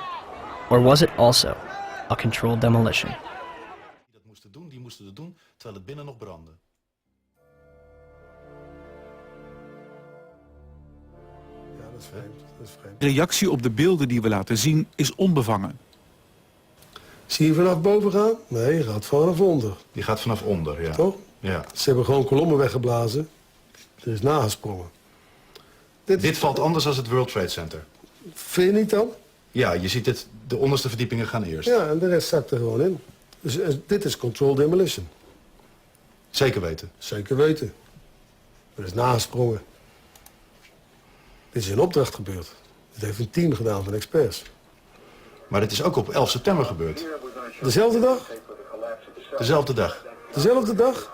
Or was it also a controlled demolition?
Die moesten het doen terwijl het binnen nog brandde.
Ja, dat is vreemd. Dat is vreemd.
De reactie op de beelden die we laten zien is onbevangen.
Zie je vanaf boven gaan? Nee, je gaat vanaf onder.
Die gaat vanaf onder, ja.
Toch?
Ja.
Ze hebben gewoon kolommen weggeblazen. Er is nagesprongen.
Dit valt anders dan het World Trade Center.
Vind je niet dan?
Ja, je ziet het, de onderste verdiepingen gaan eerst.
Ja, en de rest zakt er gewoon in. Dus dit is controlled demolition.
Zeker weten?
Zeker weten. Er is nagesprongen. Dit is in opdracht gebeurd. Dit heeft een team gedaan van experts.
Maar dit is ook op 11 september gebeurd.
Dezelfde dag?
Dezelfde dag.
Dezelfde dag?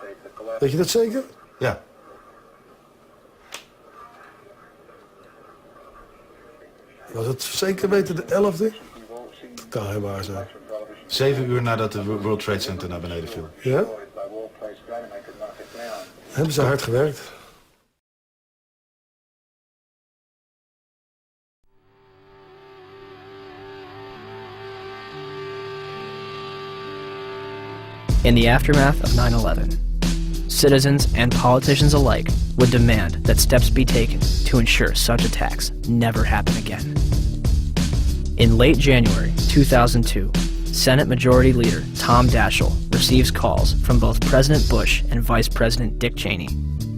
Weet je dat zeker?
Ja.
Was het zeker weten de 11e? Totaal geen waar zijn.
7 uur nadat de World Trade Center naar beneden viel.
Ja? Hebben ze hard gewerkt.
In the aftermath of 9/11, citizens and politicians alike would demand that steps be taken to ensure such attacks never happen again. In late January 2002, Senate Majority Leader Tom Daschle receives calls from both President Bush and Vice President Dick Cheney,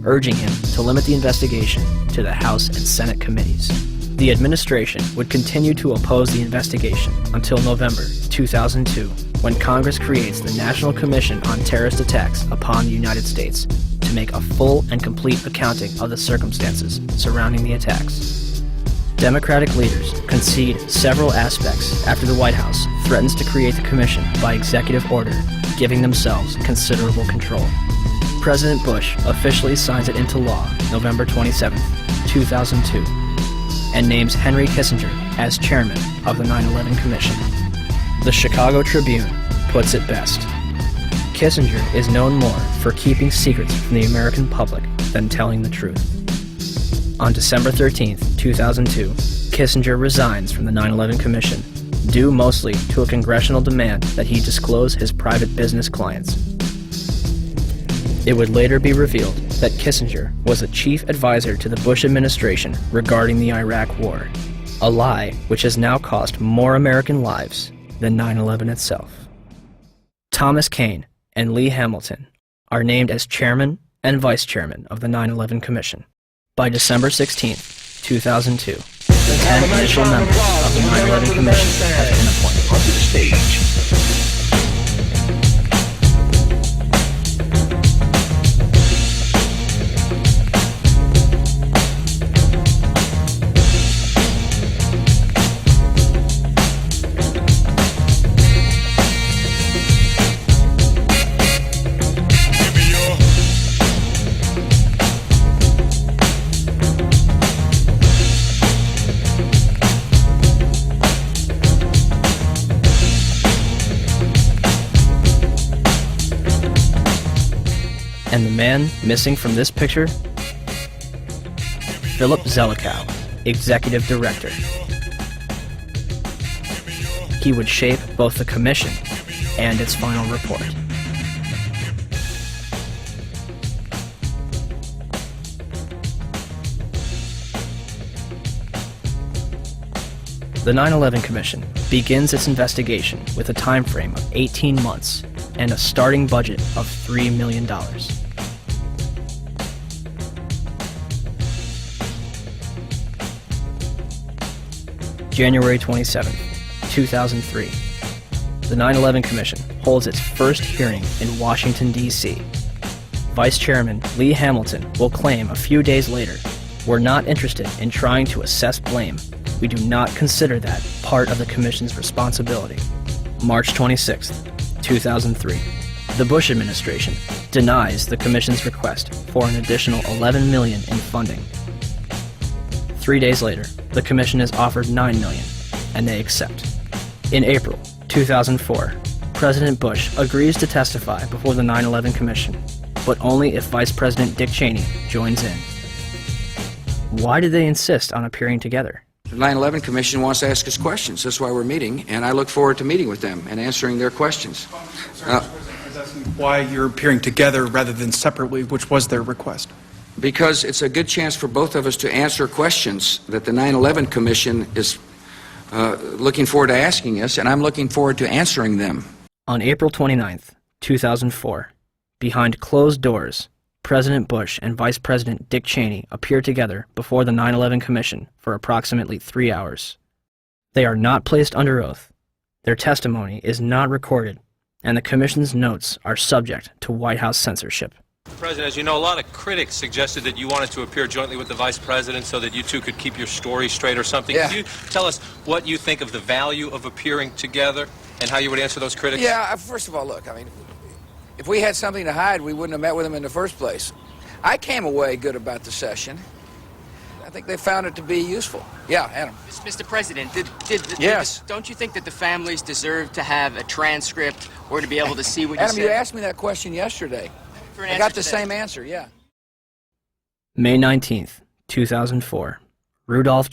urging him to limit the investigation to the House and Senate committees. The administration would continue to oppose the investigation until November 2002, when Congress creates the National Commission on Terrorist Attacks upon the United States to make a full and complete accounting of the circumstances surrounding the attacks. Democratic leaders concede several aspects after the White House threatens to create the commission by executive order, giving themselves considerable control. President Bush officially signs it into law November 27, 2002, and names Henry Kissinger as chairman of the 9/11 Commission. The Chicago Tribune puts it best. Kissinger is known more for keeping secrets from the American public than telling the truth. On December 13, 2002, Kissinger resigns from the 9/11 Commission, due mostly to a congressional demand that he disclose his private business clients. It would later be revealed that Kissinger was a chief advisor to the Bush administration regarding the Iraq War, a lie which has now cost more American lives than 9/11 itself. Thomas Kean and Lee Hamilton are named as chairman and vice chairman of the 9/11 Commission. By December 16, 2002, the 10 initial members of the 9/11 Commission have been appointed. Onto the stage. And the man missing from this picture? Philip Zelikow, Executive Director. He would shape both the commission and its final report. The 9/11 Commission begins its investigation with a time frame of 18 months and a starting budget of $3 million. January 27, 2003. The 9/11 Commission holds its first hearing in Washington, D.C. Vice Chairman Lee Hamilton will claim a few days later, "We're not interested in trying to assess blame. We do not consider that part of the Commission's responsibility." March 26, 2003. The Bush administration denies the Commission's request for an additional $11 million in funding. 3 days later, the Commission is offered $9 million, and they accept. In April 2004, President Bush agrees to testify before the 9/11 Commission, but only if Vice President Dick Cheney joins in. Why did they insist on appearing together?
The 9/11 Commission wants to ask us questions. That's why we're meeting, and I look forward to meeting with them and answering their questions.
I was asking why you're appearing together rather than separately, which was their request.
Because it's a good chance for both of us to answer questions that the 9/11 Commission is looking forward to asking us, and I'm looking forward to answering them.
On April 29, 2004, behind closed doors, President Bush and Vice President Dick Cheney appear together before the 9/11 Commission for approximately 3 hours. They are not placed under oath, their testimony is not recorded, and the Commission's notes are subject to White House censorship.
President, as you know, a lot of critics suggested that you wanted to appear jointly with the Vice President so that you two could keep your story straight or something.
Yeah.
Could you tell us what you think of the value of appearing together and how you would answer those critics?
Yeah, first of all, look, I mean, if we had something to hide, we wouldn't have met with them in the first place. I came away good about the session. I think they found it to be useful. Yeah, Adam.
Mr. President,
Yes.
don't you think that the families deserve to have a transcript or to be able to see what
Adam,
you
you
said?
asked me that question yesterday.
For an
I
answer
got the
today.
same answer, yeah.
May 19, 2004, Rudolph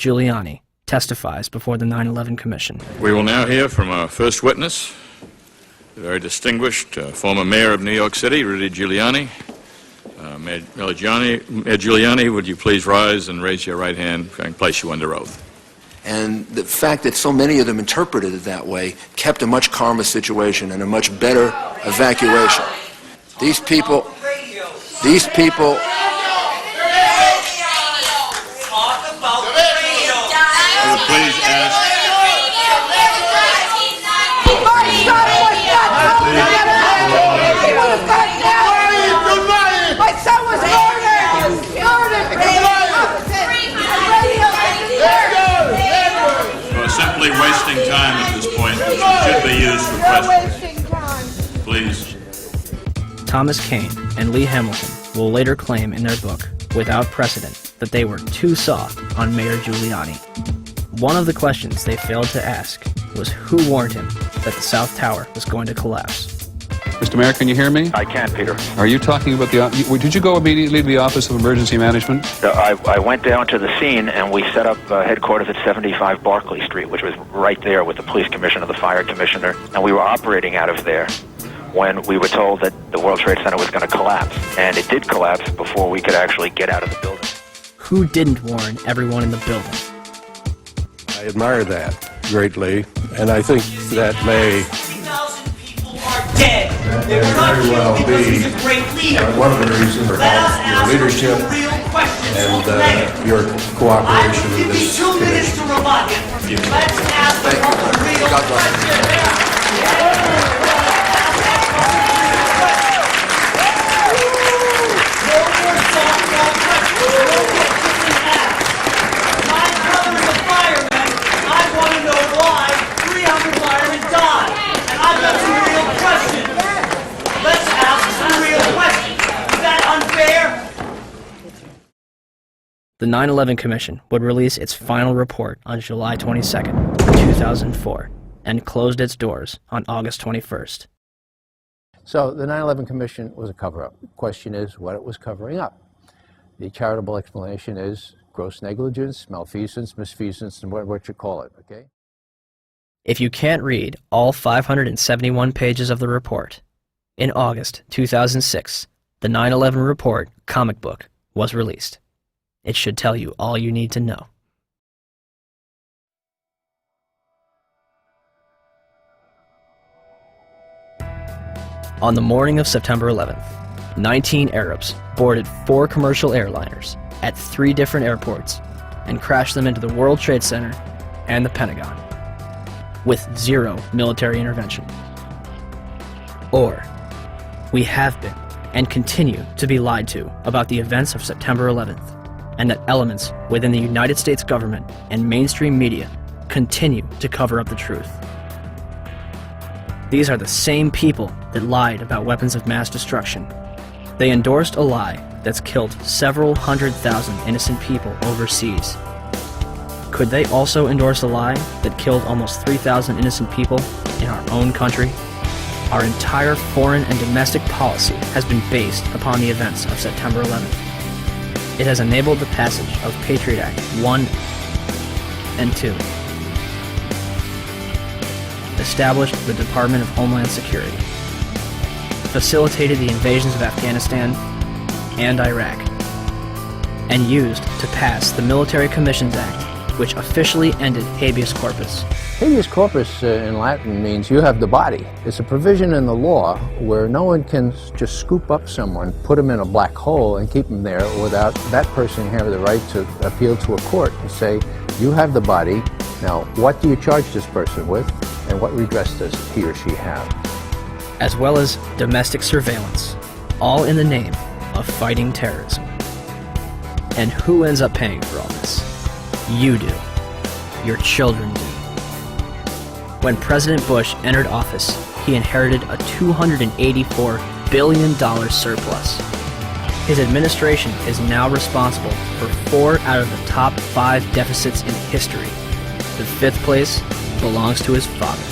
testifies before the 9/11 Commission.
We will now hear from our first witness,
very distinguished former mayor of New York City, Rudy Giuliani. Mayor Giuliani, would you please rise and raise your right hand so I can place you under oath?
And the fact that so many of them interpreted it that way kept a much calmer situation and a much better evacuation. These people,
I would please ask.
My son was murdered!
You are simply wasting time at this point, which should be used for questions. Please.
Thomas Kane and Lee Hamilton will later claim in their book, Without Precedent, that they were too soft on Mayor Giuliani. One of the questions they failed to ask was who warned him that the South Tower was going to collapse.
Mr. Mayor, can you hear me?
I can, Peter.
Are you talking about did you go immediately to the Office of Emergency Management?
I went down to the scene and we set up headquarters at 75 Barclay Street, which was right there with the police commissioner, the fire commissioner, and we were operating out of there when we were told that the World Trade Center was going to collapse. And it did collapse before we could actually get out of the building.
Who didn't warn everyone in the building?
I admire that greatly, and I think that may
Dead.
Very well be one of the reasons for your leadership and your cooperation with this commission.
Let's ask the real question. My brother's a fireman. I want to know why 300 firemen died. And I've got some real questions. Let's ask some real questions. Is that unfair?
The 9/11 Commission would release its final report on July 22nd, 2004, and closed its doors on August 21st.
So the 9/11 Commission was a cover-up. The question is what it was covering up. The charitable explanation is gross negligence, malfeasance, misfeasance, and what you call it, okay?
If you can't read all 571 pages of the report, in August 2006, the 9/11 Report comic book was released. It should tell you all you need to know. On the morning of September 11th, 19 Arabs boarded 4 commercial airliners at 3 different airports and crashed them into the World Trade Center and the Pentagon, with 0 military intervention. Or, we have been and continue to be lied to about the events of September 11th, and that elements within the United States government and mainstream media continue to cover up the truth. These are the same people that lied about weapons of mass destruction. They endorsed a lie that's killed several 100,000 innocent people overseas. Could they also endorse a lie that killed almost 3,000 innocent people in our own country? Our entire foreign and domestic policy has been based upon the events of September 11th. It has enabled the passage of Patriot Act 1 and 2, established the Department of Homeland Security, facilitated the invasions of Afghanistan and Iraq, and used to pass the Military Commissions Act, which officially ended habeas corpus.
Habeas corpus in Latin means you have the body. It's a provision in the law where no one can just scoop up someone, put them in a black hole, and keep them there without that person having the right to appeal to a court and say, you have the body, now what do you charge this person with, and what redress does he or she have?
As well as domestic surveillance, all in the name of fighting terrorism. And who ends up paying for all this? You do. Your children do. When President Bush entered office, he inherited a $284 billion surplus. His administration is now responsible for 4 out of the top 5 deficits in history. The 5th place belongs to his father.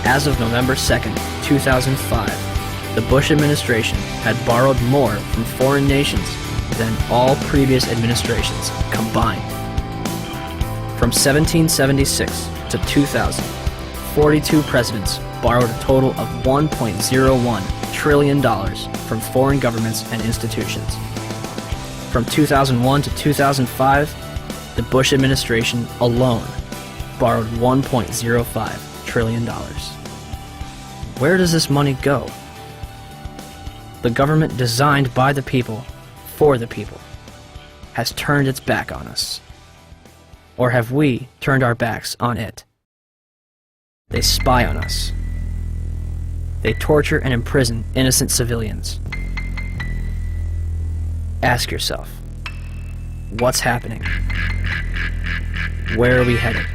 As of November 2nd, 2005, the Bush administration had borrowed more from foreign nations than all previous administrations combined. From 1776 to 2000, 42 presidents borrowed a total of $1.01 trillion from foreign governments and institutions. From 2001 to 2005, the Bush administration alone borrowed $1.05 trillion. Where does this money go? The government designed by the people, for the people, has turned its back on us. Or have we turned our backs on it? They spy on us. They torture and imprison innocent civilians. Ask yourself, what's happening? Where are we headed?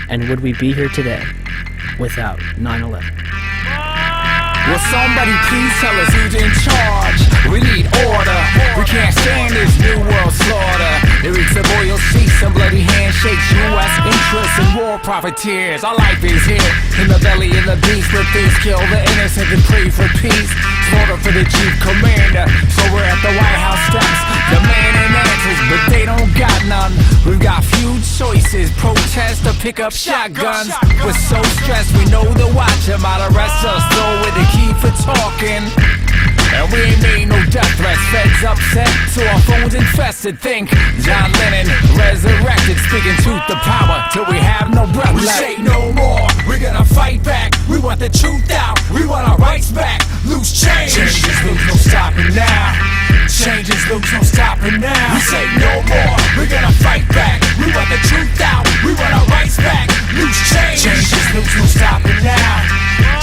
And would we be here today without 9/11?
Will somebody please tell us who's in charge? We need order. We can't stand this new world slaughter. It reeks of oil seats and bloody handshakes. U.S. interests and war profiteers. Our life is here in the belly of the beast. Where things kill the innocent and pray for peace. Slaughter for the chief commander. So we're at the White House steps, demanding answers, but they don't got none. We've got few choices: protest or pick up shotguns. We're so stressed, we know the watch them out, arrest us, though with the key for talking. And we ain't made no death threats. Feds upset, so our phones infested. Think John Lennon resurrected, speaking truth to power till we have no breath left. We say no more, we're gonna fight back. We want the truth out, we want our rights back. Loose change, change is loose, no stopping now. Change is loose, no stopping now. We say no more, we're gonna fight back. We want the truth out, we want our rights back. Loose change, change is loose, no stopping now.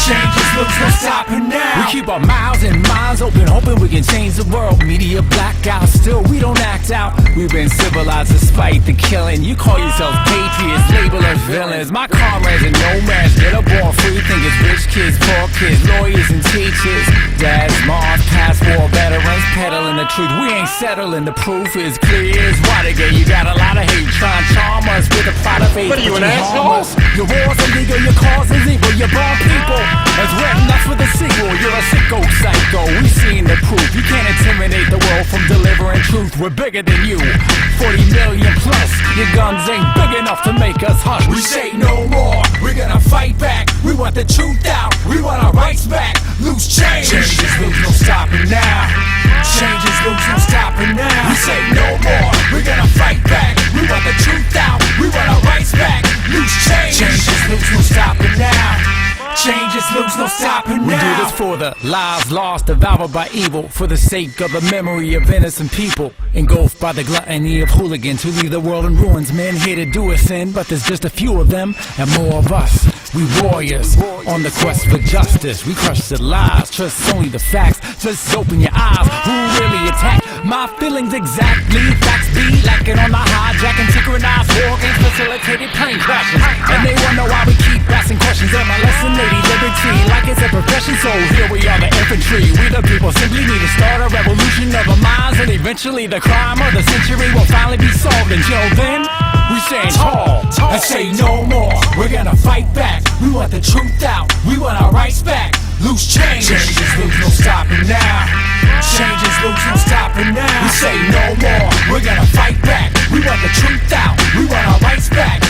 Change is loose, no stopping now. We keep our mouths and minds open, hoping we can change the world. Media blackout, still we don't act out. We've been civilized despite the killing. You call yourselves patriots, label us villains. My comrades and nomads that are born free think it's rich kids, poor kids, lawyers and teachers. Dads, moms, past war veterans, peddling the truth. We ain't settling, the proof is clear as Watergate. You got a lot of hate trying to charm us with a plot of hate. What are you, an asshole? Your war's illegal, your cause is evil. You're born people as written, that's for the sequel. You're a sicko psycho, we've seen the proof. You can't intimidate the world from delivering truth. We're bigger than you, 40 million plus. Your guns ain't big enough to make us hush. We say no more, we're gonna fight back. We want the truth out, we want our rights back. Loose change, change is loose, no stopping now. Change is loose, no stopping now. We say no more, we're gonna fight back. We want the truth out, we want our rights back. Loose change, change is loose, no stopping now. Change is loose, no stopping now. We do this for the lives lost, devoured by evil, for the sake of the memory of innocent people, engulfed by the gluttony of hooligans who leave the world in ruins. Men here to do us in, but there's just a few of them and more of us. We warriors on the quest for justice. We crush the lies, trust only the facts. Just open your eyes. Who really attacked my feelings exactly? Facts be lacking on the hijacking, synchronized war games, facilitated plane crashes. And they wonder why we keep asking questions. Am I lesson lady liberty like it's a profession? So here we are, the infantry. We the people simply need to start a revolution of our minds, and eventually the crime of the century will finally be solved. Until then, we stand tall and say no more. We're gonna fight back. We want the truth out, we want our rights back. Loose change, change is loose, no stopping now. Change is loose, no stopping now. We say no more, we're gonna fight back. We want the truth out, we want our rights back.